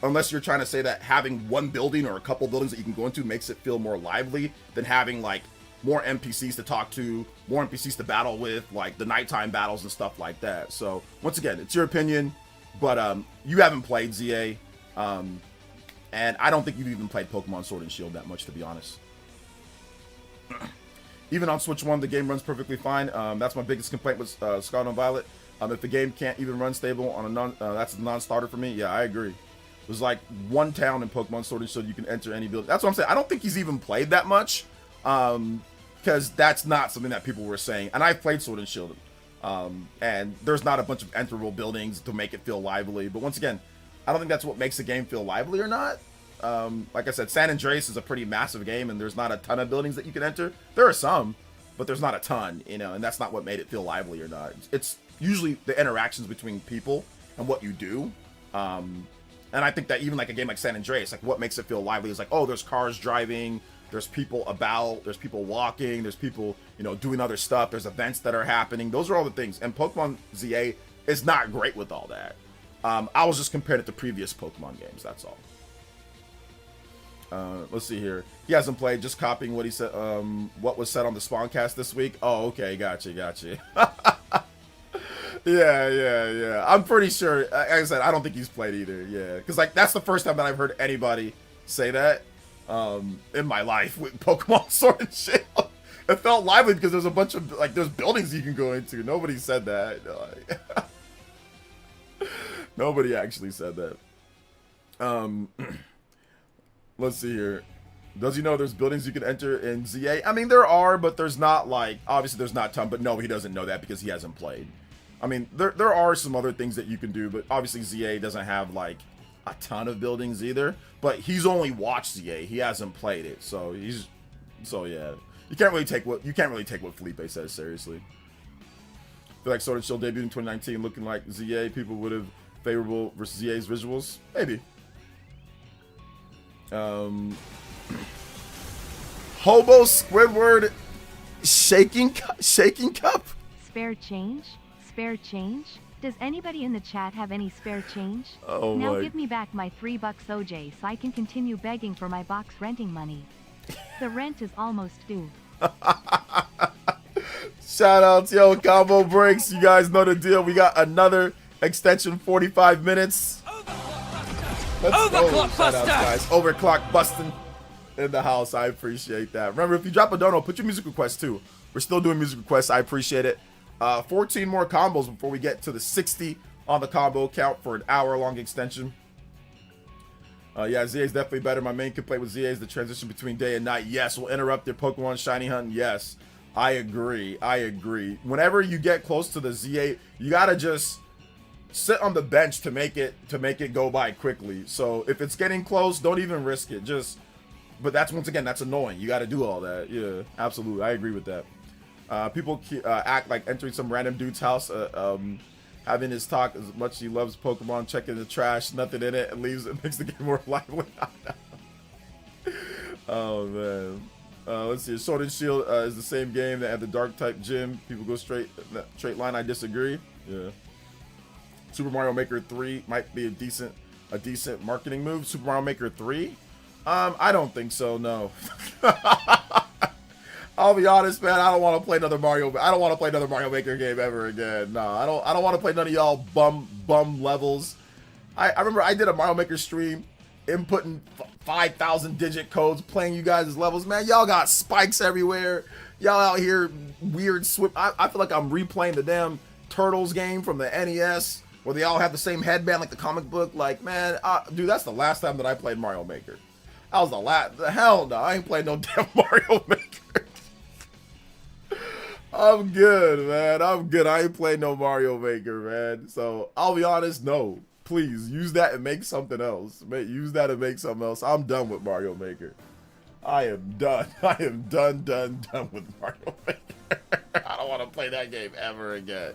Speaker 1: Unless you're trying to say that having one building or a couple buildings that you can go into makes it feel more lively than having like more NPCs to talk to, more NPCs to battle with, like the nighttime battles and stuff like that. So once again, it's your opinion, but you haven't played ZA, and I don't think you've even played Pokemon Sword and Shield that much, to be honest. Even on Switch 1, the game runs perfectly fine. That's my biggest complaint with Scarlet and Violet. If the game can't even run stable on a that's a non-starter for me. Yeah, I agree. There's like one town in Pokemon Sword and Shield you can enter any building. That's what I'm saying. I don't think he's even played that much, because that's not something that people were saying. And I've played Sword and Shield, and there's not a bunch of enterable buildings to make it feel lively. But once again, I don't think that's what makes the game feel lively or not. Like I said, San Andreas is a pretty massive game, and there's not a ton of buildings that you can enter. There are some, but there's not a ton, you know, and that's not what made it feel lively or not. It's usually the interactions between people and what you do. And I think that even like a game like San Andreas, like what makes it feel lively is like, oh, there's cars driving, there's people about, there's people walking, there's people, you know, doing other stuff, there's events that are happening. Those are all the things. And Pokemon ZA is not great with all that. I was just comparing it to previous Pokemon games, that's all. Let's see here. He hasn't played, just copying what he said, what was said on the Spawncast this week. Oh, okay, gotcha. Yeah. I'm pretty sure, like I said, I don't think he's played either, yeah. Because, like, that's the first time that I've heard anybody say that in my life with Pokemon Sword and Shield. It felt lively because there's a bunch of, like, there's buildings you can go into. Nobody said that. Like, nobody actually said that. Let's see here. Does he know there's buildings you can enter in ZA? I mean, there are, but there's not, like, obviously there's not a ton, but no, he doesn't know that because he hasn't played. I mean, there are some other things that you can do, but obviously ZA doesn't have, like, a ton of buildings either. But he's only watched ZA. He hasn't played it, so yeah. You can't really take what Felipe says seriously. I feel like Sword and Shield debuted in 2019 looking like ZA. People would have favorable versus ZA's visuals. Maybe. Hobo Squidward shaking cup.
Speaker 2: Spare change? Spare change? Does anybody in the chat have any spare change?
Speaker 1: Oh
Speaker 2: now
Speaker 1: my.
Speaker 2: give me back my $3 OJ so I can continue begging for my box renting money. The rent is almost due.
Speaker 1: Shout out to yo Combo Breaks. You guys know the deal. We got another extension, 45 minutes. Let's
Speaker 3: Overclock
Speaker 1: go. Shout
Speaker 3: Buster!
Speaker 1: outs, guys. Overclock busting in the house. I appreciate that. Remember, if you drop a dono, put your music requests too. We're still doing music requests. I appreciate it. 14 more combos before we get to the 60 on the combo count for an hour-long extension. Yeah, ZA is definitely better. My main complaint with ZA is the transition between day and night. Yes, we'll interrupt your Pokemon shiny hunting. Yes, I agree. Whenever you get close to the ZA, you gotta just sit on the bench to make it go by quickly. So if it's getting close, don't even risk it. But that's, once again, that's annoying. You got to do all that. Yeah, absolutely. I agree with that. People act like entering some random dude's house, having his talk as much as he loves Pokemon, checking the trash, nothing in it, and leaves. It makes the game more lively. Oh man. Let's see. Sword and Shield is the same game that had the Dark type gym. People go straight line. I disagree. Yeah. Super Mario Maker 3 might be a decent marketing move. Super Mario Maker 3? I don't think so, no. I'll be honest, man, I don't want to play another Mario Maker game ever again. No, I don't want to play none of y'all bum levels. I remember I did a Mario Maker stream inputting 5,000 digit codes playing you guys' levels. Man, y'all got spikes everywhere. Y'all out here weird I feel like I'm replaying the damn Turtles game from the NES. where they all have the same headband like the comic book. Like, man, dude, that's the last time that I played Mario Maker. That was the last. Hell no, I ain't played no damn Mario Maker. I'm good, man. I'm good. I ain't played no Mario Maker, man. So I'll be honest, no. Please use that and make something else. Use that and make something else. I'm done with Mario Maker. I am done. I am done with Mario Maker. I don't want to play that game ever again.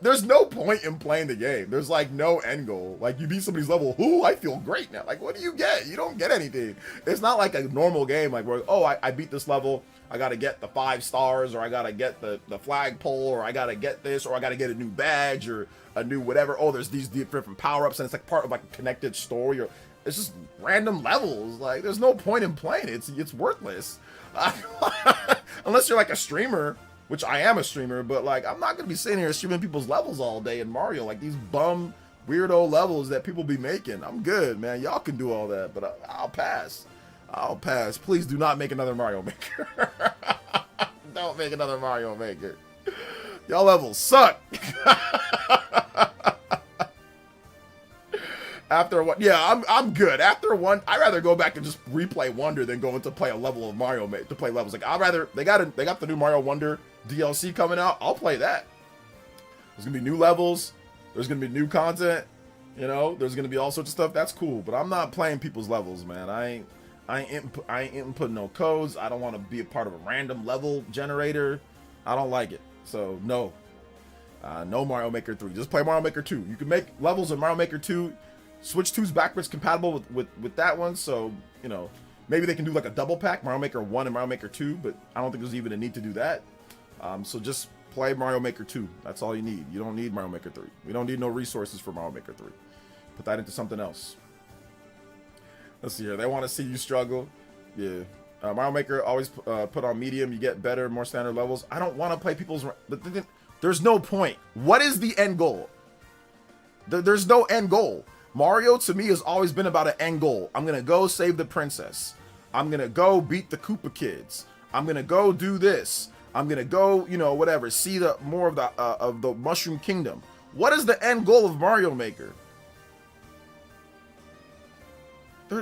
Speaker 1: There's no point in playing the game. There's like no end goal. Like you beat somebody's level, ooh, I feel great now. Like what do you get? You don't get anything. It's not like a normal game like where, oh, I beat this level, I gotta get the 5 stars, or I gotta get the flagpole, or I gotta get this, or I gotta get a new badge, or a new whatever. Oh, there's these different power-ups, and it's like part of like a connected story, or it's just random levels. Like there's no point in playing it. It's worthless. Unless you're like a streamer, which I am a streamer, but like I'm not gonna be sitting here streaming people's levels all day in Mario, like these bum weirdo levels that people be making. I'm good, man. Y'all can do all that, but I'll pass. I'll pass. Please do not make another Mario Maker. Don't make another Mario Maker. Y'all levels suck. After one, yeah, I'm good. After one, I'd rather go back and just replay Wonder than go into play a level of Mario to play levels. Like I'd rather they got the new Mario Wonder DLC coming out. I'll play that. There's gonna be new levels. There's gonna be new content. You know, there's gonna be all sorts of stuff. That's cool, but I'm not playing people's levels, man. I ain't inputting no codes. I don't want to be a part of a random level generator. I don't like it. So no, no Mario Maker 3. Just play Mario Maker 2. You can make levels in Mario Maker 2. Switch 2's backwards compatible with that one, so you know maybe they can do like a double pack, Mario Maker 1 and Mario Maker 2, but I don't think there's even a need to do that. So just play Mario Maker 2. That's all you need. You don't need Mario Maker 3. We don't need no resources for Mario Maker 3. Put that into something else. Let's see here. They want to see you struggle. Yeah. Mario Maker always put on medium. You get better, more standard levels. I don't want to play people's... There's no point. What is the end goal? There's no end goal. Mario, to me, has always been about an end goal. I'm going to go save the princess. I'm going to go beat the Koopa kids. I'm going to go do this. I'm going to go, you know, whatever, see more of the Mushroom Kingdom. What is the end goal of Mario Maker?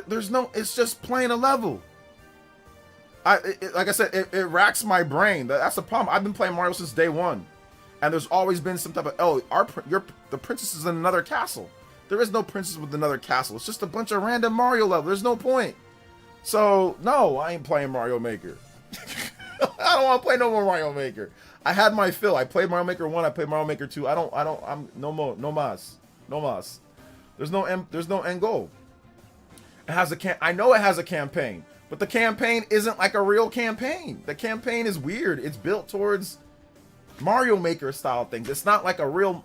Speaker 1: There's no, it's just playing a level. Like I said, it racks my brain. That's the problem. I've been playing Mario since day one. And there's always been some type of, oh, the princess is in another castle. There is no princess with another castle. It's just a bunch of random Mario levels. There's no point. So, no, I ain't playing Mario Maker. I don't want to play no more Mario Maker. I had my fill. I played Mario Maker 1. I played Mario Maker 2. I'm no more. No mas. No mas. There's no end goal. It has I know it has a campaign, but the campaign isn't like a real campaign. The campaign is weird. It's built towards Mario Maker style things. It's not like a real,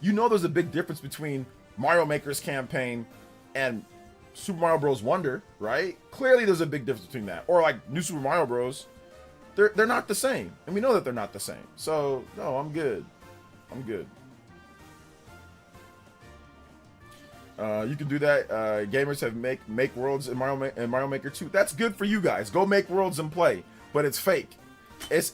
Speaker 1: you know, there's a big difference between Mario Maker's campaign and Super Mario Bros. Wonder, right? Clearly there's a big difference between that. Or like New Super Mario Bros. They're not the same. And we know that they're not the same. So, no, I'm good. I'm good. You can do that. Gamers have make worlds in Mario Maker 2. That's good for you guys. Go make worlds and play. But it's fake. It's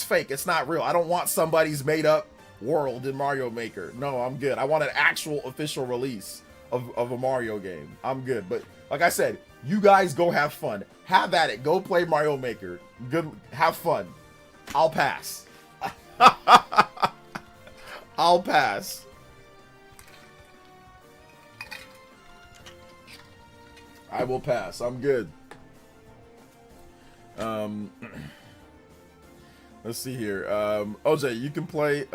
Speaker 1: fake. It's not real. I don't want somebody's made up world in Mario Maker. No, I'm good. I want an actual official release of a Mario game. I'm good. But like I said, you guys go have fun. Have at it. Go play Mario Maker. Good. Have fun. I'll pass. I'll pass. I will pass. I'm good. Let's see here. OJ, you can play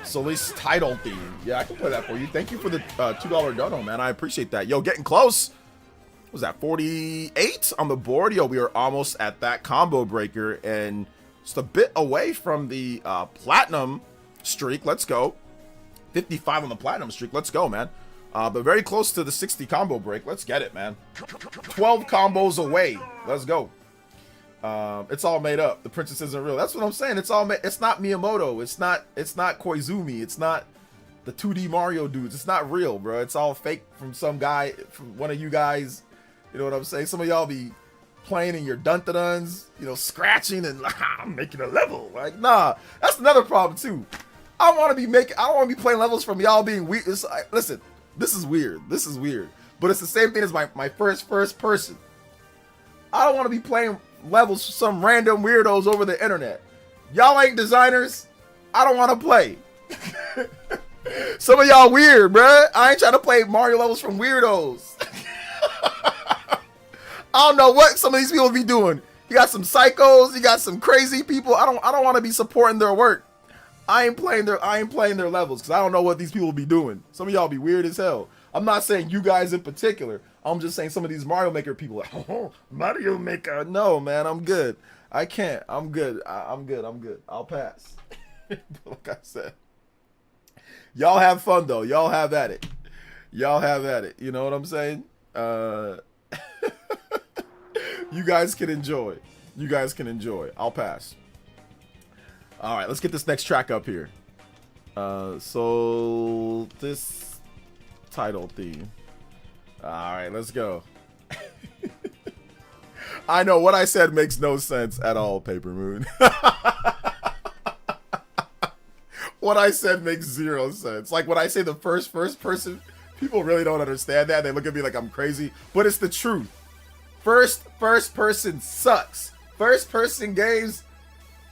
Speaker 1: Solis title theme. Yeah, I can play that for you. Thank you for the $2 dono, man. I appreciate that. Yo, getting close. What was that 48 on the board? Yo, we are almost at that combo breaker and just a bit away from the platinum streak. Let's go. 55 on the platinum streak. Let's go, man. But very close to the 60 combo break. Let's get it, man. 12 combos away. Let's go. It's all made up. The princess isn't real. That's what I'm saying. It's all it's not Miyamoto. It's not Koizumi. It's not the 2D Mario dudes. It's not real, bro. It's all fake from some guy, from one of you guys. You know what I'm saying? Some of y'all be playing in your dun-dun-duns, you know, scratching and I'm making a level. Like, nah. That's another problem too. I don't want to be playing levels from y'all being weird. Listen, this is weird. This is weird. But it's the same thing as my first person. I don't want to be playing levels for some random weirdos over the internet. Y'all ain't designers. I don't want to play. Some of y'all weird, bruh. I ain't trying to play Mario levels from weirdos. I don't know what some of these people be doing. You got some psychos, you got some crazy people. I don't want to be supporting their work. I ain't playing their levels because I don't know what these people be doing. Some of y'all be weird as hell. I'm not saying you guys in particular. I'm just saying some of these Mario Maker people like, oh, Mario Maker. No, man, I'm good. I can't. I'm good. I'm good. I'll pass. Like I said. Y'all have fun though. Y'all have at it. Y'all have at it. You know what I'm saying? You guys can enjoy. You guys can enjoy. I'll pass. All right, let's get this next track up here. So this title theme. All right, let's go. I know what I said makes no sense at all, Paper Moon. What I said makes zero sense. Like when I say the first person, people really don't understand that. They look at me like I'm crazy, but it's the truth. First person sucks. First person games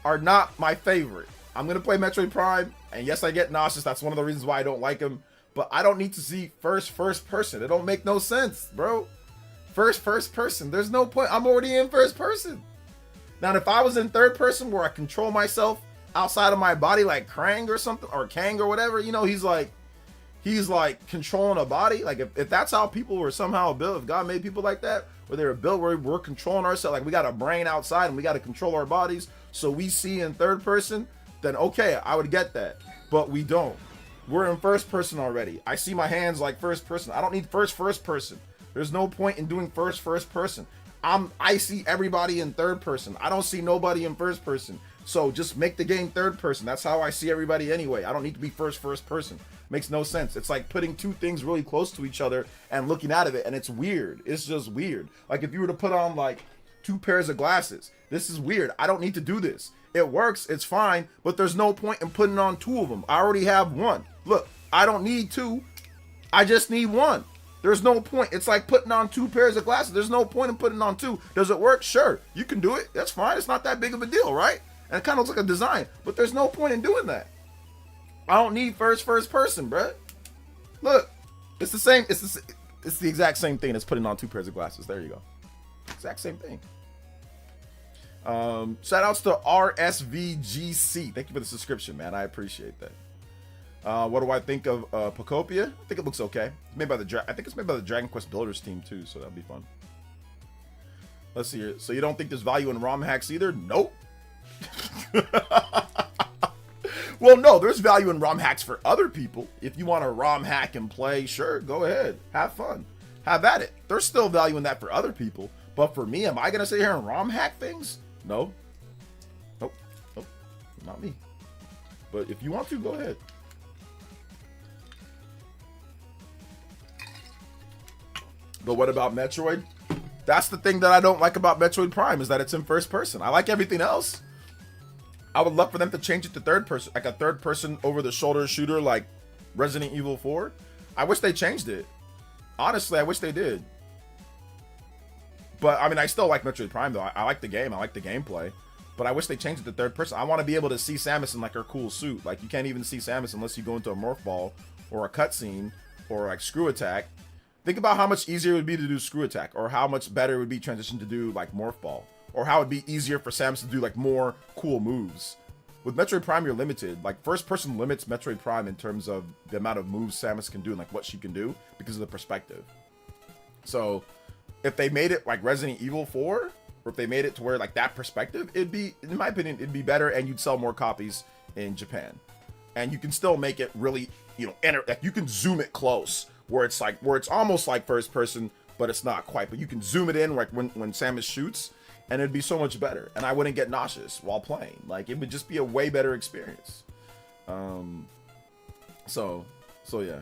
Speaker 1: are not my favorite. I'm gonna play Metroid Prime, and yes, I get nauseous. That's one of the reasons why I don't like him. But I don't need to see first person. It don't make no sense, bro. First person. There's no point. I'm already in first person. Now, if I was in third person where I control myself outside of my body, like Krang or something, or Kang or whatever, you know, he's like controlling a body. Like if that's how people were somehow built, if God made people like that, where they were built where we're controlling ourselves, like we got a brain outside and we got to control our bodies, so we see in third person, then okay, I would get that. But we don't. We're in first person already. I see my hands like first person. I don't need first person. There's no point in doing first person. I see everybody in third person. I don't see nobody in first person. So just make the game third person. That's how I see everybody anyway. I don't need to be first person. Makes no sense. It's like putting two things really close to each other and looking out of it, and it's weird. It's just weird. Like if you were to put on like two pairs of glasses, this is weird. I don't need to do this. It works, it's fine, but there's no point in putting on two of them. I already have one. Look, I don't need two. I just need one. There's no point. It's like putting on two pairs of glasses. There's no point in putting on two. Does it work? Sure. You can do it. That's fine. It's not that big of a deal, right? And it kind of looks like a design, but there's no point in doing that. I don't need first person, bruh. Look, it's the same. It's the exact same thing as putting on two pairs of glasses. There you go. Exact same thing. Shout outs to RSVGC. Thank you for the subscription, man. I appreciate that. What do I think of Pocopia? I think it looks okay. Made by I think it's made by the Dragon Quest Builders team too, so that'll be fun. Let's see here. So you don't think there's value in ROM hacks either? Nope. Well, no, there's value in ROM hacks for other people. If you want to ROM hack and play, sure, go ahead. Have fun. Have at it. There's still value in that for other people. But for me, am I going to sit here and ROM hack things? No. Nope. Nope. Not me. But if you want to, go ahead. But what about Metroid? That's the thing that I don't like about Metroid Prime, is that it's in first person. I like everything else. I would love for them to change it to third person, like a third person over the shoulder shooter like Resident Evil 4. I wish they changed it. Honestly, I wish they did. But I mean, I still like Metroid Prime though. I like the game. I like the gameplay. But I wish they changed it to third person. I want to be able to see Samus in like her cool suit. Like you can't even see Samus unless you go into a morph ball or a cutscene or like screw attack. Think about how much easier it would be to do screw attack, or how much better it would be transition to do like morph ball, or how it'd be easier for Samus to do like more cool moves. With Metroid Prime, you're limited. Like first person limits Metroid Prime in terms of the amount of moves Samus can do and like what she can do because of the perspective. So if they made it like Resident Evil 4, or if they made it to where like that perspective, it'd be, in my opinion, it'd be better, and you'd sell more copies in Japan. And you can still make it really, you know, like you can zoom it close where it's almost like first person, but it's not quite. But you can zoom it in like when Samus shoots, and it'd be so much better, and I wouldn't get nauseous while playing. Like it would just be a way better experience. So yeah,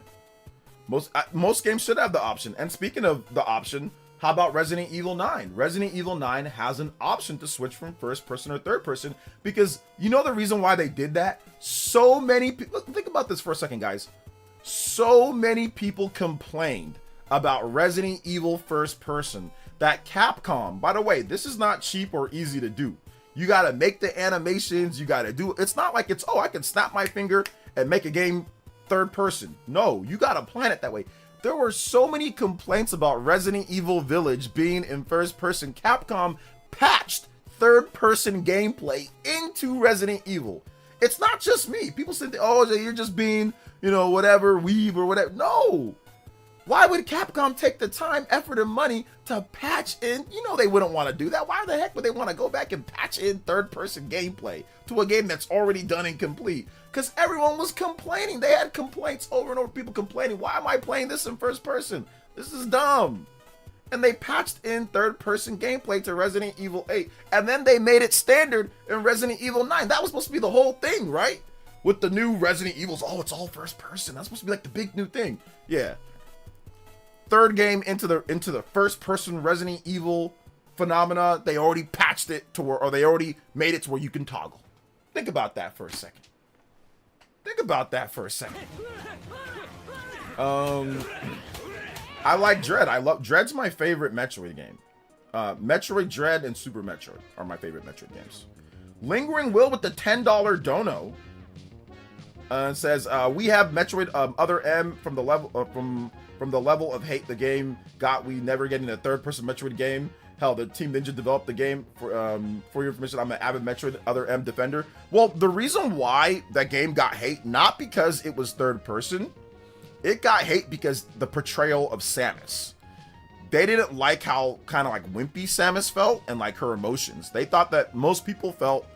Speaker 1: most games should have the option. And speaking of the option, How about Resident Evil 9? Resident Evil 9 has an option to switch from first person or third person because you know the reason why they did that? So many people, think about this for a second, guys. So many people complained about Resident Evil first person that Capcom, by the way, this is not cheap or easy to do. You got to make the animations, you got to do, it's not like it's, oh, I can snap my finger and make a game third person. No, you got to plan it that way. There were so many complaints about Resident Evil Village being in first person. Capcom patched third person gameplay into Resident Evil. It's not just me. People said, oh, you're just being, you know, whatever, weave or whatever. No. Why would Capcom take the time, effort, and money to patch in? You know they wouldn't want to do that. Why the heck would they want to go back and patch in third-person gameplay to a game that's already done and complete? Because everyone was complaining. They had complaints over and over. People complaining, why am I playing this in first person? This is dumb. And they patched in third-person gameplay to Resident Evil 8. And then they made it standard in Resident Evil 9. That was supposed to be the whole thing, right? With the new Resident Evils. Oh, it's all first person. That's supposed to be like the big new thing. Yeah. Third game into the first person Resident Evil phenomena, they already patched it to where, or they already made it to where you can toggle. Think about that for a second. Think about that for a second. I like Dread. Dread's my favorite Metroid game. Metroid Dread and Super Metroid are my favorite Metroid games. Lingering Will with the $10 dono says we have Metroid Other M from the level of hate the game got. We never getting a third-person Metroid game. Hell, the Team Ninja developed the game. For your information, I'm an avid Metroid Other M defender. Well, the reason why that game got hate, not because it was third-person, it got hate because the portrayal of Samus. They didn't like how kind of like wimpy Samus felt and like her emotions. They thought that most people felt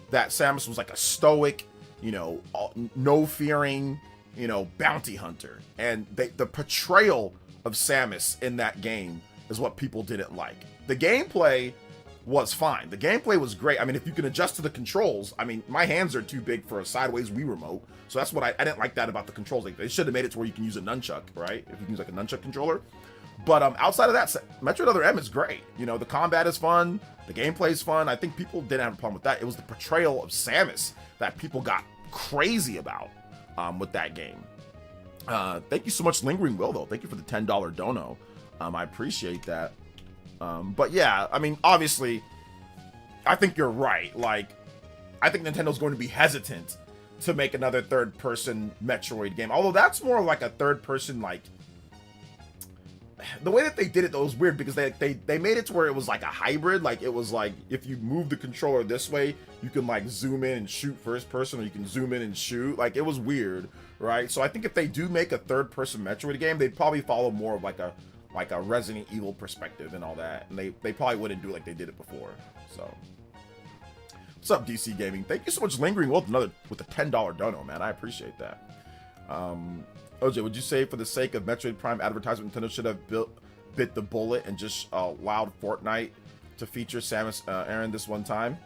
Speaker 1: that Samus was like a stoic, you know, no fearing, you know, bounty hunter. And the portrayal of Samus in that game is what people didn't like. The gameplay was fine. The gameplay was great. I mean, if you can adjust to the controls, I mean, my hands are too big for a sideways Wii remote. So that's what I didn't like that about the controls. Like, they should have made it to where you can use a nunchuck, right? If you can use like a nunchuck controller. But outside of that, Metroid Other M is great. You know, the combat is fun. The gameplay is fun. I think people didn't have a problem with that. It was the portrayal of Samus that people got crazy about with that game. Thank you so much, Lingering Will, though. Thank you for the $10 dono. I appreciate that. But yeah, I mean, obviously, I think you're right. Like, I think Nintendo's going to be hesitant to make another third-person Metroid game. Although that's more like a third-person, like, the way that they did it, though, was weird because they made it to where it was like a hybrid. Like, it was like, if you move the controller this way, you can like zoom in and shoot first person, or you can zoom in and shoot. Like, it was weird, right? So I think if they do make a third-person Metroid game, they'd probably follow more of like a Resident Evil perspective and all that. And they probably wouldn't do it like they did it before. So, what's up, DC Gaming? Thank you so much, Lingering Will, with a $10 dono, man. I appreciate that. OJ, would you say for the sake of Metroid Prime advertisement, Nintendo should have bit the bullet and just allowed Fortnite to feature Samus Aran this one time?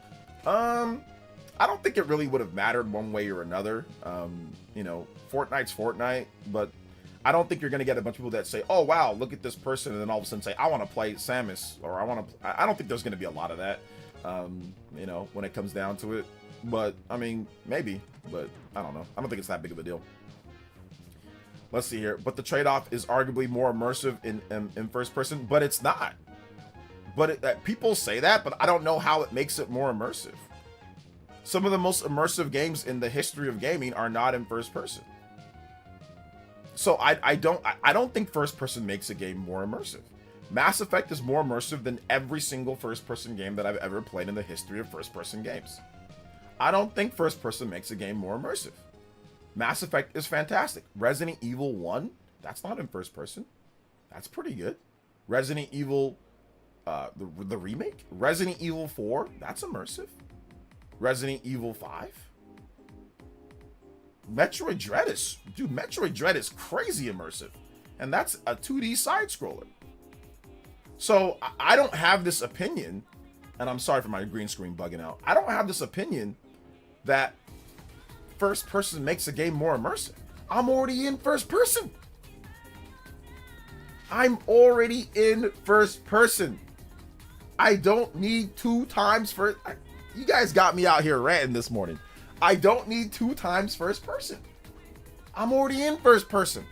Speaker 1: I don't think it really would have mattered one way or another. You know, Fortnite's Fortnite, but I don't think you're going to get a bunch of people that say, oh, wow, look at this person, and then all of a sudden say, I want to play Samus, or I don't think there's going to be a lot of that, you know, when it comes down to it. But, I mean, maybe, but I don't know. I don't think it's that big of a deal. Let's see here. But the trade-off is arguably more immersive in first person, but it's not. But people say that, but I don't know how it makes it more immersive. Some of the most immersive games in the history of gaming are not in first person. So I don't think first person makes a game more immersive. Mass Effect is more immersive than every single first person game that I've ever played in the history of first person games. I don't think first person makes a game more immersive. Mass Effect is fantastic. Resident Evil 1, that's not in first person. That's pretty good. Resident Evil, the remake. Resident Evil 4, that's immersive. Resident Evil 5. Metroid Dread is crazy immersive. And that's a 2D side scroller. So I don't have this opinion, and I'm sorry for my green screen bugging out. I don't have this opinion that first person makes a game more immersive. I'm already in first person. I'm already in first person. I don't need 2 times first. You guys got me out here ranting this morning. I don't need 2 times first person. I'm already in first person.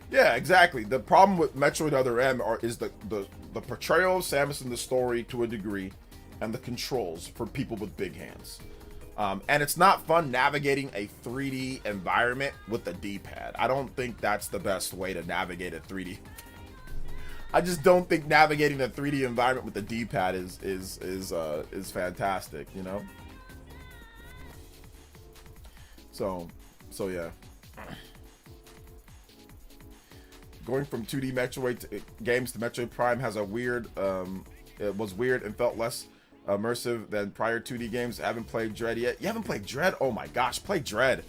Speaker 1: Yeah, exactly. The problem with Metroid Other M is the portrayal of Samus in the story to a degree, and the controls for people with big hands. And it's not fun navigating a 3D environment with the D-pad. I don't think that's the best way to navigate a 3D. I just don't think navigating a 3D environment with the D-pad is fantastic, you know? So yeah. Going from 2D Metroid games to Metroid Prime has a weird, it was weird and felt less immersive than prior 2D games. I haven't played Dread yet. You haven't played Dread? Oh my gosh, play Dread.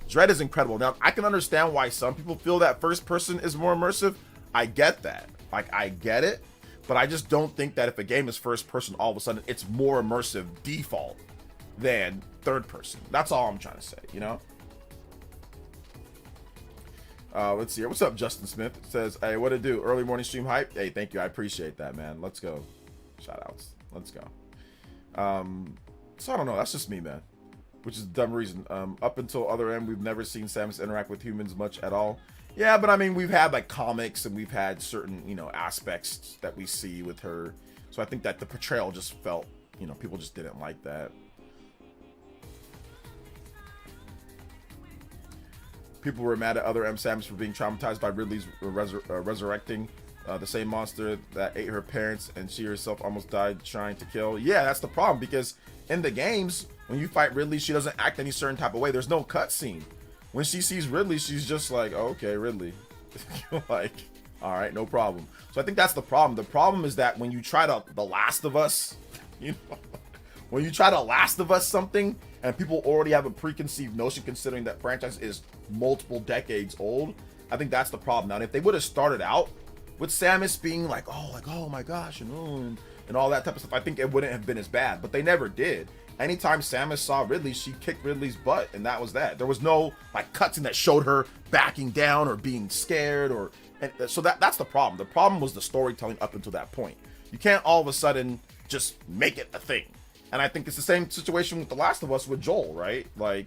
Speaker 1: Dread is incredible. Now, I can understand why some people feel that first person is more immersive. I get that. Like, I get it. But I just don't think that if a game is first person, all of a sudden it's more immersive default than third person. That's all I'm trying to say, you know? Let's see here. What's up, Justin Smith? It says, hey, what to do? Early morning stream hype? Hey, thank you. I appreciate that, man. Let's go. Shout outs. Let's go. So I don't know. That's just me, man. Which is a dumb reason. Up until Other M, we've never seen Samus interact with humans much at all. Yeah, but I mean, we've had like comics and we've had certain, you know, aspects that we see with her. So I think that the portrayal just felt, you know, people just didn't like that. People were mad at Other M Samus for being traumatized by Ridley's resurrecting the same monster that ate her parents and she herself almost died trying to kill. Yeah, that's the problem, because in the games, when you fight Ridley, she doesn't act any certain type of way. There's no cutscene. When she sees Ridley, she's just like, oh, okay, Ridley. Like, all right, no problem. So I think that's the problem. The problem is that when you try to The Last of Us, you know, when you try to Last of Us something and people already have a preconceived notion considering that franchise is multiple decades old, I think that's the problem. Now, and if they would have started out with Samus being like, oh my gosh, and all that type of stuff, I think it wouldn't have been as bad, but they never did. Anytime Samus saw Ridley, she kicked Ridley's butt, and that was that. There was no like cutscene that showed her backing down or being scared, and so that's the problem. The problem was the storytelling up until that point. You can't all of a sudden just make it a thing. And I think it's the same situation with The Last of Us with Joel, right? Like,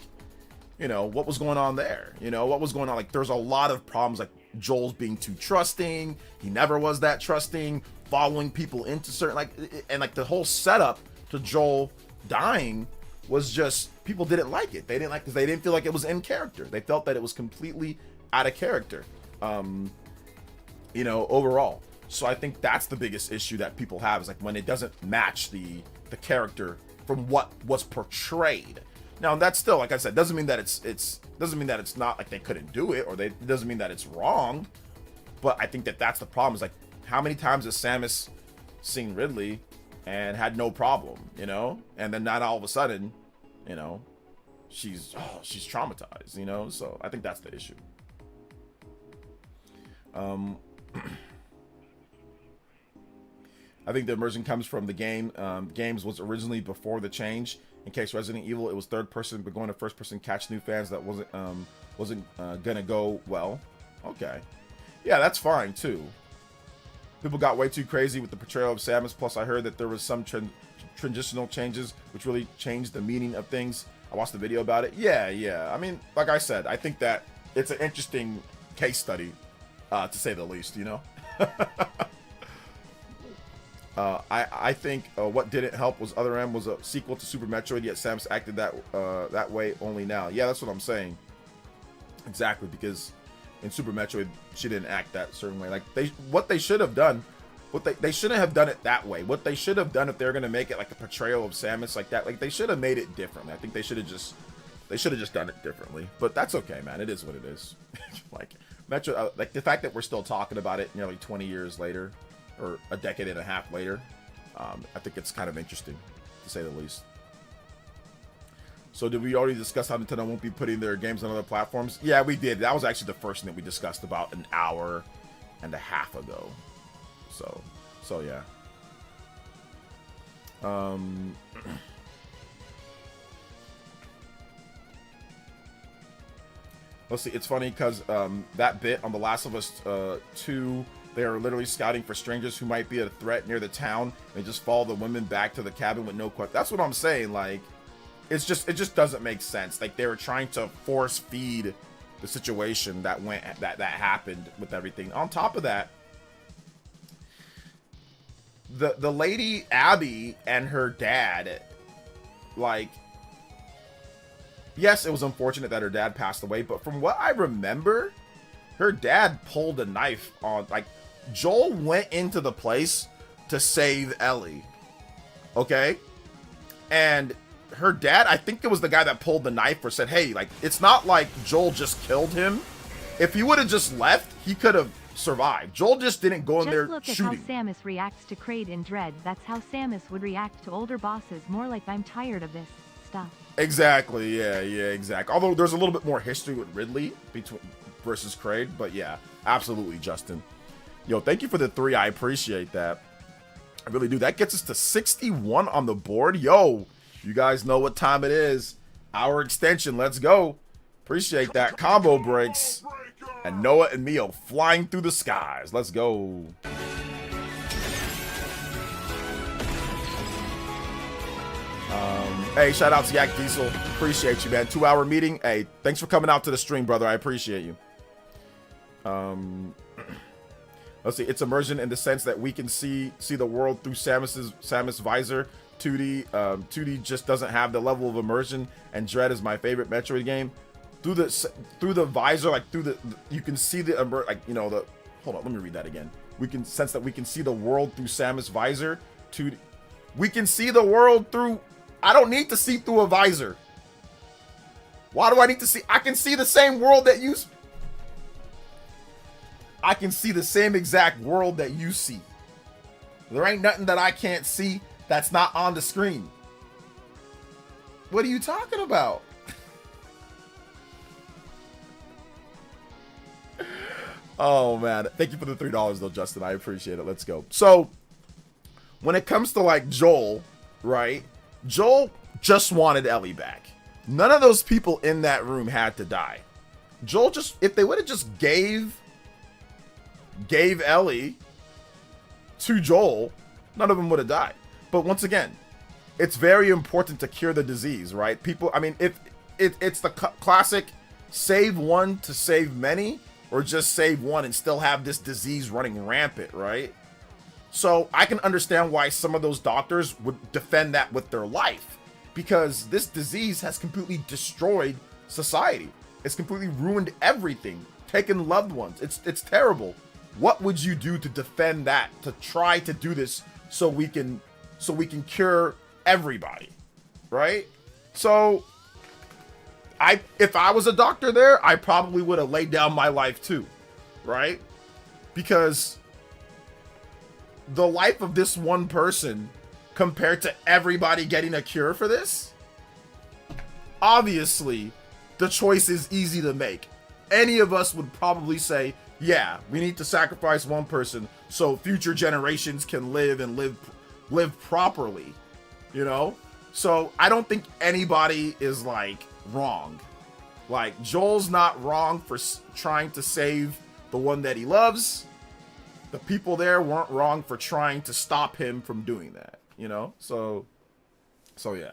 Speaker 1: you know, what was going on there? You know, what was going on? Like, there's a lot of problems, like Joel's being too trusting. He never was that trusting, following people into certain, like, and like the whole setup to Joel dying was just, people didn't like it. They didn't like, because they didn't feel like it was in character. They felt that it was completely out of character, you know, overall. So I think that's the biggest issue that people have, is like when it doesn't match the character from what was portrayed. Now, that's still, like I said, doesn't mean that it's doesn't mean that it's not like they couldn't do it, or it doesn't mean that it's wrong. But I think that that's the problem, is like, how many times has Samus seen Ridley and had no problem, you know? And then not all of a sudden, you know, she's traumatized, you know? So I think that's the issue. I think the immersion comes from the game. Games was originally before the change. In case Resident Evil, it was third person, but going to first person catch new fans, that wasn't gonna go well. Okay, yeah, that's fine too. People got way too crazy with the portrayal of Samus. Plus, I heard that there was some transitional changes which really changed the meaning of things. I watched the video about it. Yeah. I mean, like I said, I think that it's an interesting case study, to say the least. You know. I think what didn't help was Other M was a sequel to Super Metroid, yet Samus acted that way only now. Yeah, that's what I'm saying. Exactly, because in Super Metroid, she didn't act that certain way. Like, what they should have done, they shouldn't have done it that way. What they should have done, if they're gonna make it like a portrayal of Samus like that, like they should have made it differently. I think they should have just done it differently. But that's okay, man. It is what it is. Like Metro, like the fact that we're still talking about it nearly 20 years later, or a decade and a half later, I think it's kind of interesting, to say the least. So did we already discuss how Nintendo won't be putting their games on other platforms? Yeah, we did. That was actually the first thing that we discussed about an hour and a half ago. So yeah. Let's see. It's funny because that bit on The Last of Us 2, they are literally scouting for strangers who might be a threat near the town. They just follow the women back to the cabin with no question. That's what I'm saying. Like, it just doesn't make sense. Like, they were trying to force feed the situation that happened with everything. On top of that, the lady Abby and her dad, like, yes, it was unfortunate that her dad passed away, but from what I remember, her dad pulled a knife on, like, Joel went into the place to save Ellie, okay? And her dad, I think it was the guy that pulled the knife or said, hey, like, it's not like Joel just killed him. If he would have just left, he could have survived. Joel just didn't go in there shooting.
Speaker 2: Just look at how Samus reacts to Kraid in Dread. That's how Samus would react to older bosses, more like I'm tired of this stuff.
Speaker 1: Exactly, yeah, exactly. Although there's a little bit more history with Ridley versus Kraid, but yeah, absolutely, Justin. Yo, thank you for the 3. I appreciate that. I really do. That gets us to 61 on the board. Yo, you guys know what time it is. Hour extension. Let's go. Appreciate that. Combo breaks. And Noah and Mio flying through the skies. Let's go. Hey, shout out to Yak Diesel. Appreciate you, man. 2-hour meeting. Hey, thanks for coming out to the stream, brother. I appreciate you. Let's see. It's immersion in the sense that we can see the world through Samus visor. 2D just doesn't have the level of immersion. And Dread is my favorite Metroid game. Through the visor, like you can see the hold on, let me read that again. We can sense that we can see the world through Samus visor. 2D. We can see the world through. I don't need to see through a visor. Why do I need to see? I can see the same world that you. I can see the same exact world that you see. There ain't nothing that I can't see that's not on the screen. What are you talking about? Oh man, thank you for the $3 though, Justin. I appreciate it. Let's go. So when it comes to like Joel, right? Joel just wanted Ellie back. None of those people in that room had to die. Joel just, if they would have just gave Ellie to Joel, none of them would have died. But once again, it's very important to cure the disease, right? People, I mean, if it's the classic save one to save many, or just save one and still have this disease running rampant, right? So I can understand why some of those doctors would defend that with their life, because this disease has completely destroyed society. It's completely ruined everything, taken loved ones. It's terrible. What would you do to defend that, to try to do this so we can cure everybody, right? So if I was a doctor there, I probably would have laid down my life too, right? Because the life of this one person compared to everybody getting a cure for this, obviously the choice is easy to make. Any of us would probably say, yeah, we need to sacrifice one person so future generations can live and live properly, you know? So I don't think anybody is like wrong. Like, Joel's not wrong for trying to save the one that he loves. The people there weren't wrong for trying to stop him from doing that, you know? So yeah.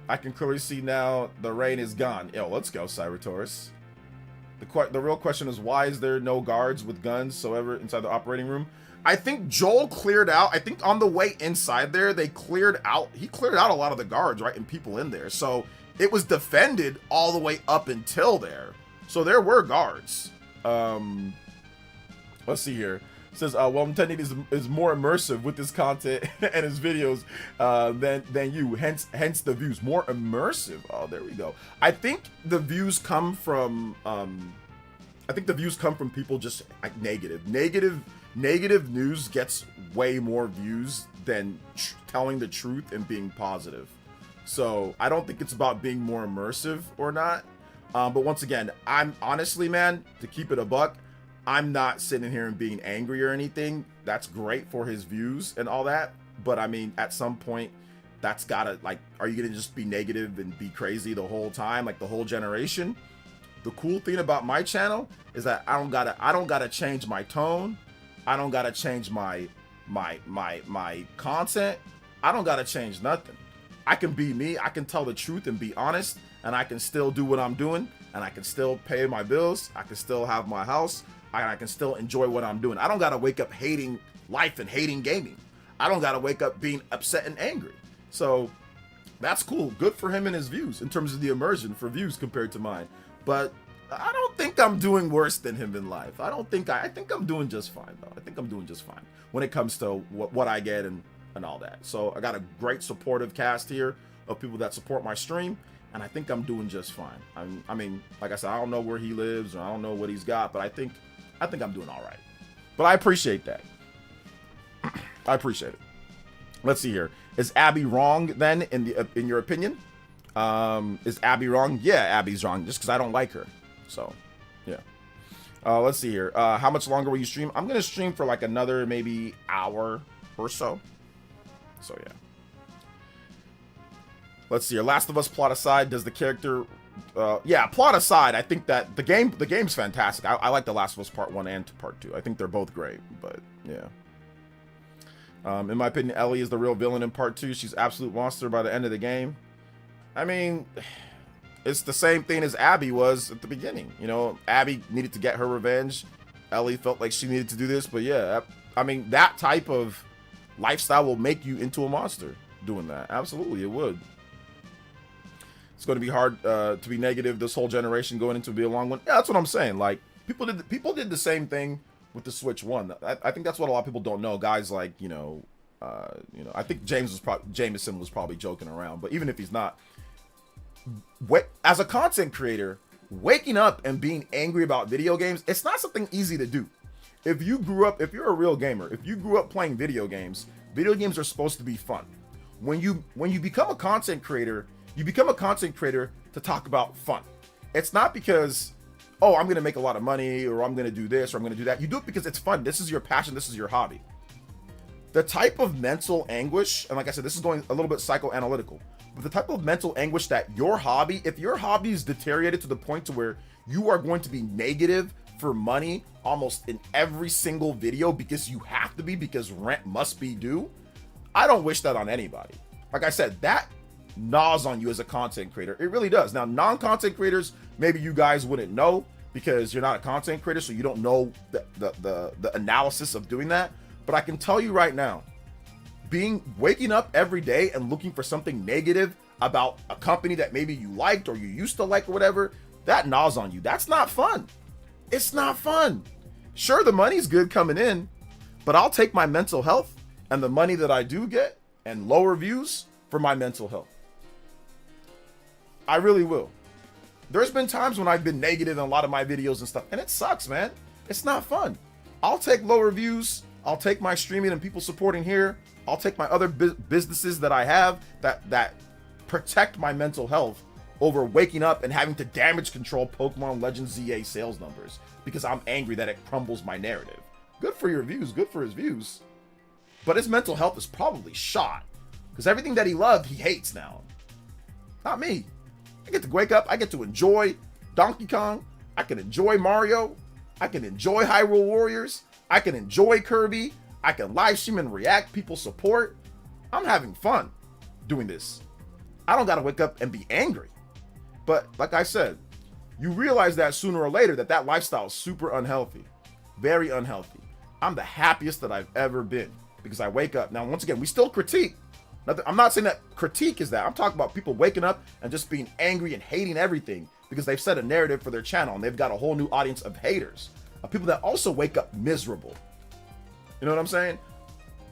Speaker 1: I can clearly see now the rain is gone. Yo, let's go, Cybertaurus. The real question is, why is there no guards with guns soever inside the operating room? I think Joel cleared out. I think on the way inside there, he cleared out a lot of the guards, right? And people in there. So it was defended all the way up until there. So there were guards. Let's see here. It says, well, Nintendo is more immersive with his content and his videos than you. Hence the views. More immersive. Oh, there we go. I think the views come from people just like negative. Negative news gets way more views than telling the truth and being positive. So I don't think it's about being more immersive or not. But once again, I'm honestly, man, to keep it a buck, I'm not sitting here and being angry or anything. That's great for his views and all that. But I mean, at some point, that's gotta, like, are you gonna just be negative and be crazy the whole time, like the whole generation? The cool thing about my channel is that I don't gotta change my tone. I don't gotta change my content. I don't gotta change nothing. I can be me. I can tell the truth and be honest, and I can still do what I'm doing, and I can still pay my bills. I can still have my house. I can still enjoy what I'm doing. I don't gotta wake up hating life and hating gaming. I don't gotta wake up being upset and angry. So that's cool. Good for him and his views in terms of the immersion for views compared to mine. But I don't think I'm doing worse than him in life. I think I'm doing just fine though. I think I'm doing just fine when it comes to what I get and all that. So I got a great supportive cast here of people that support my stream, and I think I'm doing just fine. I mean, like I said, I don't know where he lives or I don't know what he's got, but I think I'm doing all right. But I appreciate that. I appreciate it. Let's see here. Is Abby wrong then in your opinion? Is Abby wrong? Yeah, Abby's wrong just because I don't like her. So, yeah. Let's see here. How much longer will you stream? I'm going to stream for like another maybe hour or so. So, yeah. Let's see here. Last of Us plot aside, does the character... yeah, plot aside, I think that the game's fantastic. I like The Last of Us Part 1 and Part 2. I think they're both great, but yeah. In my opinion, Ellie is the real villain in Part 2. She's absolute monster by the end of the game. I mean, it's the same thing as Abby was at the beginning. You know, Abby needed to get her revenge. Ellie felt like she needed to do this, but yeah, I mean, that type of lifestyle will make you into a monster doing that. Absolutely, it would. It's going to be hard to be negative this whole generation going into be a long one. Yeah, that's what I'm saying. Like, people did the same thing with the Switch 1. I think that's what a lot of people don't know. Guys like, I think Jameson was probably joking around, but even if he's not, as a content creator, waking up and being angry about video games, it's not something easy to do. If you're a real gamer, if you grew up playing video games are supposed to be fun. When you become a content creator, you become a content creator to talk about fun. It's not because, oh, I'm going to make a lot of money, or I'm going to do this, or I'm going to do that. You do it because it's fun. This is your passion. This is your hobby. The type of mental anguish, and like I said, this is going a little bit psychoanalytical, but the type of mental anguish that if your hobby is deteriorated to the point to where you are going to be negative for money almost in every single video because you have to be, because rent must be due, I don't wish that on anybody. Like I said, that gnaws on you as a content creator. It really does. Now, non-content creators, maybe you guys wouldn't know because you're not a content creator, so you don't know the analysis of doing that. But I can tell you right now, waking up every day and looking for something negative about a company that maybe you liked or you used to like or whatever, that gnaws on you. That's not fun. It's not fun. Sure, the money's good coming in, but I'll take my mental health and the money that I do get and lower views for my mental health. I really will. There's been times when I've been negative in a lot of my videos and stuff, and it sucks, man. It's not fun. I'll take lower views. I'll take my streaming and people supporting here. I'll take my other businesses that I have that protect my mental health over waking up and having to damage control Pokemon Legends ZA sales numbers because I'm angry that it crumbles my narrative. Good for your views. Good for his views. But his mental health is probably shot because everything that he loved, he hates now. Not me. I get to wake up. I get to enjoy Donkey Kong. I can enjoy Mario. I can enjoy Hyrule Warriors. I can enjoy Kirby. I can live stream and react. People support. I'm having fun doing this. I don't got to wake up and be angry. But like I said, you realize that sooner or later that lifestyle is super unhealthy. Very unhealthy. I'm the happiest that I've ever been because I wake up. Now, once again, we still critique. I'm not saying that critique is that. I'm talking about people waking up and just being angry and hating everything because they've set a narrative for their channel and they've got a whole new audience of haters, of people that also wake up miserable. You know what I'm saying?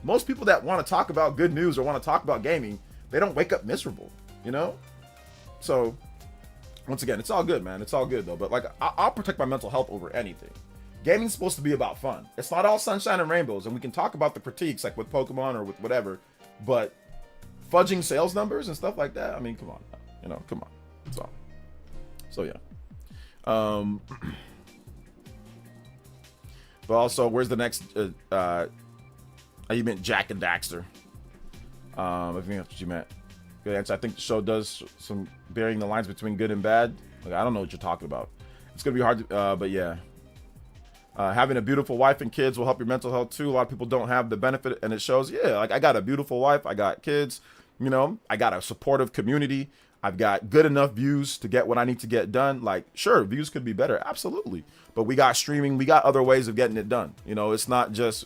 Speaker 1: Most people that want to talk about good news or want to talk about gaming, they don't wake up miserable, you know? So, once again, it's all good, man. It's all good, though. But, like, I'll protect my mental health over anything. Gaming's supposed to be about fun. It's not all sunshine and rainbows, and we can talk about the critiques, like with Pokemon or with whatever, but fudging sales numbers and stuff like that, I mean, come on. You know, come on. So yeah. But also, where's the next, you meant Jack and Daxter. I think that's what you meant. Good answer. I think the show does some burying the lines between good and bad. Like, I don't know what you're talking about. It's gonna be hard to, but yeah. Having a beautiful wife and kids will help your mental health too. A lot of people don't have the benefit, and it shows. Yeah, like I got a beautiful wife, I got kids, you know, I got a supportive community. I've got good enough views to get what I need to get done. Like, sure, views could be better, absolutely. But we got streaming, we got other ways of getting it done. You know, it's not just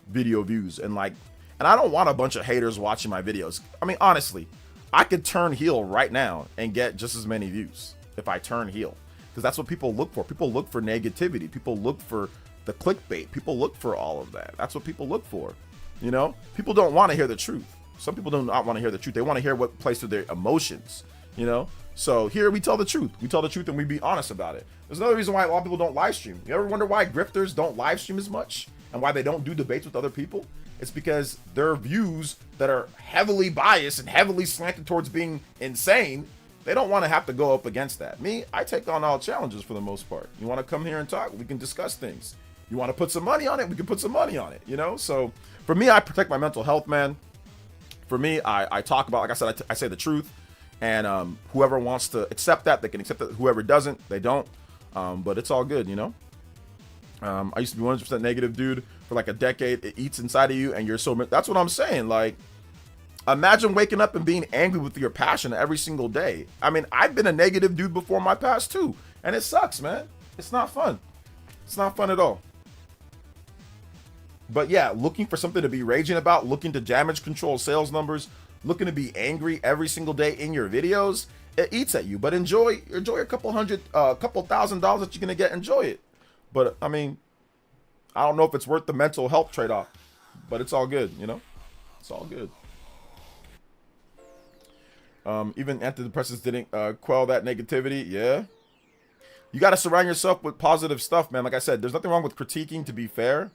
Speaker 1: video views. And like, and I don't want a bunch of haters watching my videos. I mean, honestly, I could turn heel right now and get just as many views if I turn heel. Because that's what people look for. People look for negativity. People look for the clickbait. People look for all of that. That's what people look for. You know, people don't want to hear the truth. Some people do not want to hear the truth. They want to hear what plays through their emotions, you know? So here we tell the truth. We tell the truth and we be honest about it. There's another reason why a lot of people don't live stream. You ever wonder why grifters don't live stream as much and why they don't do debates with other people? It's because their views that are heavily biased and heavily slanted towards being insane, they don't want to have to go up against that. Me, I take on all challenges for the most part. You want to come here and talk? We can discuss things. You want to put some money on it? We can put some money on it, you know? So for me, I protect my mental health, man. For me, I talk about, like I said, I say the truth. And whoever wants to accept that, they can accept it. Whoever doesn't, they don't. But it's all good, you know? I used to be 100% negative, dude, for like a decade. It eats inside of you, and you're so... That's what I'm saying. Like, imagine waking up and being angry with your passion every single day. I mean, I've been a negative dude before my past, too. And it sucks, man. It's not fun. It's not fun at all. But yeah, looking for something to be raging about, looking to damage control sales numbers, looking to be angry every single day in your videos, it eats at you. But enjoy a couple $1,000 that you're gonna get. Enjoy it. But I mean, I don't know if it's worth the mental health trade-off. But it's all good, you know. It's all good. Even antidepressants didn't quell that negativity. Yeah. You got to surround yourself with positive stuff, man. Like I said, there's nothing wrong with critiquing, to be fair.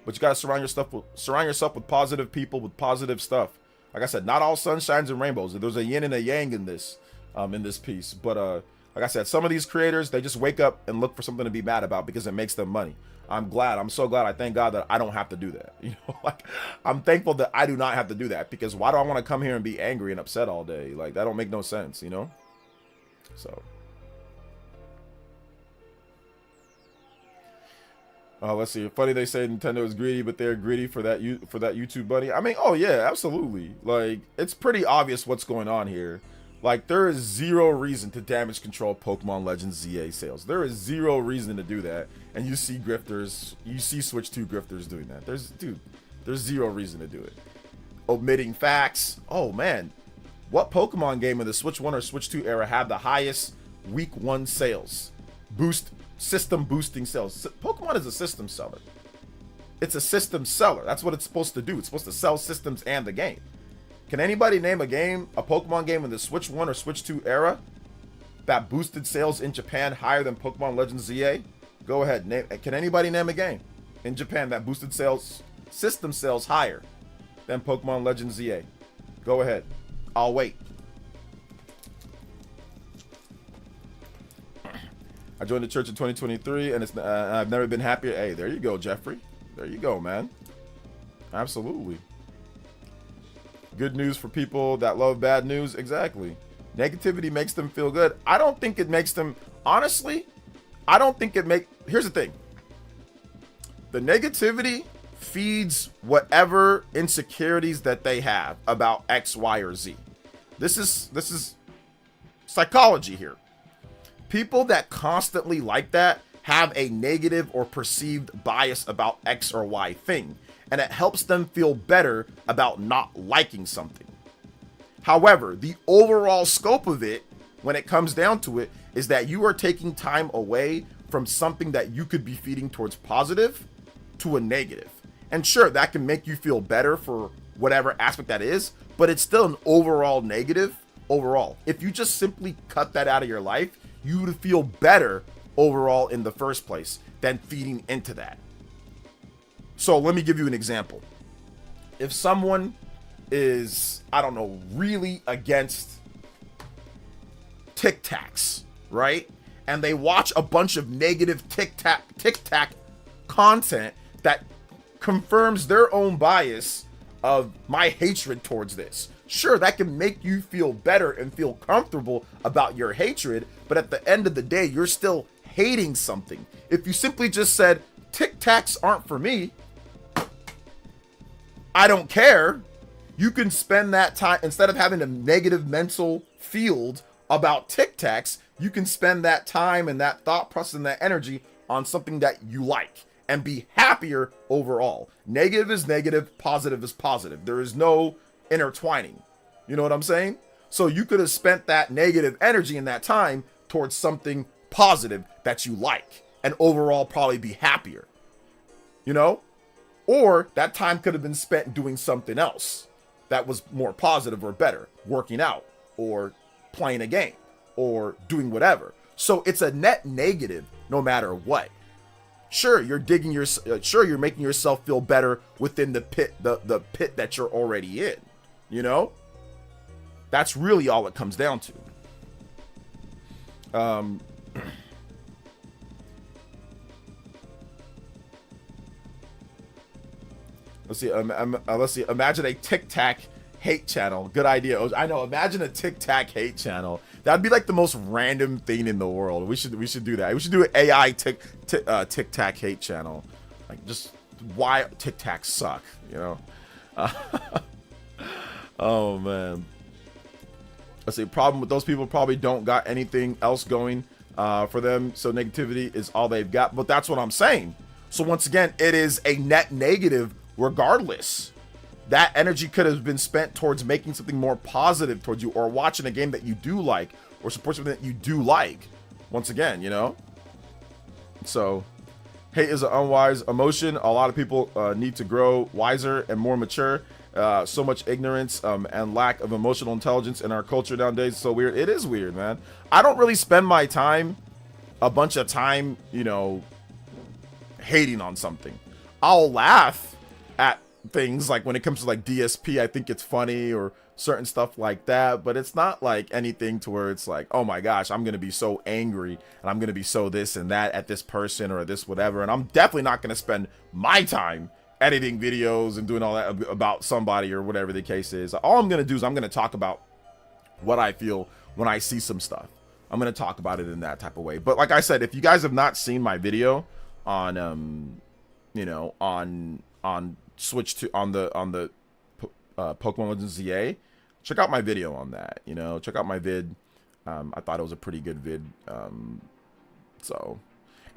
Speaker 1: But you got to surround yourself with positive people, with positive stuff. Like I said, not all sunshines and rainbows. There's a yin and a yang in this piece. But like I said, some of these creators, they just wake up and look for something to be mad about because it makes them money. I'm so glad. I thank God that I don't have to do that. You know, like I'm thankful that I do not have to do that, because why do I want to come here and be angry and upset all day? Like, that don't make no sense, you know? So. Let's see. Funny they say Nintendo is greedy, but they're greedy for that YouTube money. I mean, oh yeah, absolutely. Like, it's pretty obvious what's going on here. Like, there is zero reason to damage control Pokemon Legends ZA sales. There is zero reason to do that. And you see grifters, you see Switch 2 grifters doing that. There's zero reason to do it. Omitting facts. Oh man, what Pokemon game in the Switch 1 or Switch 2 era had the highest week 1 sales? System boosting sales. Pokemon is a system seller. It's a system seller. That's what it's supposed to do. It's supposed to sell systems and the game. Can anybody name a Pokemon game in the Switch 1 or Switch 2 era that boosted sales in Japan higher than Pokemon Legends ZA? Go ahead. Can anybody name a game in Japan that boosted system sales higher than Pokemon Legends ZA? Go ahead. I'll wait. I joined the church in 2023, and I've never been happier. Hey, there you go, Jeffrey. There you go, man. Absolutely. Good news for people that love bad news. Exactly. Negativity makes them feel good. I don't think it makes them... Honestly, I don't think it make... Here's the thing. The negativity feeds whatever insecurities that they have about X, Y, or Z. This is psychology here. People that constantly like that have a negative or perceived bias about X or Y thing, and it helps them feel better about not liking something. However, the overall scope of it, when it comes down to it, is that you are taking time away from something that you could be feeding towards positive to a negative. And sure, that can make you feel better for whatever aspect that is, but it's still an overall negative overall. If you just simply cut that out of your life, you would feel better overall in the first place than feeding into that. So let me give you an example. If someone is, I don't know, really against Tic Tacs, right? And they watch a bunch of negative Tic Tac content that confirms their own bias of my hatred towards this. Sure, that can make you feel better and feel comfortable about your hatred, but at the end of the day, you're still hating something. If you simply just said, Tic Tacs aren't for me, I don't care, you can spend that time, instead of having a negative mental field about Tic Tacs, you can spend that time and that thought process and that energy on something that you like and be happier overall. Negative is negative, positive is positive. There is no intertwining. You know what I'm saying? So you could have spent that negative energy in that time towards something positive that you like and overall probably be happier. You know? Or that time could have been spent doing something else that was more positive or better, working out or playing a game or doing whatever. So it's a net negative no matter what. Sure, you're you're making yourself feel better within the pit that you're already in. You know? That's really all it comes down to. Let's see. Imagine a Tic Tac hate channel. Good idea. I know. Imagine a Tic Tac hate channel. That'd be like the most random thing in the world. We should do that. We should do an AI Tic Tac hate channel. Like just why Tic Tacs suck. You know. Oh man. Let's see. Problem with those people probably don't got anything else going for them. So negativity is all they've got. But that's what I'm saying. So once again, it is a net negative. Regardless, that energy could have been spent towards making something more positive towards you, or watching a game that you do like, or support something that you do like. Once again, you know. So, hate is an unwise emotion. A lot of people need to grow wiser and more mature. So much ignorance and lack of emotional intelligence in our culture nowadays. So weird. It is weird, man. I don't really spend my time, a bunch of time, you know, hating on something. I'll laugh at things like when it comes to like DSP, I think it's funny or certain stuff like that, but it's not like anything to where it's like, oh my gosh, I'm gonna be so angry and I'm gonna be so this and that at this person or this whatever. And I'm definitely not gonna spend my time editing videos and doing all that about somebody or whatever the case is. All I'm gonna do is I'm gonna talk about what I feel when I see some stuff. I'm gonna talk about it in that type of way. But like I said, if you guys have not seen my video on you know, on Switch to on the Pokémon ZA, check out my video on that. You know, check out my vid. I thought it was a pretty good vid. So,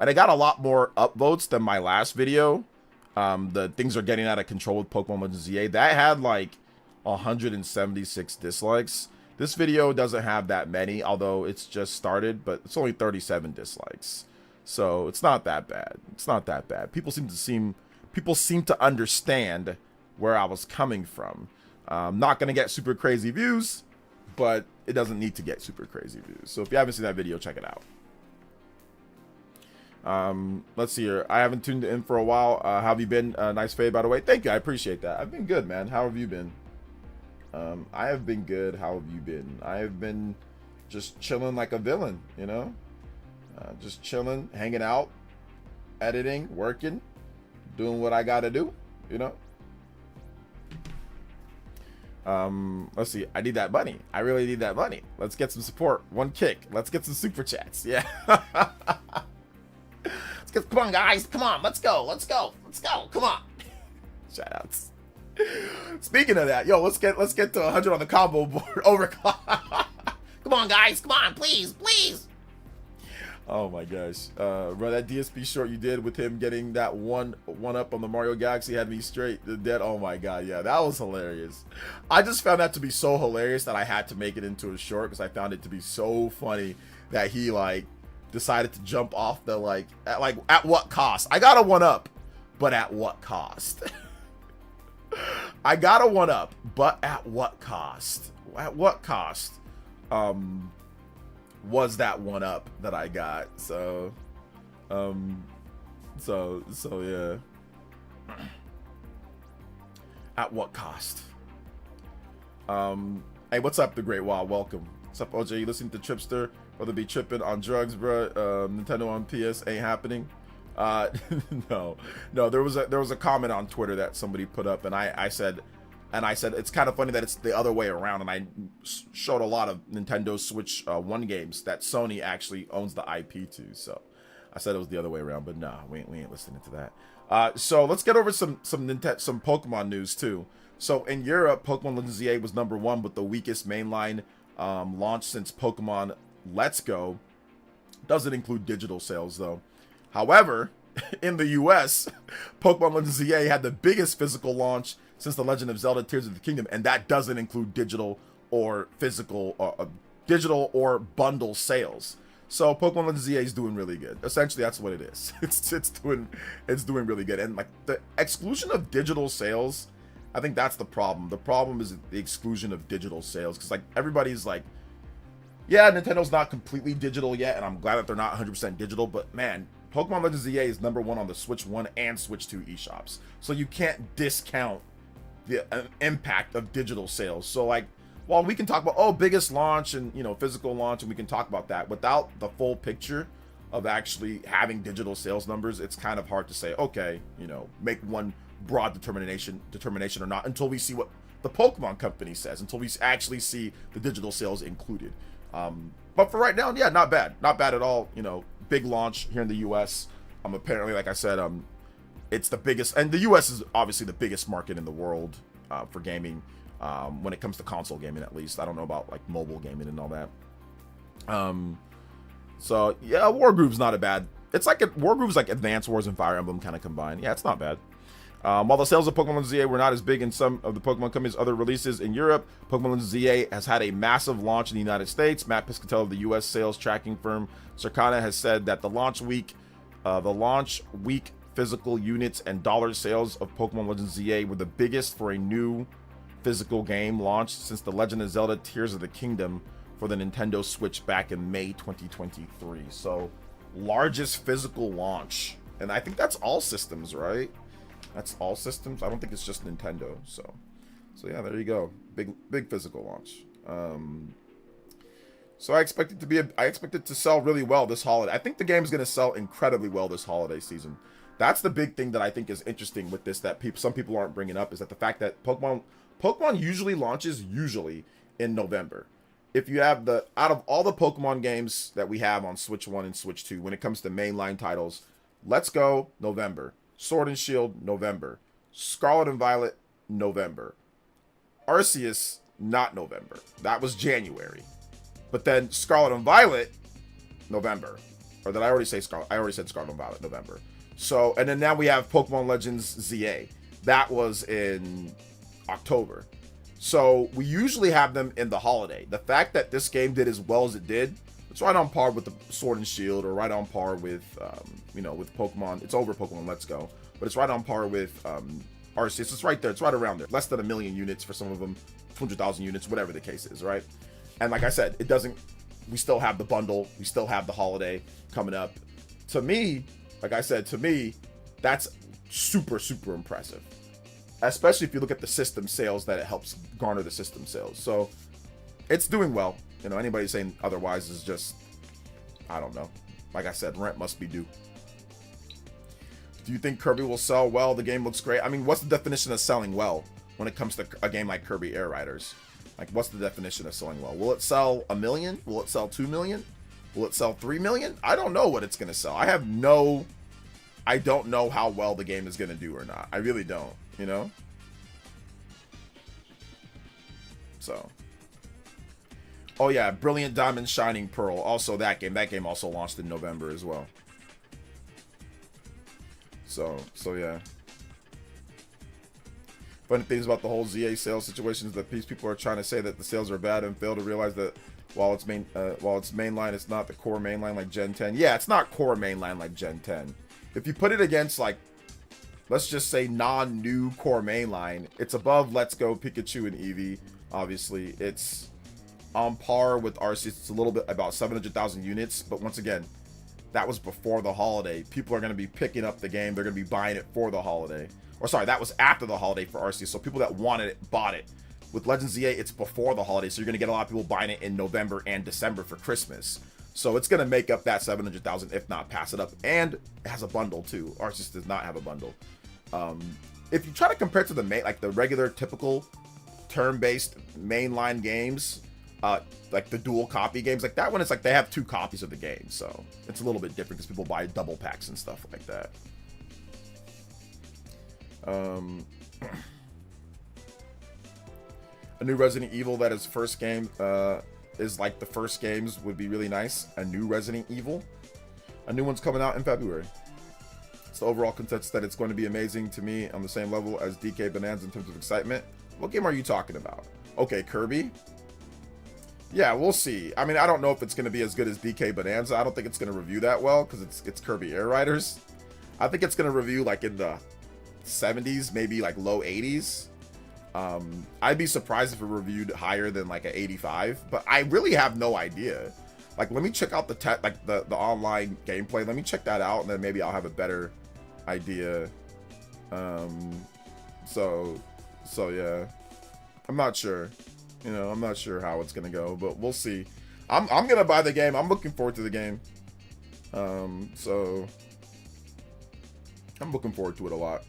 Speaker 1: and I got a lot more upvotes than my last video. The things are getting out of control with Pokémon ZA. That had like 176 dislikes. This video doesn't have that many, although it's just started, but it's only 37 dislikes. So it's not that bad. It's not that bad. People seem to understand where I was coming from. Not gonna get super crazy views, but it doesn't need to get super crazy views. So if you haven't seen that video, check it out. Let's see here. I haven't tuned in for a while. How have you been? Nice fade, by the way. Thank you. I appreciate that. I've been good, man. How have you been? I have been good. How have you been? I have been just chilling like a villain, you know? Just chilling, hanging out, editing, working, doing what I gotta do, you know? Let's see. I need that money. I really need that money. Let's get some support. One kick. Let's get some super chats. Yeah. Come on, guys. Come on. Let's go. Let's go. Let's go. Come on. Shout outs. Speaking of that, yo, let's get to 100 on the combo board. Overclock. Come on, guys. Come on. Please. Please. Oh my gosh. Bro, that DSP short you did with him getting that one up on the Mario Galaxy had me straight dead. Oh my god, yeah, that was hilarious. I just found that to be so hilarious that I had to make it into a short because I found it to be so funny that he like decided to jump off the at what cost? I got a one up, but at what cost? I got a one up, but at what cost? At what cost? Was that one up that I got? So yeah. At what cost? Hey, what's up, the Great Wall? Welcome. What's up, OJ? You listening to Tripster? Whether be tripping on drugs, bro? Nintendo on PS ain't happening. No. There was a comment on Twitter that somebody put up, and I said And I said, it's kind of funny that it's the other way around. And I showed a lot of Nintendo Switch 1 games that Sony actually owns the IP to. So I said it was the other way around, but nah, we ain't listening to that. So let's get over some Pokemon news too. So in Europe, Pokemon Legends ZA was #1 with the weakest mainline launch since Pokemon Let's Go. Doesn't include digital sales though. However, in the US, Pokemon Legends ZA had the biggest physical launch since The Legend of Zelda Tears of the Kingdom, and that doesn't include digital or physical digital or bundle sales. So Pokemon Legends ZA is doing really good. Essentially, that's what it is. It's doing really good. And like the exclusion of digital sales, I think that's the problem. The problem is the exclusion of digital sales, because like everybody's like, yeah, Nintendo's not completely digital yet, and I'm glad that they're not 100% digital, but man, Pokemon Legends ZA is #1 on the Switch 1 and Switch 2 eShops. So you can't discount the impact of digital sales. So like, while we can talk about, biggest launch and, physical launch, and we can talk about that, without the full picture of actually having digital sales numbers, it's kind of hard to say, okay, make one broad determination or not, until we see what the Pokemon company says, until we actually see the digital sales included. But for right now, yeah, not bad at all. Big launch here in the US. Apparently, like I said, it's the biggest, and the US is obviously the biggest market in the world for gaming, when it comes to console gaming, at least. I don't know about like mobile gaming and all that. So yeah, Wargroove's not a bad. It's like Wargroove's like Advance Wars and Fire Emblem kind of combined. Yeah, it's not bad. While the sales of Pokemon Legends ZA were not as big in some of the Pokemon company's other releases in Europe, Pokemon Legends ZA has had a massive launch in the United States. Matt Piscatello of the U.S. sales tracking firm Circana has said that the launch week physical units and dollar sales of Pokemon Legends ZA were the biggest for a new physical game launched since The Legend of Zelda Tears of the Kingdom for the Nintendo Switch back in May 2023. So, largest physical launch. And I think that's all systems, right? That's all systems. I don't think it's just Nintendo. So yeah, there you go. Big physical launch. So I expect it to sell really well this holiday. I think the game is going to sell incredibly well this holiday season. That's the big thing that I think is interesting with this, that some people aren't bringing up, is that the fact that Pokemon usually launches in November. If you have out of all the Pokemon games that we have on Switch 1 and Switch 2, when it comes to mainline titles, Let's Go, November. Sword and Shield, November. Scarlet and Violet, November. Arceus, not November. That was January. But then Scarlet and Violet, November. Or did I already say Scarlet? I already said Scarlet and Violet, November. So, and then now we have Pokemon Legends ZA. That was in October. So we usually have them in the holiday. The fact that this game did as well as it did, it's right on par with the Sword and Shield, or right on par with, with Pokemon. It's over Pokemon Let's Go, but it's right on par with Arceus. It's right there. It's right around there. Less than 1 million units for some of them, 200,000 units, whatever the case is, right? And like I said, we still have the bundle. We still have the holiday coming up. To me, that's super, super impressive. Especially if you look at the system sales that it helps garner the system sales. So it's doing well. Anybody saying otherwise is just, I don't know. Like I said, rent must be due. Do you think Kirby will sell well? The game looks great. I mean, what's the definition of selling well when it comes to a game like Kirby Air Riders? Like, what's the definition of selling well? Will it sell 1 million? Will it sell 2 million? Will it sell 3 million? I don't know what it's going to sell. I don't know how well the game is going to do or not. I really don't, So. Oh yeah, Brilliant Diamond Shining Pearl. Also that game also launched in November as well. So yeah. Funny things about the whole ZA sales situation is that these people are trying to say that the sales are bad and fail to realize that while it's mainline, it's not the core mainline like Gen 10. Yeah, it's not core mainline like Gen 10. If you put it against, like, let's just say non-new core mainline, it's above Let's Go, Pikachu, and Eevee. Obviously, it's on par with Arceus. It's a little bit about 700,000 units, but once again, that was before the holiday. People are going to be picking up the game. They're going to be buying it for the holiday. Or sorry, that was after the holiday for Arceus. So people that wanted it bought it. With Legends ZA, it's before the holiday, so you're going to get a lot of people buying it in November and December for Christmas. So it's going to make up that 700,000, if not pass it up. And it has a bundle too. Arceus does not have a bundle. If you try to compare it to the regular typical turn-based mainline games, like the dual copy games, like that one, it's like they have 2 copies of the game, so it's a little bit different because people buy double packs and stuff like that. A new Resident Evil that is first game is like the first games would be really nice. A new Resident Evil. A new one's coming out in February. It's the overall consensus that it's going to be amazing to me on the same level as DK Bonanza in terms of excitement. What game are you talking about? Okay, Kirby. Yeah, we'll see. I mean, I don't know if it's going to be as good as DK Bonanza. I don't think it's going to review that well because it's Kirby Air Riders. I think it's going to review like in the 70s, maybe like low 80s. I'd be surprised if it reviewed higher than like an 85, but I really have no idea. Like, let me check out the online gameplay. Let me check that out, and then maybe I'll have a better idea. So yeah, I'm not sure. You know, I'm not sure how it's gonna go, but we'll see. I'm gonna buy the game. I'm looking forward to the game. So I'm looking forward to it a lot.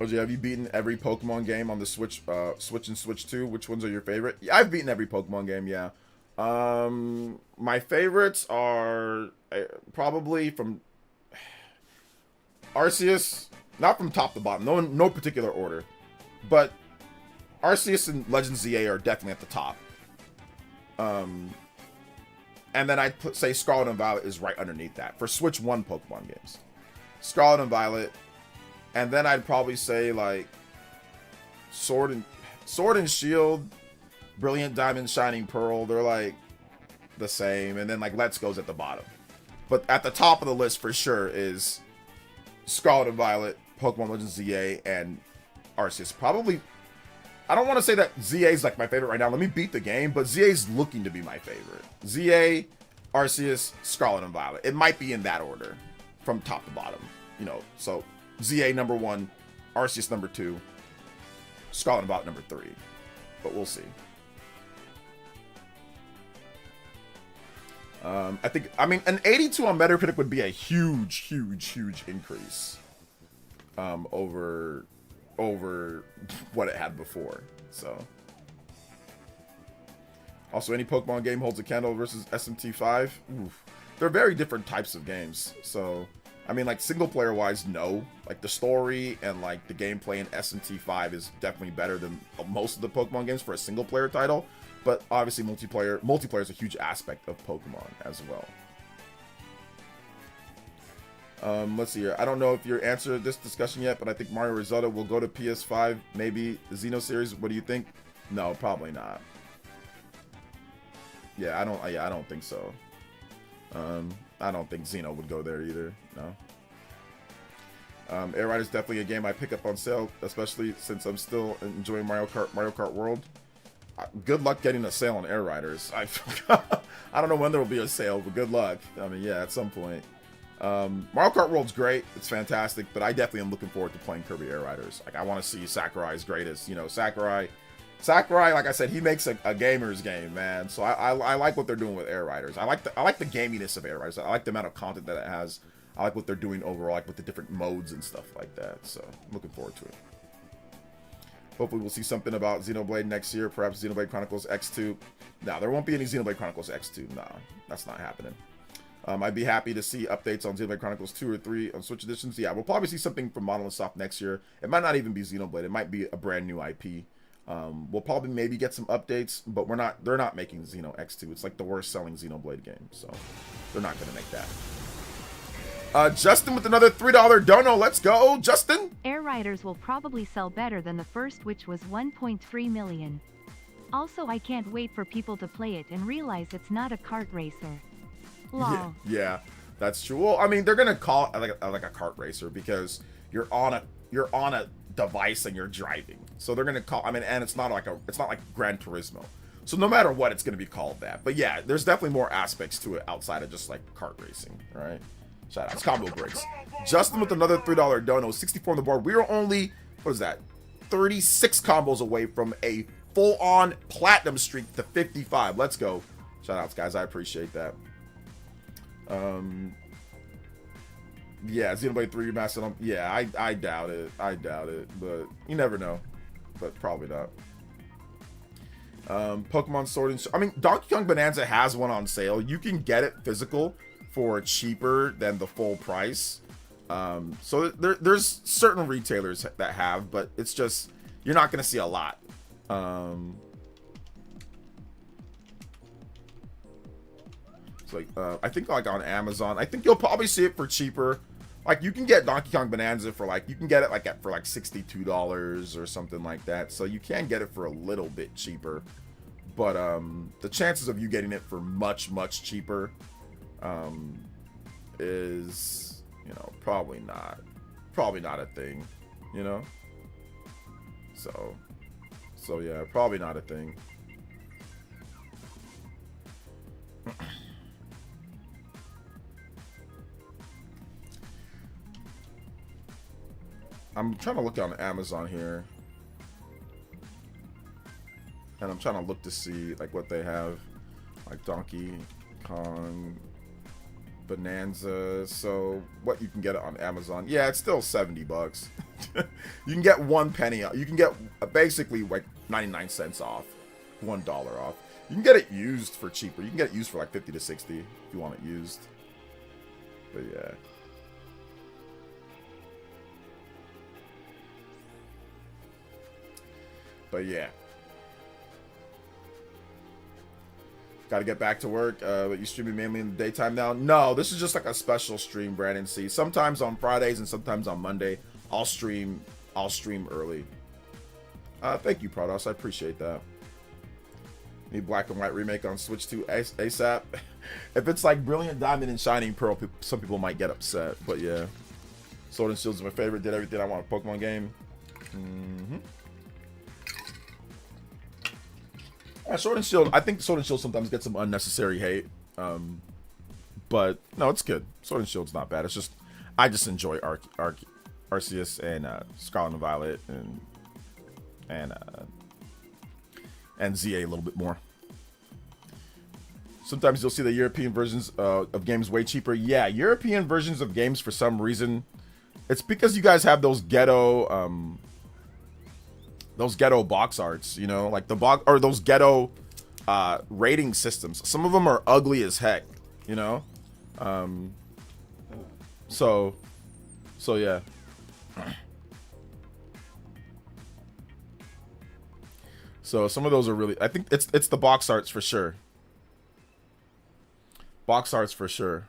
Speaker 1: OJ, have you beaten every Pokemon game on the Switch, Switch and Switch 2? Which ones are your favorite? Yeah, I've beaten every Pokemon game, yeah. My favorites are probably from Arceus, not from top to bottom, no particular order, but Arceus and Legends ZA are definitely at the top. And then I'd say Scarlet and Violet is right underneath that for Switch 1 Pokemon games. Scarlet and Violet. And then I'd probably say like Sword and Shield, Brilliant Diamond, Shining Pearl. They're like the same. And then like Let's Go's at the bottom. But at the top of the list for sure is Scarlet and Violet, Pokemon Legends ZA, and Arceus. Probably, I don't want to say that ZA is like my favorite right now. Let me beat the game, but ZA is looking to be my favorite. ZA, Arceus, Scarlet and Violet. It might be in that order from top to bottom. You know, so ZA number 1, Arceus number 2, Scarlet and Violet number 3. But we'll see. I mean, an 82 on Metacritic would be a huge increase over what it had before. So, also, any Pokemon game holds a candle versus SMT5. Oof. They're very different types of games. So, I mean, like, single player wise, no. Like, the story and like the gameplay in SMT5 is definitely better than most of the Pokemon games for a single player title. But obviously, multiplayer is a huge aspect of Pokemon as well. Let's see here. I don't know if you're answered this discussion yet, but I think Mario or Zelda will go to PS5. Maybe the Xeno series. What do you think? No, probably not. Yeah, I don't think so. I don't think Xeno would go there either. No. Air Riders is definitely a game I pick up on sale, especially since I'm still enjoying Mario Kart World. Good luck getting a sale on Air Riders. I don't know when there will be a sale, but good luck. I mean, yeah, at some point. Mario Kart World's great. It's fantastic, but I definitely am looking forward to playing Kirby Air Riders. Like, I want to see Sakurai's greatest. You know, Sakurai, like I said, he makes a gamer's game, man. So I like what they're doing with Air Riders. I like the gaminess of Air Riders. I like the amount of content that it has. I like what they're doing overall, like with the different modes and stuff like that. So I'm looking forward to it. Hopefully we'll see something about Xenoblade next year. Perhaps Xenoblade Chronicles X2. No, there won't be any Xenoblade Chronicles X2. No, that's not happening. I'd be happy to see updates on Xenoblade Chronicles 2 or 3 on Switch editions. Yeah, we'll probably see something from Monolith Soft next year. It might not even be Xenoblade. It might be a brand new IP. We'll probably maybe get some updates, but they're not making Xeno X2. It's like the worst selling Xenoblade game, so they're not going to make that. Justin with another $3 dono. Let's go, Justin.
Speaker 2: Air Riders will probably sell better than the first, which was 1.3 million. Also, I can't wait for people to play it and realize it's not a kart racer. Lol.
Speaker 1: Yeah, that's true. Well, I mean, they're gonna call it like a kart racer because you're on a device and you're driving. So they're gonna call. I mean, and it's not like Gran Turismo. So no matter what, it's gonna be called that. But yeah, there's definitely more aspects to it outside of just like kart racing, right? Shout out, it's Combo Breaks. Justin with another $3 dono, 64 on the board. We are only, what is that, 36 combos away from a full-on platinum streak to 55. Let's go. Shout outs, guys. I appreciate that. Yeah, Xenoblade 3 remastered. Yeah, I doubt it. I doubt it, but you never know. But probably not. Pokemon Sword and I mean, Donkey Kong Bonanza has one on sale. You can get it physical for cheaper than the full price. So there's certain retailers that have, but it's just you're not going to see a lot. It's like I think like on Amazon, I think you'll probably see it for cheaper. Like you can get Donkey Kong Bonanza for like you can get it like for like $62 or something like that. So you can get it for a little bit cheaper, but the chances of you getting it for much cheaper is, you know, probably not a thing, you know. So yeah, probably not a thing. I'm trying to look on Amazon here, and I'm trying to look to see like what they have, like Donkey Kong Bonanza. So what you can get it on Amazon? Yeah, it's still $70. You can get 1 penny. You can get basically like 99 cents off, $1 off. You can get it used for cheaper. You can get it used for like 50 to 60 if you want it used. But yeah. But yeah. Got to get back to work. But you streaming mainly in the daytime now? No, this is just like a special stream, Brandon C. Sometimes on Fridays and sometimes on Monday, I'll stream early. Thank you, Prodos. I appreciate that. Need Black and White remake on Switch 2 ASAP. If it's like Brilliant Diamond and Shining Pearl, some people might get upset. But yeah, Sword and Shield is my favorite. Did everything I want a Pokemon game. Yeah, Sword and Shield. I think Sword and Shield sometimes gets some unnecessary hate. But no, it's good. Sword and Shield's not bad. It's just I just enjoy Arceus and Scarlet and Violet and ZA a little bit more. Sometimes you'll see the European versions of games way cheaper. Yeah, European versions of games for some reason. It's because you guys have those ghetto box arts, you know, like the box or those ghetto rating systems. Some of them are ugly as heck, you know. So yeah. So some of those are really, I think it's the box arts for sure. Box arts for sure.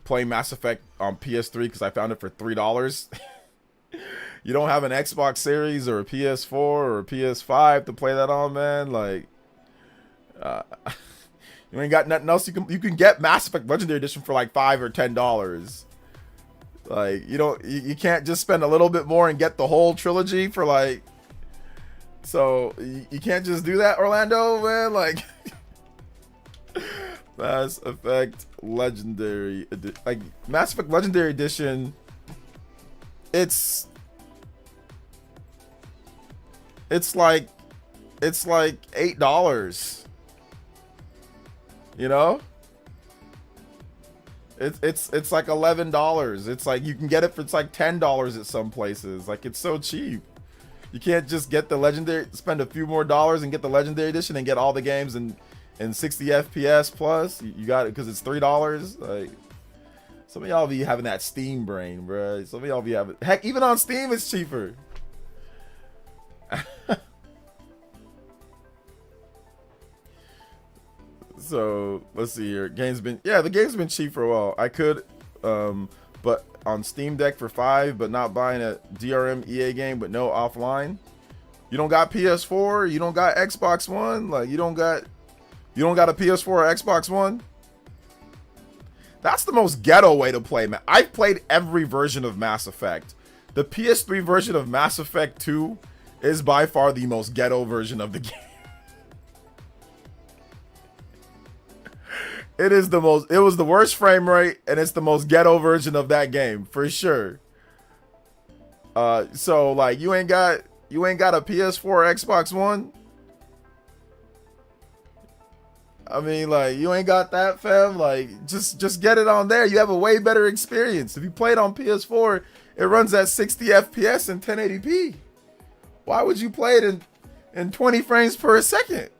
Speaker 1: Playing Mass Effect on PS3 because I found it for $3. You don't have an Xbox Series or a PS4 or a PS5 to play that on, man. Like, you ain't got nothing else. You can get Mass Effect Legendary Edition for like $5 or $10. Like, you can't just spend a little bit more and get the whole trilogy for like. So you can't just do that, Orlando, man. Like, Mass Effect Legendary, like Mass Effect Legendary Edition. It's like $8. You know. It's like $11. It's like you can get it for it's like $10 at some places. Like it's so cheap. You can't just get the legendary, spend a few more dollars and get the legendary edition and get all the games in 60 FPS plus. You got it because it's $3. Like some of y'all be having that Steam brain, bro. Some of y'all be having heck even on Steam it's cheaper. So let's see here. The game's been cheap for a while. I could, but on Steam Deck for $5, but not buying a DRM EA game with no offline. You don't got PS4. You don't got Xbox One. Like you don't got a PS4 or Xbox One. That's the most ghetto way to play, man. I've played every version of Mass Effect. The PS3 version of Mass Effect 2 is by far the most ghetto version of the game. It was the worst frame rate, and it's the most ghetto version of that game for sure. So like you ain't got a PS4 or Xbox One. I mean, like, you ain't got that, fam. Like, just get it on there. You have a way better experience. If you play it on PS4, it runs at 60 FPS and 1080p. Why would you play it in 20 frames per second?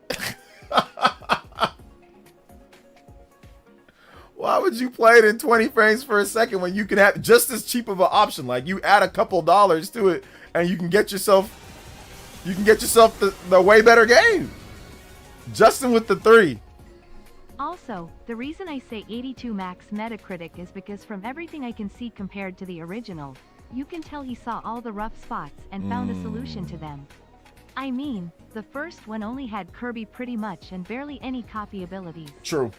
Speaker 1: Why would you play it in 20 frames per second when you can have just as cheap of an option? Like, you add a couple dollars to it and you can get yourself the way better game. Justin with the 3.
Speaker 2: Also, the reason I say 82 max Metacritic is because from everything I can see compared to the original, you can tell he saw all the rough spots and found a solution to them. I mean, the first one only had Kirby pretty much and barely any copy abilities.
Speaker 1: True.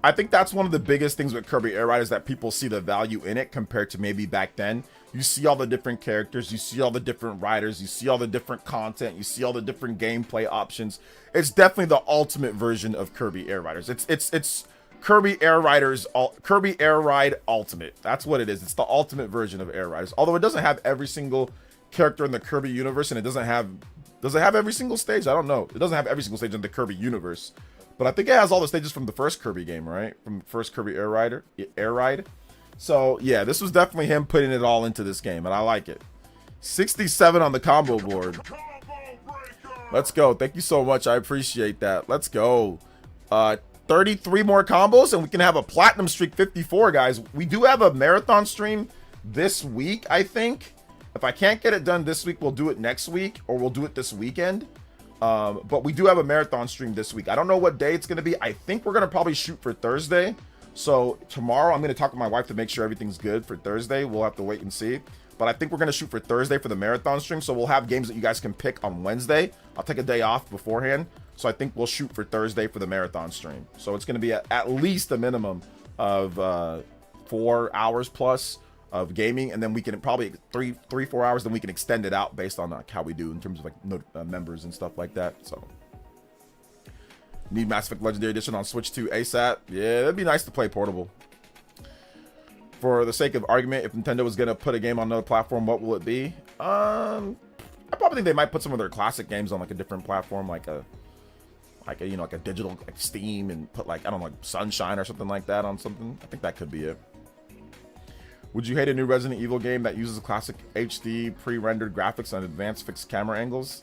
Speaker 1: I think that's one of the biggest things with Kirby Air Ride is that people see the value in it compared to maybe back then. You see all the different characters, you see all the different riders, you see all the different content, you see all the different gameplay options. It's definitely the ultimate version of Kirby Air Riders. It's Kirby Air Riders, Kirby Air Ride Ultimate. That's what it is. It's the ultimate version of Air Riders. Although it doesn't have every single character in the Kirby universe, and it doesn't have, does it have every single stage? I don't know. It doesn't have every single stage in the Kirby universe, but I think it has all the stages from the first Kirby game, right? From the first Kirby Air Ride. So yeah, this was definitely him putting it all into this game, and I like it. 67 on the combo board. Let's go. Thank you so much. I appreciate that. Let's go. 33 more combos, and we can have a platinum streak 54, guys. We do have a marathon stream this week, I think. If I can't get it done this week, we'll do it next week, or we'll do it this weekend. But we do have a marathon stream this week. I don't know what day it's going to be. I think we're going to probably shoot for Thursday. So tomorrow I'm going to talk with my wife to make sure everything's good for Thursday. We'll have to wait and see. But I think we're going to shoot for Thursday for the marathon stream. So we'll have games that you guys can pick on Wednesday. I'll take a day off beforehand. So I think we'll shoot for Thursday for the marathon stream. So it's going to be at least a minimum of 4 hours plus of gaming. And then we can probably 4 hours. Then we can extend it out based on like how we do in terms of like members and stuff like that. So need Mass Effect Legendary Edition on Switch 2 ASAP. Yeah, that'd be nice to play portable. For the sake of argument, if Nintendo was gonna put a game on another platform, what will it be? I probably think they might put some of their classic games on like a different platform, like a you know, like a digital, like Steam, and put like, I don't know, like Sunshine or something like that on something. I think that could be it. Would you hate a new Resident Evil game that uses classic HD pre-rendered graphics and advanced fixed camera angles?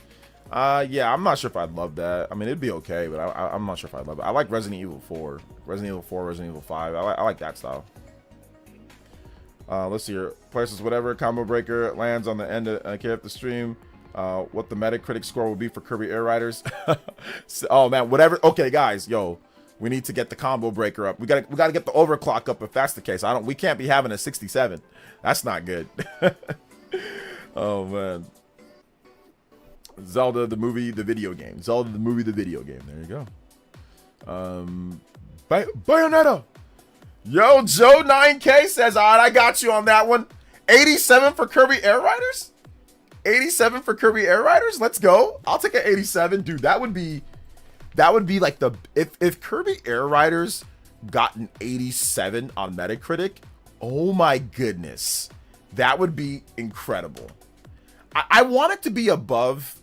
Speaker 1: Yeah, I'm not sure if I'd love that. I mean, it'd be okay, but I'm not sure if I'd love it. I like Resident Evil 4, Resident Evil 5. I like that style. Let's see here. Places whatever combo breaker lands on the end of up the stream. What the Metacritic score will be for Kirby Air Riders. Oh man, whatever. Okay, guys, yo, we need to get the combo breaker up. We gotta get the overclock up if that's the case. We can't be having a 67. That's not good. Oh man. Zelda the movie, the video game. Zelda the movie, the video game. There you go. Bayonetta. Yo, Joe 9K says, all right, I got you on that one. 87 for Kirby Air Riders? 87 for Kirby Air Riders? Let's go. I'll take an 87. Dude, that would be like the, if Kirby Air Riders got an 87 on Metacritic, oh my goodness. That would be incredible. I want it to be above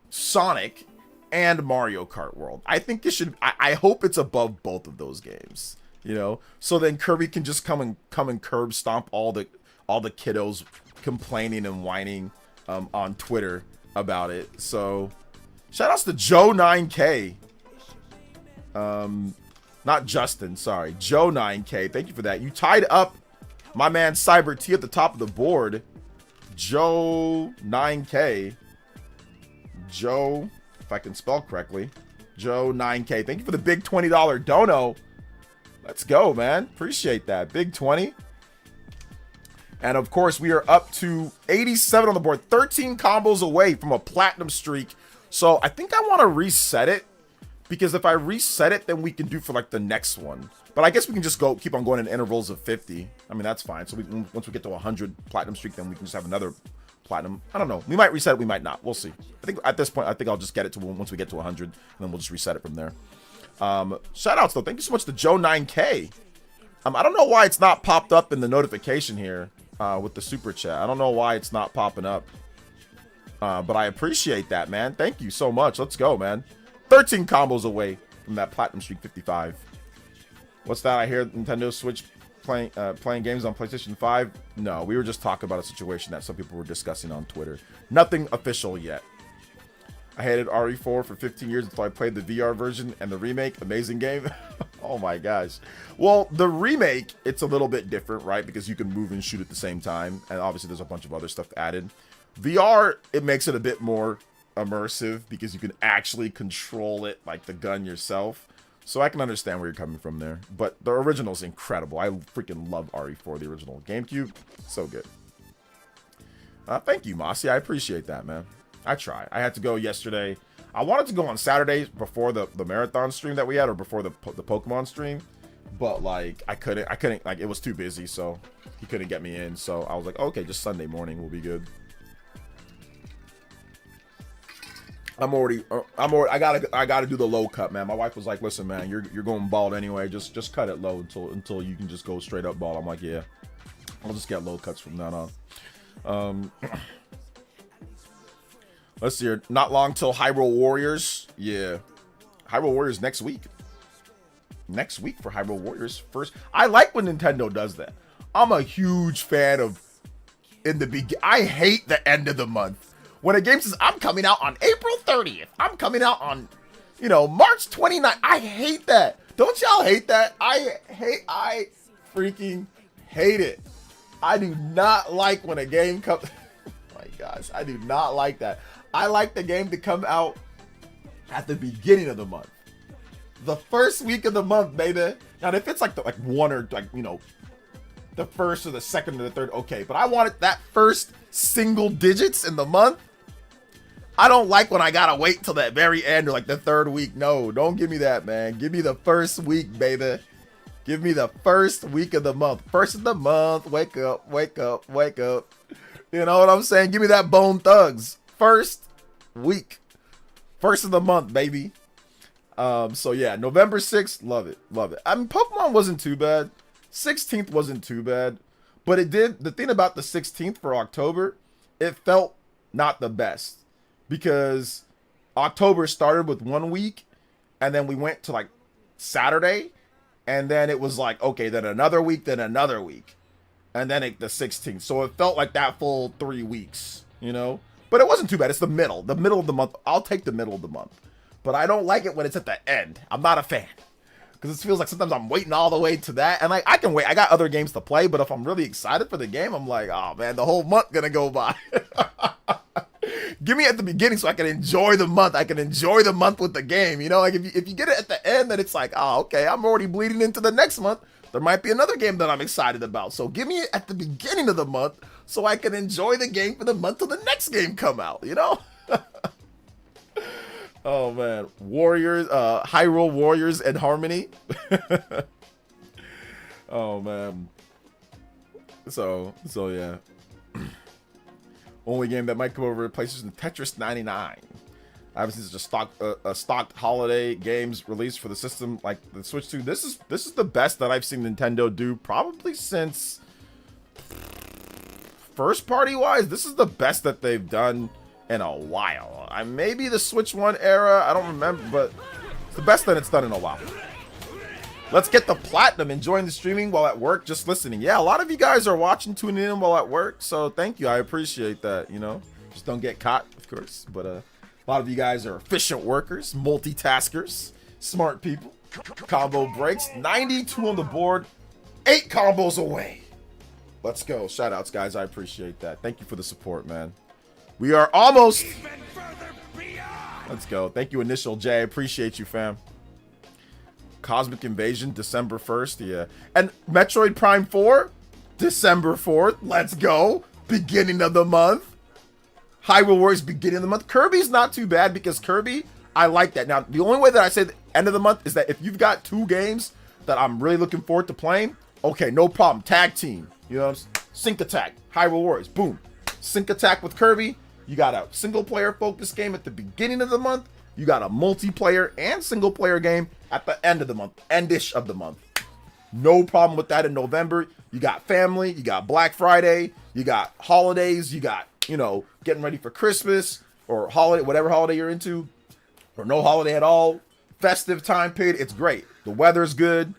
Speaker 1: Sonic and Mario Kart World. I think it should, I hope it's above both of those games. You know, so then Kirby can just come and curb stomp all the kiddos complaining and whining on Twitter about it. So shout outs to Joe 9K. Not Justin, sorry. Joe 9K. Thank you for that. You tied up my man Cyber T at the top of the board. Joe 9K. Joe, if I can spell correctly. Joe 9K. Thank you for the big $20 dono. Let's go, man. Appreciate that. Big 20. And of course, we are up to 87 on the board. 13 combos away from a platinum streak. So I think I want to reset it. Because if I reset it, then we can do for like the next one. But I guess we can just keep on going in intervals of 50. I mean, that's fine. So once we get to 100 platinum streak, then we can just have another platinum. I don't know. We might reset it. We might not. We'll see. I think at this point, I think I'll just get it to once we get to 100. And then we'll just reset it from there. Shout outs though. Thank you so much to Joe 9K. I don't know why it's not popped up in the notification here with the super chat. I don't know why it's not popping up. But I appreciate that, man. Thank you so much. Let's go, man. 13 combos away from that Platinum Streak 55. What's that? I hear Nintendo Switch playing games on PlayStation 5. No, we were just talking about a situation that some people were discussing on Twitter. Nothing official yet. I hated RE4 for 15 years until I played the VR version and the remake. Amazing game. Oh my gosh. Well, the remake, it's a little bit different, right? Because you can move and shoot at the same time. And obviously there's a bunch of other stuff added. VR, it makes it a bit more immersive because you can actually control it like the gun yourself. So I can understand where you're coming from there. But the original is incredible. I freaking love RE4, the original GameCube. So good. Thank you, Mossy. I appreciate that, man. I try. I had to go yesterday. I wanted to go on Saturday before the marathon stream that we had, or before the Pokemon stream. But, like, I couldn't, like, it was too busy, so he couldn't get me in. So I was like, okay, just Sunday morning will be good. I gotta do the low cut, man. My wife was like, listen, man, you're going bald anyway. Just cut it low until you can just go straight up bald. I'm like, yeah, I'll just get low cuts from now on. Let's see here. Not long till Hyrule Warriors. Yeah, Hyrule Warriors next week. Next week for Hyrule Warriors first. I like when Nintendo does that. I'm a huge fan of I hate the end of the month. When a game says, I'm coming out on April 30th. I'm coming out on, March 29th. I hate that. Don't y'all hate that? I freaking hate it. I do not like when a game comes. Oh my gosh, I do not like that. I like the game to come out at the beginning of the month. The first week of the month, baby. Now, if it's like one or the first or the second or the third, okay. But I want it that first single digits in the month. I don't like when I gotta wait till that very end or like the third week. No, don't give me that, man. Give me the first week, baby. Give me the first week of the month. First of the month. Wake up, wake up, wake up. You know what I'm saying? Give me that Bone Thugs. First week. First of the month, baby. So yeah, November 6th, love it, love it. I mean, Pokemon wasn't too bad. 16th wasn't too bad. But the thing about the 16th for October, it felt not the best. Because October started with 1 week, and then we went to like Saturday, and then it was like, okay, then another week, then another week, and then the 16th. So it felt like that full 3 weeks, But it wasn't too bad. It's the middle of the month. I'll take the middle of the month. But I don't like it when it's at the end. I'm not a fan. Because it feels like sometimes I'm waiting all the way to that. And I can wait. I got other games to play, but if I'm really excited for the game, I'm like, oh man, the whole month gonna go by. Give me at the beginning so I can enjoy the month. I can enjoy the month with the game. Like if you get it at the end, then it's like, oh, okay, I'm already bleeding into the next month. There might be another game that I'm excited about. So give me it at the beginning of the month so I can enjoy the game for the month till the next game come out, Oh man, Warriors, Hyrule Warriors and Harmony. Oh man. So yeah. Only game that might come over PlayStation Tetris 99. Obviously, it's just stocked holiday games released for the system like the Switch 2. This is the best that I've seen Nintendo do probably since first party wise. This is the best that they've done in a while. Maybe the Switch 1 era, I don't remember, but it's the best that it's done in a while. Let's get the platinum, enjoying the streaming while at work, just listening. Yeah, a lot of you guys are watching, tuning in while at work, so thank you. I appreciate that, Just don't get caught, of course. But a lot of you guys are efficient workers, multitaskers, smart people. Combo breaks, 92 on the board, 8 combos away. Let's go. Shout outs, guys. I appreciate that. Thank you for the support, man. We are almost. Let's go. Thank you, Initial J. I appreciate you, fam. Cosmic Invasion, December 1st. Yeah. And Metroid Prime 4, December 4th. Let's go. Beginning of the month. Hyrule Warriors, beginning of the month. Kirby's not too bad because Kirby, I like that. Now, the only way that I say the end of the month is that if you've got 2 games that I'm really looking forward to playing, okay, no problem. Tag team. Sync Attack. Hyrule Warriors. Boom. Sync Attack with Kirby. You got a single player focus game at the beginning of the month. You got a multiplayer and single player game at the end of the month, endish of the month. No problem with that in November. You got family, you got Black Friday, you got holidays, you got, getting ready for Christmas or holiday, whatever holiday you're into, or no holiday at all. festive time period, it's great. The weather's good,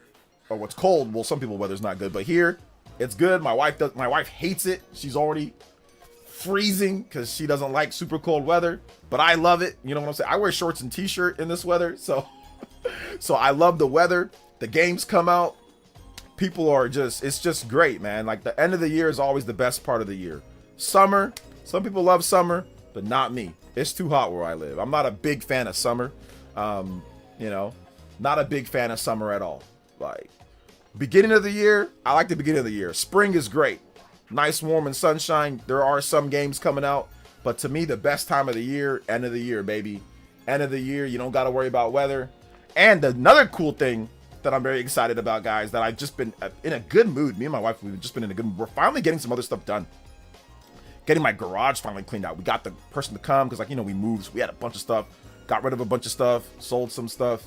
Speaker 1: or what's cold. Well, some people weather's not good, but here it's good. My wife hates it. She's already freezing because she doesn't like super cold weather, but I love it. You know what I'm saying? I wear shorts and t-shirt in this weather, so I love the weather. The games come out. People are it's just great, man. Like the end of the year is always the best part of the year. Summer, some people love summer, but not me. It's too hot where I live. I'm not a big fan of summer. You know, not a big fan of summer at all. Like beginning of the year, I like the beginning of the year. Spring is great. Nice, warm, and sunshine. There are some games coming out, but to me, the best time of the year, end of the year, baby. End of the year, you don't got to worry about weather. And another cool thing that I'm very excited about, guys, that I've just been in a good mood. Me and my wife, we've just been in a good mood. We're finally getting some other stuff done. Getting my garage finally cleaned out. We got the person to come because, like, you know, we moved. So we had a bunch of stuff. Got rid of a bunch of stuff. Sold some stuff.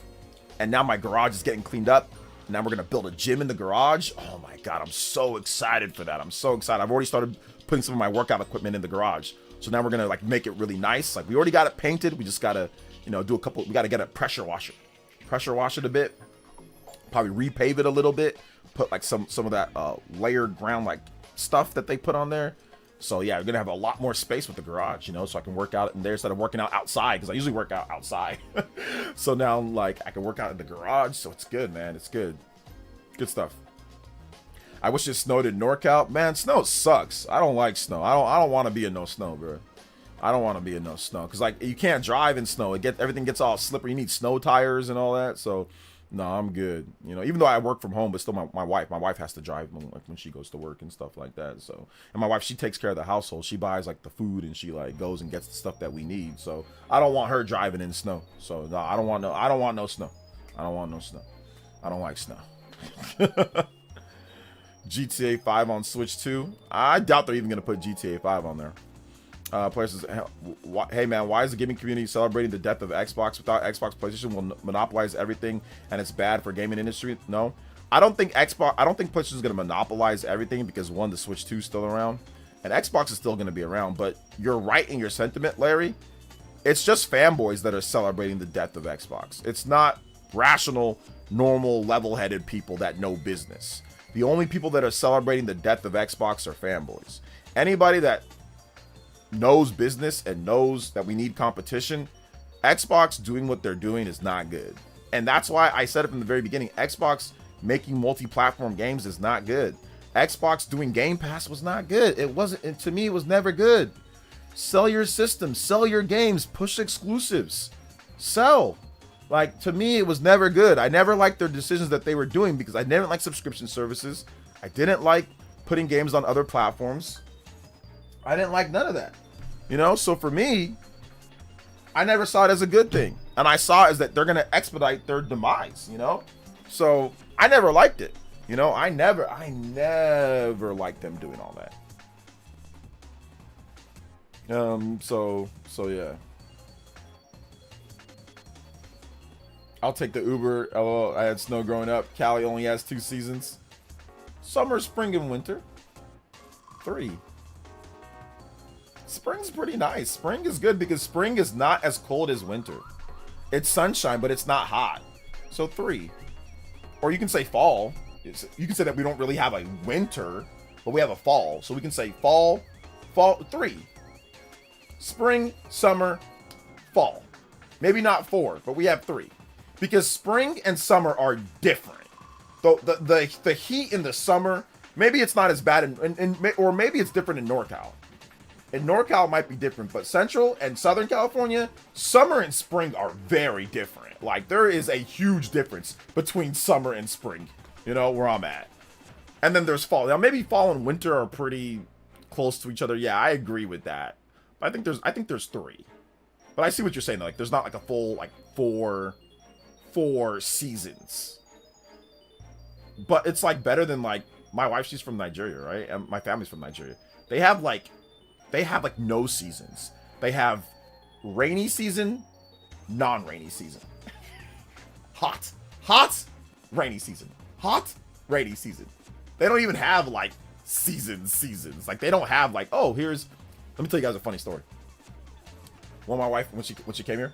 Speaker 1: And now my garage is getting cleaned up. Now we're going to build a gym in the garage. Oh, my God. I'm so excited for that. I'm so excited. I've already started putting some of my workout equipment in the garage. So now we're going to, like, make it really nice. Like, we already got it painted. We just got to, you know, do a couple. We got to get a pressure washer. Pressure wash it a bit. Probably repave it a little bit. Put, like, some of that layered ground, like, stuff that they put on there. So, yeah, we're going to have a lot more space with the garage, you know, so I can work out in there instead of working out outside, because I usually work out outside. So now, like, I can work out in the garage, so it's good, man. It's good. Good stuff. I wish it snowed in NorCal. Man, snow sucks. I don't like snow. I don't want to be in no snow, bro. I don't want to be in no snow, because, like, you can't drive in snow. Everything gets all slippery. You need snow tires and all that, so... No, I'm good. You know, even though I work from home, but still my wife has to drive when she goes to work and stuff like that. So, and my wife, she takes care of the household. She buys like the food and she like goes and gets the stuff that we need. So I don't want her driving in snow. So no, I don't want no snow. I don't want no snow. I don't like snow. GTA 5 on Switch 2. I doubt they're even going to put GTA 5 on there. Players says, hey man, why is the gaming community celebrating the death of Xbox? Without Xbox, PlayStation will monopolize everything, and it's bad for gaming industry. No, I don't think PlayStation is going to monopolize everything, because one, the Switch 2 is still around, and Xbox is still going to be around. But you're right in your sentiment, Larry. It's just fanboys that are celebrating the death of Xbox. It's not rational, normal, level-headed people that know business. The only people that are celebrating the death of Xbox are fanboys. Anybody that knows business and knows that we need competition, Xbox doing what they're doing is not good. And that's why I said it from the very beginning, Xbox making multi-platform games is not good. Xbox doing Game Pass was not good. It wasn't, to me, it was never good. Sell your system, sell your games, push exclusives, sell. Like, to me, it was never good. I never liked their decisions that they were doing, because I didn't like subscription services. I didn't like putting games on other platforms. I didn't like none of that. You know, so for me, I never saw it as a good thing. And I saw it as that they're going to expedite their demise, you know? So I never liked it. You know, I never liked them doing all that. So yeah. I'll take the Uber. Oh, I had snow growing up. Cali only has 2 seasons. Summer, spring, and winter. 3. Spring's pretty nice. Spring is good because spring is not as cold as winter. It's sunshine, but it's not hot. So 3. Or you can say fall. You can say that we don't really have a winter, but we have a fall. So we can say fall, 3. Spring, summer, fall. Maybe not 4, but we have 3. Because spring and summer are different. The heat in the summer, maybe it's not as bad, or maybe it's different in NorCal. In NorCal, it might be different, but Central and Southern California, summer and spring are very different. Like, there is a huge difference between summer and spring, you know, where I'm at. And then there's fall. Now, maybe fall and winter are pretty close to each other. Yeah, I agree with that. But I think there's 3. But I see what you're saying, though. Like, there's not like a full, like, four seasons. But it's, like, better than, like, my wife, she's from Nigeria, right? And my family's from Nigeria. They have no seasons. They have rainy season, non-rainy season. Hot, rainy season. Hot, rainy season. They don't even have like seasons. Like, they don't have like, oh, let me tell you guys a funny story. Well, my wife, when she came here,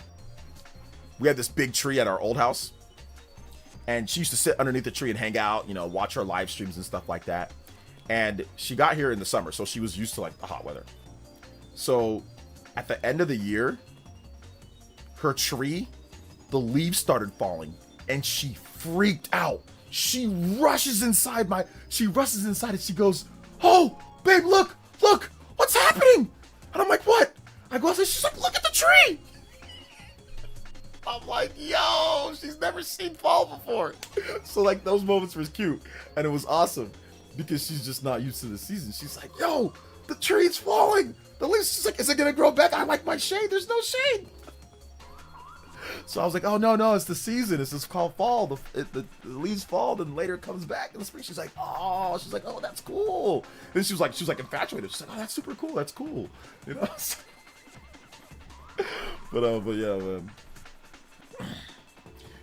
Speaker 1: we had this big tree at our old house, and she used to sit underneath the tree and hang out, you know, watch our live streams and stuff like that. And she got here in the summer, so she was used to like the hot weather. So at the end of the year, her tree, the leaves started falling, and she freaked out. She rushes inside and she goes, "Oh, babe, look, what's happening?" And I'm like, "What?" I go outside, she's like, "Look at the tree." I'm like, yo, she's never seen fall before. So like those moments were cute, and it was awesome because she's just not used to the season. She's like, "Yo, the tree's falling. The leaves." She's like, "Is it gonna grow back? I like my shade. There's no shade." So I was like, "Oh no, it's the season. It's just called fall. The leaves fall, then later it comes back in the spring." She's like, "Oh," "that's cool." Then she was like infatuated. She's like, "Oh, that's super cool. That's cool." You know. But yeah, man.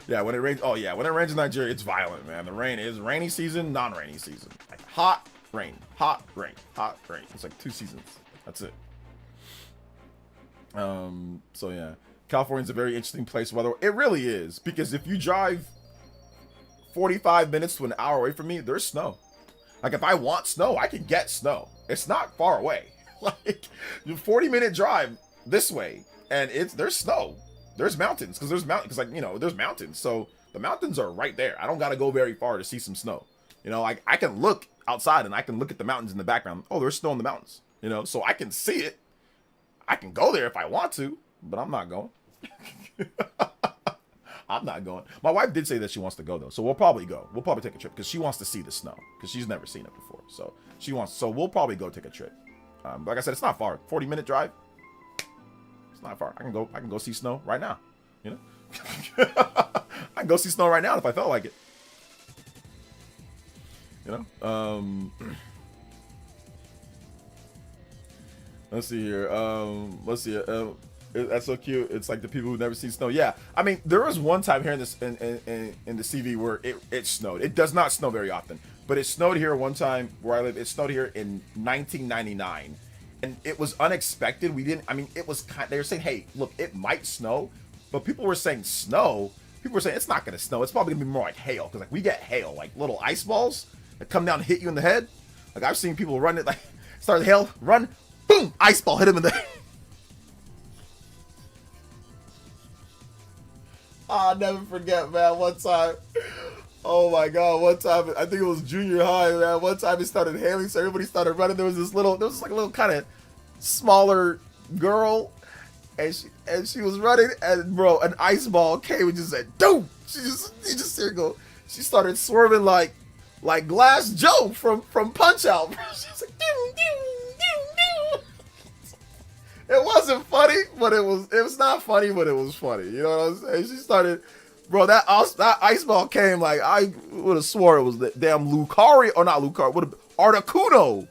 Speaker 1: Yeah, when it rains. Oh yeah, when it rains in Nigeria, it's violent, man. The rain is rainy season, non-rainy season. Like hot rain, hot rain, hot rain. It's like 2 seasons. That's it. So yeah, California's a very interesting place. Weather, it really is, because if you drive 45 minutes to an hour away from me, there's snow. Like if I want snow, I can get snow. It's not far away. Like 40-minute drive this way, and there's snow. There's mountains, because like, you know, there's mountains. So the mountains are right there. I don't got to go very far to see some snow. You know, I can look outside and I can look at the mountains in the background. Oh, there's snow in the mountains, you know, so I can see it. I can go there if I want to, but I'm not going. I'm not going. My wife did say that she wants to go though. So we'll probably go. We'll probably take a trip because she wants to see the snow, because she's never seen it before. So we'll probably go take a trip. Like I said, it's not far. 40-minute drive. Not far. I can go see snow right now, you know. I can go see snow right now if I felt like it, you know. Let's see here. That's so cute. It's like the people who've never seen snow. Yeah, I mean, there was one time here in this in the CV where it snowed. It does not snow very often, but it snowed here one time where I live. It snowed here in 1999. And it was unexpected. It was they were saying, "Hey, look, it might snow," but people were saying snow. People were saying it's not going to snow. It's probably going to be more like hail, because like we get hail, like little ice balls that come down and hit you in the head. Like I've seen people run it, like start the hail, run, boom, ice ball hit him in the head. I'll never forget, man. One time, oh my god, one time, I think it was junior high, man. One time it started hailing, so everybody started running. There was like a little kind of smaller girl, and she was running, and bro, an ice ball came and just said, "Doom!" You just hear her go. She started swerving like Glass Joe from Punch Out. She's like, "Doom, doom, doom, doom." It wasn't funny, but it was not funny, but it was funny. You know what I'm saying? She started. Bro, that ice ball came like I would have swore it was the damn Lucario, or not Lucario, would have Articuno.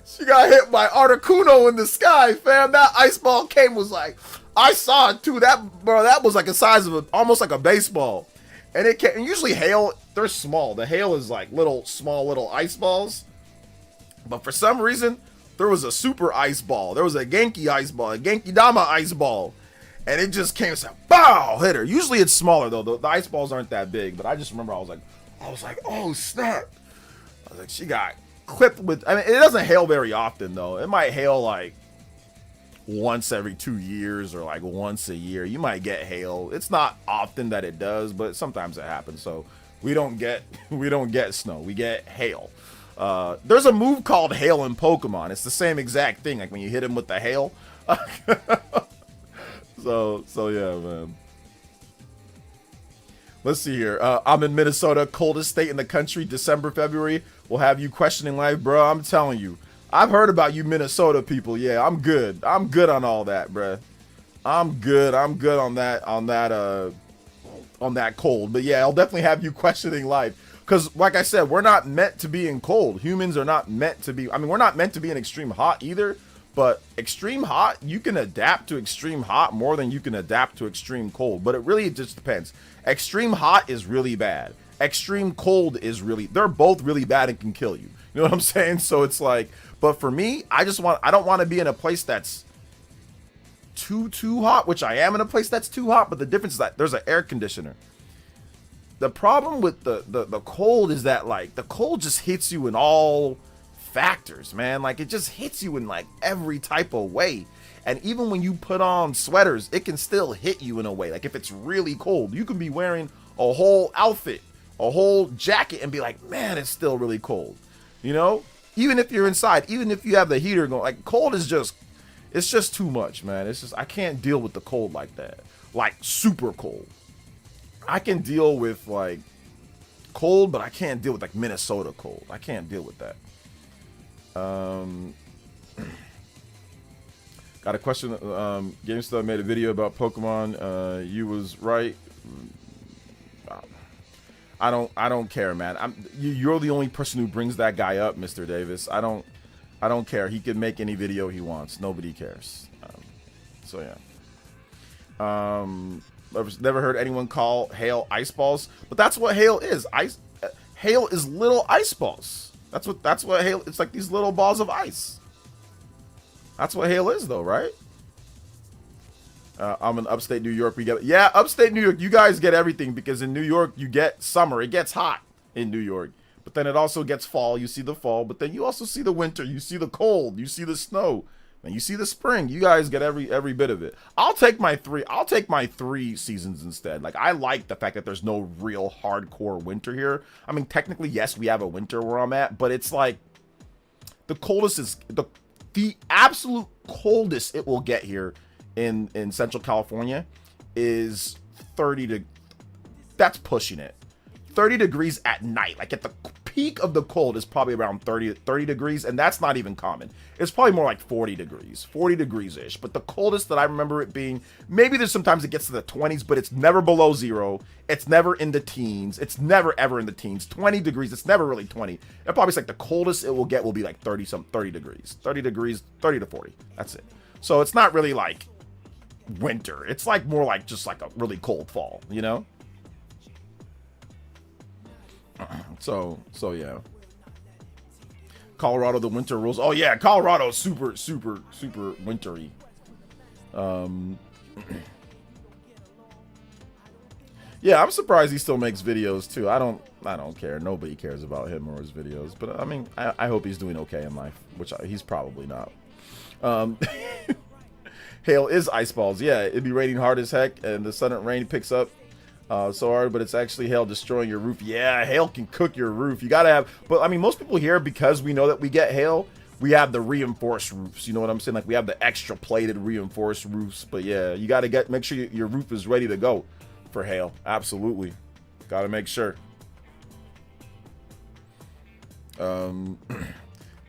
Speaker 1: She got hit by Articuno in the sky, fam. That ice ball came, was like, I saw it too. That was like the size of almost like a baseball, and it came. And usually hail, they're small. The hail is like small little ice balls, but for some reason, there was a super ice ball. There was a Genki ice ball, a Genki Dama ice ball. And it just came and said, bow, hit her. Usually it's smaller though. The ice balls aren't that big. But I just remember I was like, oh snap. I was like, she got clipped with, I mean, it doesn't hail very often though. It might hail like once every 2 years or like once a year. You might get hail. It's not often that it does, but sometimes it happens. So we don't get snow. We get hail. There's a move called hail in Pokemon. It's the same exact thing, like when you hit him with the hail. So yeah, man. Let's see here. I'm in Minnesota, coldest state in the country. December, February will have you questioning life, bro. I'm telling you, I've heard about you Minnesota people. Yeah, I'm good on all that, bro. I'm good on that cold. But yeah, I'll definitely have you questioning life. Because, like I said, we're not meant to be in cold. Humans are not meant to be. I mean, we're not meant to be in extreme hot either. But extreme hot, you can adapt to extreme hot more than you can adapt to extreme cold. But it really just depends. Extreme hot is really bad. Extreme cold is they're both really bad and can kill you. You know what I'm saying? So it's like, but for me, I don't want to be in a place that's too hot, which I am in a place that's too hot, but the difference is that there's an air conditioner. The problem with the cold is that, like, the cold just hits you in all factors, man. Like, it just hits you in, like, every type of way. And even when you put on sweaters, it can still hit you in a way. Like, if it's really cold, you can be wearing a whole outfit, a whole jacket, and be like, man, it's still really cold. You know? Even if you're inside, even if you have the heater going, like, cold is just, it's just too much, man. It's just, I can't deal with the cold like that. Like, super cold. I can deal with, like, cold, but I can't deal with, like, Minnesota cold. I can't deal with that. Got a question. GameStop made a video about Pokemon. You was right. I don't care, man. You're the only person who brings that guy up, Mr. Davis. I don't care. He can make any video he wants. Nobody cares. So yeah. Never heard anyone call hail ice balls, but that's what hail is. Hail is little ice balls. That's what hail. It's like these little balls of ice. That's what hail is, though, right? I'm in upstate New York. We get, yeah, upstate New York. You guys get everything because in New York you get summer. It gets hot in New York, but then it also gets fall. You see the fall, but then you also see the winter. You see the cold. You see the snow. And you see the spring. You guys get every bit of it. I'll take my 3 seasons instead. Like, I like the fact that there's no real hardcore winter here. I mean, technically, yes, we have a winter where I'm at, but it's like the coldest is the absolute coldest it will get here in Central California is 30 that's pushing it. 30 degrees at night. Like, at the peak of the cold is probably around 30 degrees, and that's not even common. It's probably more like 40 degrees-ish. But the coldest that I remember it being, maybe there's sometimes it gets to the 20s, but it's never below 0. It's never in the teens. It's never ever in the teens. 20 degrees, it's never really 20. It probably is like the coldest it will get will be like 30 degrees. 30 degrees, 30 to 40. That's it. So it's not really like winter. It's like more like just like a really cold fall, you know? So yeah. Colorado, the winter rules. Oh yeah, Colorado's super wintry. Yeah, I'm surprised he still makes videos too. I don't care. Nobody cares about him or his videos. But I mean, I hope he's doing okay in life, which he's probably not. Hail is ice balls. Yeah, it'd be raining hard as heck, and the sudden rain picks up so hard, but it's actually hail destroying your roof. Yeah, hail can cook your roof. You gotta have, but I mean, most people here, because we know that we get hail, we have the reinforced roofs. You know what I'm saying? Like, we have the extra plated reinforced roofs. But yeah, you gotta make sure your roof is ready to go for hail. Absolutely, gotta make sure.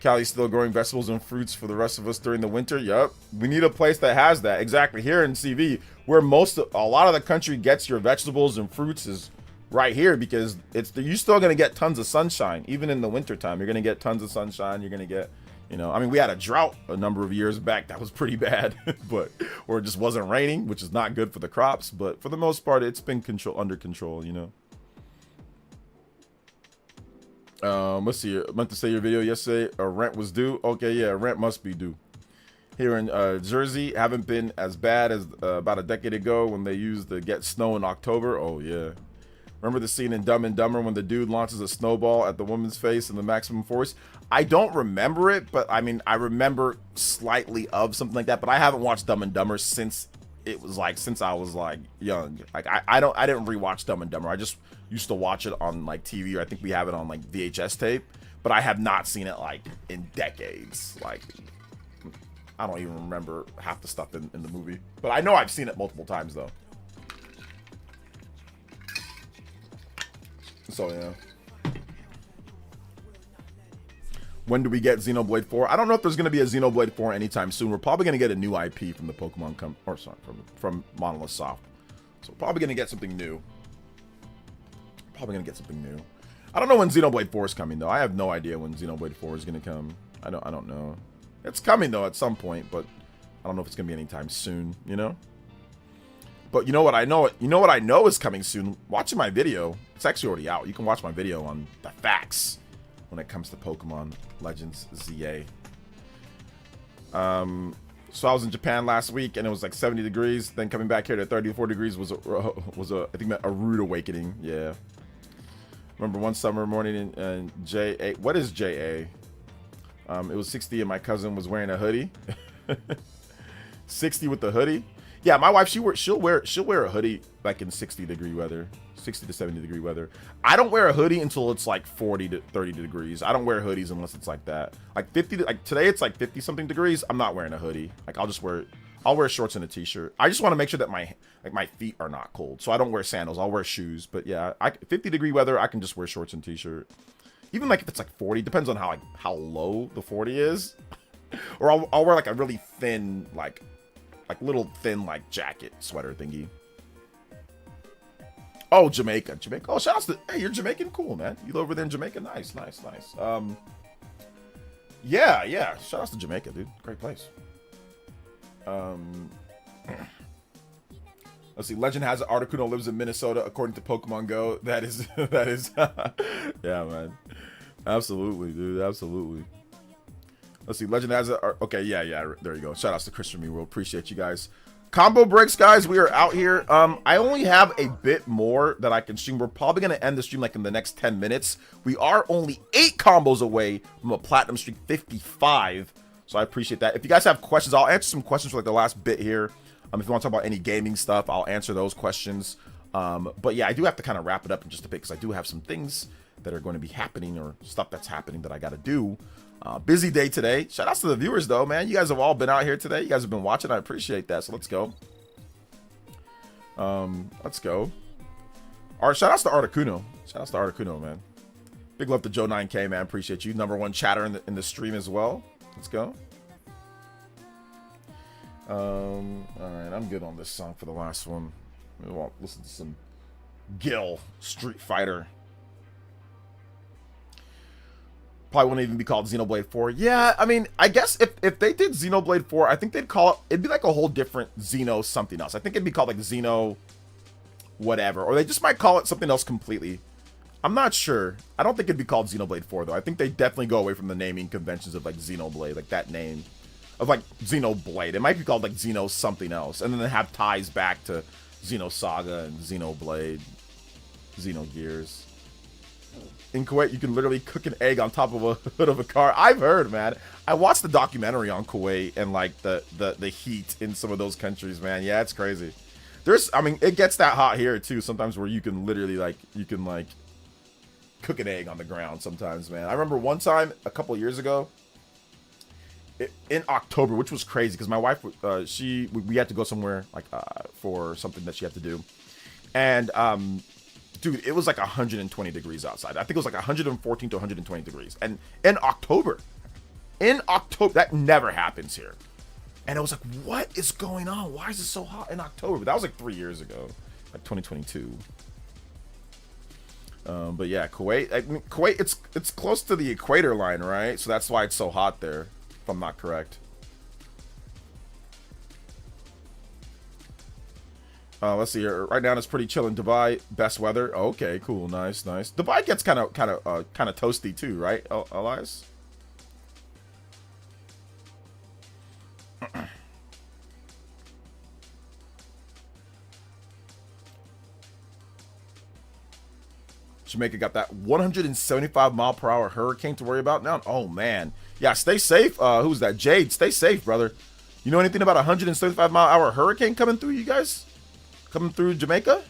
Speaker 1: Cali's still growing vegetables and fruits for the rest of us during the winter. Yup. We need a place that has that. Exactly. Here in CV, where a lot of the country gets your vegetables and fruits is right here, because you're still going to get tons of sunshine. Even in the wintertime, you're going to get tons of sunshine. You're going to get, you know, I mean, we had a drought a number of years back. That was pretty bad, but or it just wasn't raining, which is not good for the crops. But for the most part, it's been under control, you know. Let's see. I meant to say your video yesterday. Rent was due. Okay, yeah, rent must be due. Here in Jersey, haven't been as bad as about a decade ago when they used to get snow in October. Oh yeah, remember the scene in Dumb and Dumber when the dude launches a snowball at the woman's face in the maximum force? I don't remember it, but I mean, I remember slightly of something like that. But I haven't watched Dumb and Dumber since I was like young. Like I didn't rewatch Dumb and Dumber. I just used to watch it on like TV, or I think we have it on like VHS tape, but I have not seen it like in decades. Like, I don't even remember half the stuff in the movie, but I know I've seen it multiple times though. So yeah. When do we get Xenoblade 4? I don't know if there's going to be a Xenoblade 4 anytime soon. We're probably going to get a new IP from the Pokemon from Monolith Soft. So probably going to get something new. I don't know when Xenoblade 4 is coming though. I have no idea when Xenoblade 4 is going to come. I don't know. It's coming though at some point, but I don't know if it's going to be anytime soon, you know? But you know what I know? You know what I know is coming soon? Watching my video. It's actually already out. You can watch my video on the facts when it comes to Pokemon Legends ZA. So I was in Japan last week and it was like 70 degrees. Then coming back here to 34 degrees was I think a rude awakening. Yeah. Remember one summer morning in JA. What is JA? It was 60 and my cousin was wearing a hoodie. 60 with the hoodie. Yeah, my wife, she'll wear a hoodie like in 60-degree weather, 60 to 70-degree weather. I don't wear a hoodie until it's like 40 to 30 degrees. I don't wear hoodies unless it's like that. Like 50, like today it's like 50 something degrees. I'm not wearing a hoodie. Like I'll wear shorts and a t-shirt. I just want to make sure that my feet are not cold. So I don't wear sandals. I'll wear shoes. But yeah, 50-degree weather, I can just wear shorts and t-shirt. Even like if it's like 40, depends on how low the 40 is. Or I'll wear like a really thin like little thin like jacket sweater thingy. Oh, Jamaica. Oh, shout out to, hey, you're Jamaican, cool, man. You live over there in Jamaica, nice. Yeah, shout out to Jamaica, dude, great place. Let's see, legend has it Articuno lives in Minnesota according to Pokemon Go. That is yeah, man, absolutely, dude, absolutely. Let's see, legend has it. Okay, yeah, there you go. Shout outs to Christian Me World. Appreciate you guys. Combo breaks, guys. We are out here. I only have a bit more that I can stream. We're probably going to end the stream like in the next 10 minutes. We are only 8 combos away from a platinum streak 55. So I appreciate that. If you guys have questions, I'll answer some questions for like the last bit here. If you want to talk about any gaming stuff, I'll answer those questions. But yeah, I do have to kind of wrap it up in just a bit because I do have some things that are going to be happening or stuff that's happening that I got to do. Busy day today. Shout outs to the viewers though, man. You guys have all been out here today. You guys have been watching. I appreciate that. So let's go. Let's go. All right, shout outs to Articuno. Shout outs to Articuno, man. Big love to Joe 9K, man. Appreciate you. #1 chatter in the stream as well. Let's go. All right, I'm good on this song for the last one. We'll listen to some Gil Street Fighter. Probably wouldn't even be called Xenoblade 4. Yeah, I mean, I guess if they did Xenoblade 4, I think they'd call it, it'd be like a whole different Xeno something else. I think it'd be called like Xeno whatever. Or they just might call it something else completely. I'm not sure. I don't think it'd be called Xenoblade 4, though. I think they definitely go away from the naming conventions of like Xenoblade, like that name. Of like Xenoblade. It might be called like Xeno something else. And then they have ties back to Xenosaga and Xenoblade, Xenogears. In Kuwait, you can literally cook an egg on top of a hood of a car. I've heard, man. I watched the documentary on Kuwait and like the heat in some of those countries, man. Yeah, it's crazy. I mean, it gets that hot here too. Sometimes where you can literally like cook an egg on the ground. Sometimes, man. I remember one time a couple years ago in October, which was crazy because my wife, we had to go somewhere like for something that she had to do, and dude, it was like 120 degrees outside. I think it was like 114 to 120 degrees. And in October, that never happens here. And I was like, what is going on? Why is it so hot in October? But that was like 3 years ago, like 2022. But yeah, Kuwait, it's close to the equator line, right? So that's why it's so hot there, if I'm not correct. Let's see here. Right now it's pretty chill in Dubai. Best weather. Okay, cool, nice. Dubai gets kind of toasty too, right, Elias? Jamaica got that 175-mile-per-hour hurricane to worry about now. Oh man, yeah. Stay safe. Who's that? Jade. Stay safe, brother. You know anything about a 175-mile-per-hour hurricane coming through, you guys? Coming through Jamaica?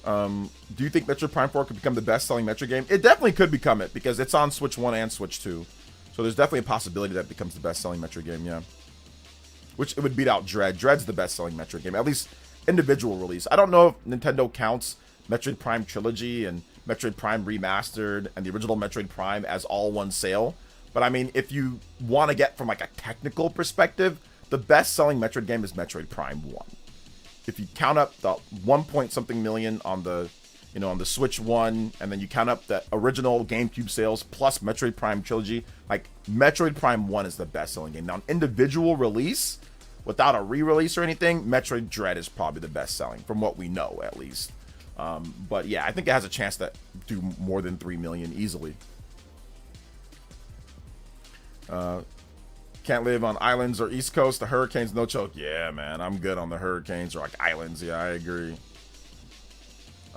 Speaker 1: Do you think Metroid Prime 4 could become the best-selling Metroid game? It definitely could become it, because it's on Switch 1 and Switch 2. So there's definitely a possibility that it becomes the best-selling Metroid game, yeah. Which it would beat out Dread. Dread's the best-selling Metroid game, at least individual release. I don't know if Nintendo counts Metroid Prime Trilogy and Metroid Prime Remastered and the original Metroid Prime as all one sale. But I mean, if you want to get from like a technical perspective, the best-selling Metroid game is Metroid Prime 1. If you count up the 1 point something million on the, on the Switch 1, and then you count up the original GameCube sales plus Metroid Prime Trilogy, like Metroid Prime 1 is the best-selling game. Now, an individual release, without a re-release or anything, Metroid Dread is probably the best-selling, from what we know, at least. But yeah, I think it has a chance to do more than 3 million easily. Can't live on islands or East Coast. The hurricanes, no choke. Yeah, man, I'm good on the hurricanes or like islands. Yeah, I agree.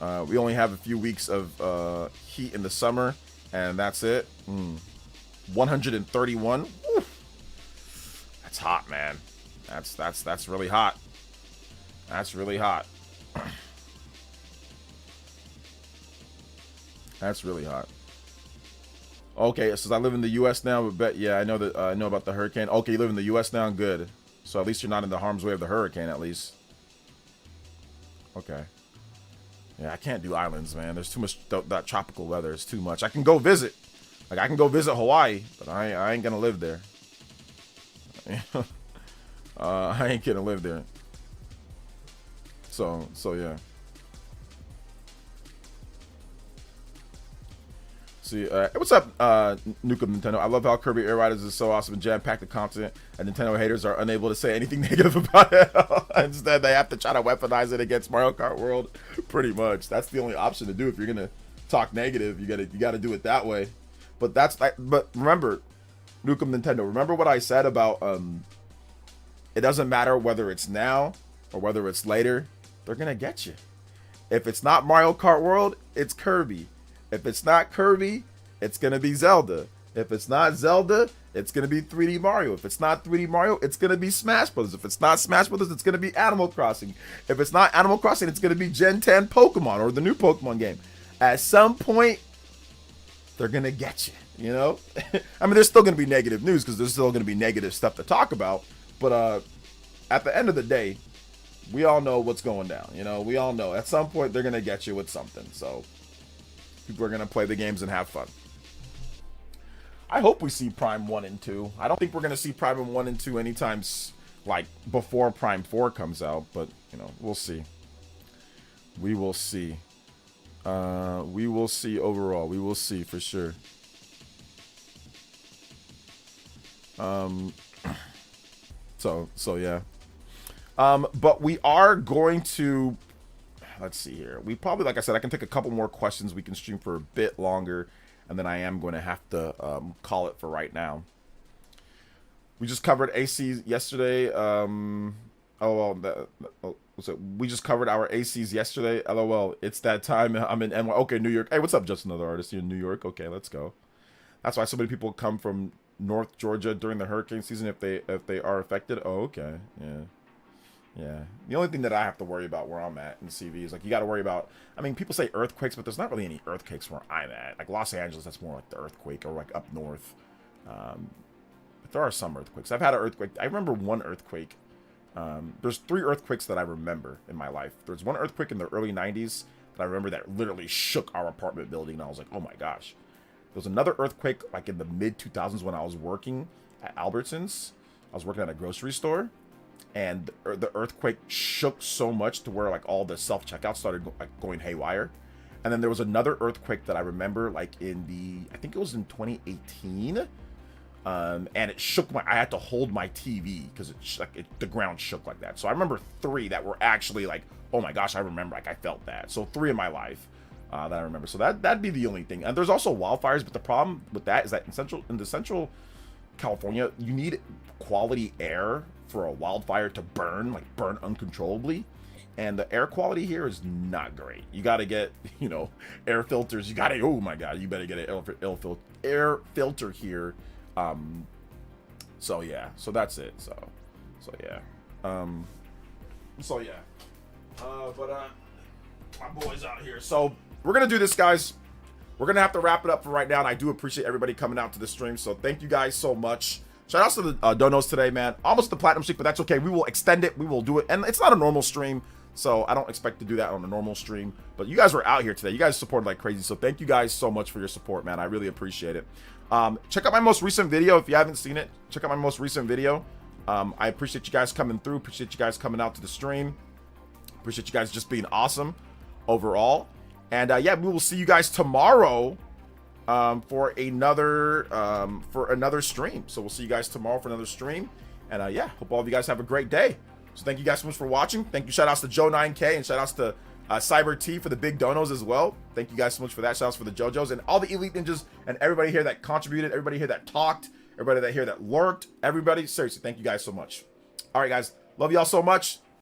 Speaker 1: We only have a few weeks of heat in the summer, and that's it. 131. Woo. That's hot, man. That's really hot. That's really hot. That's really hot. Okay, it says I live in the U.S. now, but yeah, I know that I know about the hurricane. Okay, you live in the U.S. now, good. So at least you're not in the harm's way of the hurricane, at least. Okay. Yeah, I can't do islands, man. There's too much that tropical weather. It's too much. I can go visit, like I can go visit Hawaii, but I ain't gonna live there. I ain't gonna live there. So yeah. See, hey, what's up, Nukem Nintendo? I love how Kirby Air Riders is so awesome and jam-packed with content, and Nintendo haters are unable to say anything negative about it. Instead, they have to try to weaponize it against Mario Kart World. Pretty much, that's the only option to do if you're gonna talk negative. You gotta do it that way. But that's like, but remember, Nukem Nintendo. Remember what I said about it doesn't matter whether it's now or whether it's later. They're gonna get you. If it's not Mario Kart World, it's Kirby. If it's not Kirby, it's going to be Zelda. If it's not Zelda, it's going to be 3D Mario. If it's not 3D Mario, it's going to be Smash Brothers. If it's not Smash Brothers, it's going to be Animal Crossing. If it's not Animal Crossing, it's going to be Gen 10 Pokemon or the new Pokemon game. At some point, they're going to get you, you know? I mean, there's still going to be negative news because there's still going to be negative stuff to talk about. But at the end of the day, we all know what's going down. You know, we all know. At some point, they're going to get you with something. So people are going to play the games and have fun. I hope we see Prime 1 and 2. I don't think we're going to see Prime 1 and 2 anytime, like, before Prime 4 comes out. But, you know, we'll see. We will see. We will see overall. We will see for sure. So yeah. But we are going to... Let's see here. We probably, like I said, I can take a couple more questions. We can stream for a bit longer, and then I am going to have to call it for right now. We just covered AC yesterday. We just covered our ACs yesterday. LOL. It's that time. I'm in NY. Okay, New York. Hey, what's up, Just Another Artist? You're in New York. Okay, let's go. That's why so many people come from North Georgia during the hurricane season if they are affected. Oh, okay. Yeah. Yeah, the only thing that I have to worry about where I'm at in CV is, like, you got to worry about, I mean, people say earthquakes, but there's not really any earthquakes where I'm at. Like, Los Angeles, that's more like the earthquake, or, like, up north. But there are some earthquakes. I've had an earthquake. I remember one earthquake. There's 3 earthquakes that I remember in my life. There's one earthquake in the early 90s that I remember that literally shook our apartment building, and I was like, oh, my gosh. There was another earthquake, like, in the mid-2000s when I was working at Albertsons. I was working at a grocery store. And the earthquake shook so much to where, like, all the self-checkouts started going haywire. And then there was another earthquake that I remember, like, I think it was in 2018. And it shook I had to hold my TV because the ground shook like that. So I remember 3 that were actually like, oh my gosh, I remember, like, I felt that. So 3 in my life that I remember. So that'd be the only thing. And there's also wildfires, but the problem with that is that in the central California, you need quality air for a wildfire to burn uncontrollably, and the air quality here is not great. You got to get, you know, air filters. You got to, oh my god, you better get an air filter here. So yeah, so that's it. So yeah, but my boy's out here. So we're gonna do this, guys. We're gonna have to wrap it up for right now, and I do appreciate everybody coming out to the stream. So thank you guys so much. Shout out to the donos today, man. Almost the platinum streak, but that's okay. We will extend it. We will do it. And it's not a normal stream, so I don't expect to do that on a normal stream. But you guys were out here today. You guys supported like crazy. So thank you guys so much for your support, man. I really appreciate it. Check out my most recent video. If you haven't seen it, check out my most recent video. I appreciate you guys coming through. Appreciate you guys coming out to the stream. Appreciate you guys just being awesome overall. And yeah, we will see you guys tomorrow for another stream. So we'll see you guys tomorrow for another stream. And yeah, hope all of you guys have a great day. So thank you guys so much for watching. Thank you. Shout outs to Joe9K and shout outs to Cyber T for the big donos as well. Thank you guys so much for that. Shout outs for the JoJos and all the Elite Ninjas and everybody here that contributed, everybody here that talked, everybody that here that lurked, everybody, seriously, thank you guys so much. All right, guys, love y'all so much.